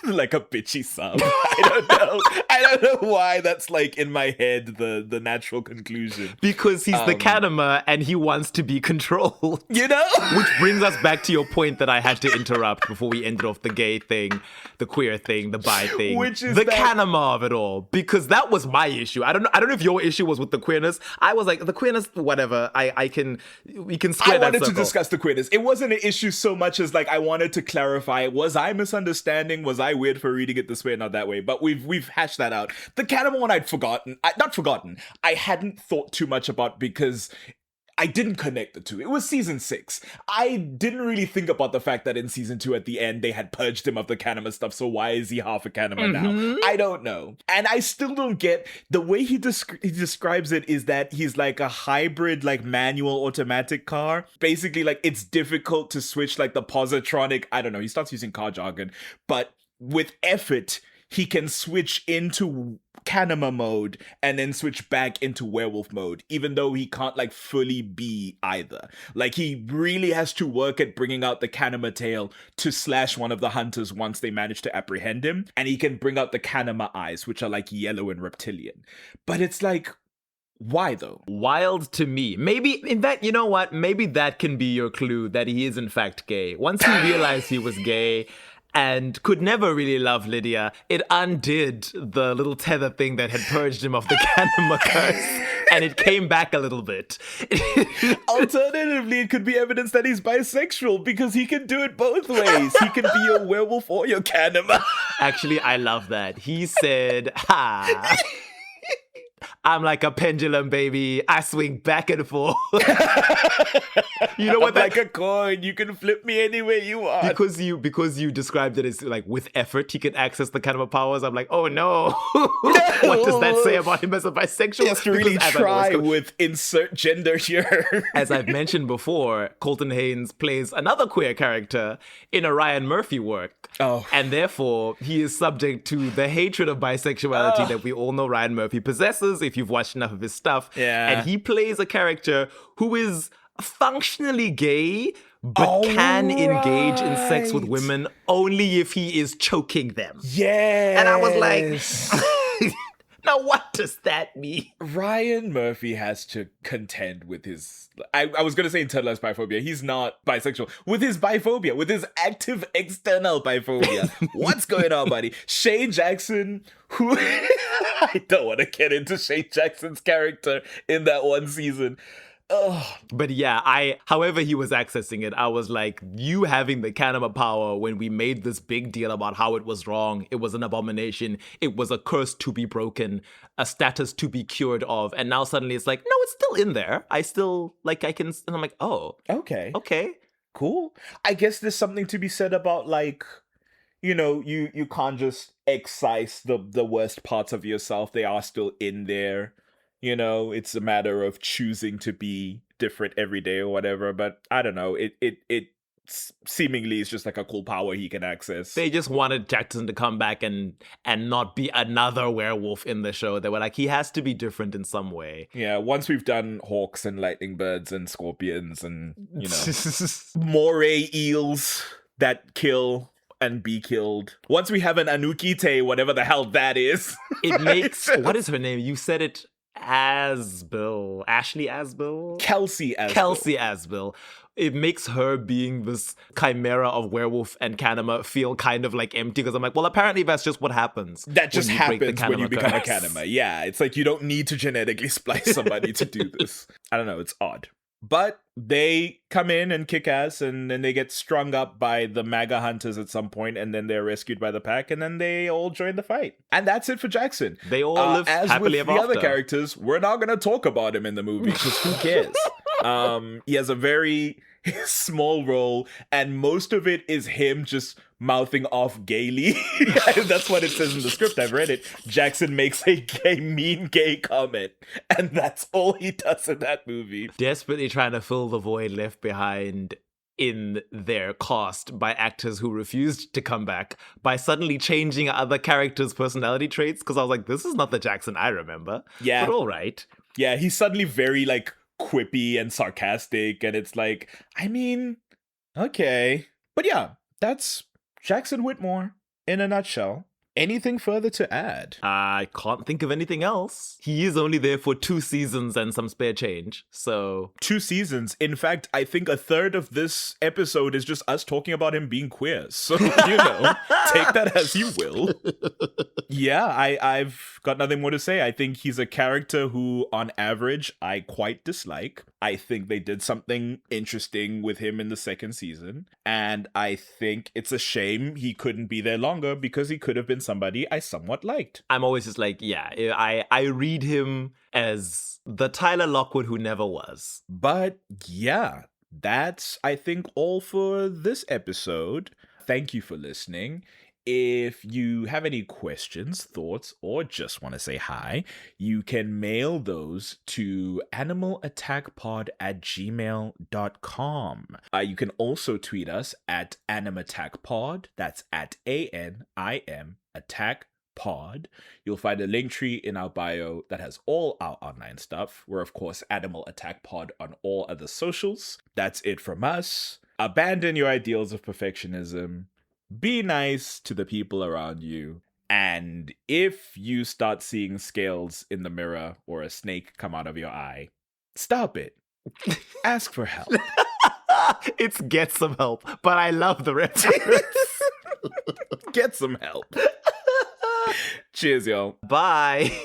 like a bitchy sub. I don't know why that's like in my head the natural conclusion. Because he's the Kanema and he wants to be controlled. You know? Which brings us back to your point that I had to interrupt before we ended off the gay thing, the queer thing, the bi thing. Which is the Kanema of it all. Because that was my issue. I don't know if your issue was with the queerness. I was like, the queerness, whatever. We can square that I wanted to circle. discuss the queerness. It wasn't an issue so much as like I wanted to clarify, was I misunderstanding? Was I weird for reading it this way and not that way? But we've hashed that out. The Kanema one I'd forgotten. I hadn't thought too much about because I didn't connect the two. It was season 6. I didn't really think about the fact that in season 2 at the end they had purged him of the Kanema stuff, so why is he half a Kanema now? I don't know. And I still don't get the way he describes it is that he's like a hybrid, like manual automatic car. Basically, like it's difficult to switch like the positronic, I don't know, he starts using car jargon, but with effort, he can switch into Kanema mode and then switch back into werewolf mode, even though he can't like fully be either. Like he really has to work at bringing out the Kanema tail to slash one of the hunters once they manage to apprehend him, and he can bring out the Kanema eyes, which are like yellow and reptilian. But it's like, why though? Wild to me. Maybe, in fact, you know what? Maybe that can be your clue that he is in fact gay. Once he realized he was gay and could never really love Lydia, it undid the little tether thing that had purged him of the Kanema curse, and it came back a little bit. Alternatively, it could be evidence that he's bisexual because he can do it both ways. He can be your werewolf or your Kanema. Actually, I love that. He said, I'm like a pendulum, baby. I swing back and forth. You know what? Like a coin. You can flip me any way you want. Because you described it as like with effort he can access the kind of powers. I'm like, oh no. What does that say about him as a bisexual? He has to really try with insert gender here. As I've mentioned before, Colton Haynes plays another queer character in a Ryan Murphy work. Oh. And therefore, he is subject to the hatred of bisexuality that we all know Ryan Murphy possesses if you've watched enough of his stuff. Yeah. And he plays a character who is functionally gay, but can engage in sex with women only if he is choking them. Yeah. And I was like, now what does that mean? Ryan Murphy has to contend with his... I was going to say internalized biphobia. He's not bisexual. With his biphobia, with his active external biphobia. What's going on, buddy? Shane Jackson, who... I don't want to get into Shane Jackson's character in that one season. Ugh. But yeah, however he was accessing it, I was like, you having the Kanema power when we made this big deal about how it was wrong, it was an abomination, it was a curse to be broken, a status to be cured of, and now suddenly it's like, no, it's still in there. I still, like, I can, and I'm like, oh. Okay. Cool. I guess there's something to be said about, like, you know, you can't just excise the worst parts of yourself. They are still in there. You know, it's a matter of choosing to be different every day or whatever. But I don't know. It seemingly is just like a cool power he can access. They just wanted Jackson to come back and not be another werewolf in the show. They were like, he has to be different in some way. Yeah, once we've done hawks and lightning birds and scorpions and, you know, moray eels that kill and be killed. Once we have an Anukite, whatever the hell that is. It makes... What is her name? You said it... Asbill. Ashley Asbill? Kelsey Asbill. Kelsey Asbill. it makes her being this chimera of werewolf and Kanema feel kind of like empty, because I'm like, well, apparently that's just what happens. That just when you break the happens when you Kanema become a curse. Kanema. Yeah, it's like you don't need to genetically splice somebody to do this. I don't know, it's odd. But they come in and kick ass, and then they get strung up by the MAGA hunters at some point, and then they're rescued by the pack, and then they all join the fight. And that's it for Jackson. They all live as happily with ever the after. other characters, we're not going to talk about him in the movie, because who cares? He has a very small role, and most of it is him just mouthing off gaily. That's what it says in the script. I've read it. Jackson makes a mean gay comment, and that's all he does in that movie. Desperately trying to fill the void left behind in their cast by actors who refused to come back by suddenly changing other characters' personality traits, because I was like, this is not the Jackson I remember. Yeah. But all right. Yeah, he's suddenly very, like, quippy and sarcastic, and it's like, I mean, okay. But yeah, that's Jackson Whittemore in a nutshell. Anything further to add? I can't think of anything else. He is only there for 2 seasons and some spare change, so... 2 seasons. In fact, I think a third of this episode is just us talking about him being queer. So, you know, take that as you will. Yeah, I've got nothing more to say. I think he's a character who, on average, I quite dislike. I think they did something interesting with him in the 2nd season. And I think it's a shame he couldn't be there longer, because he could have been somebody I somewhat liked. I'm always just like, yeah, I read him as the Tyler Lockwood who never was. But yeah, that's, I think, all for this episode. Thank you for listening. If you have any questions, thoughts, or just want to say hi, you can mail those to animalattackpod@gmail.com. You can also tweet us at animattackpod. That's at ANIM Attack Pod. You'll find a link tree in our bio that has all our online stuff. We're, of course, Animal Attack Pod on all other socials. That's it from us. Abandon your ideals of perfectionism. Be nice to the people around you. And if you start seeing scales in the mirror or a snake come out of your eye, stop it. Ask for help. It's get some help, but I love the reference. Get some help. Cheers, y'all. Bye.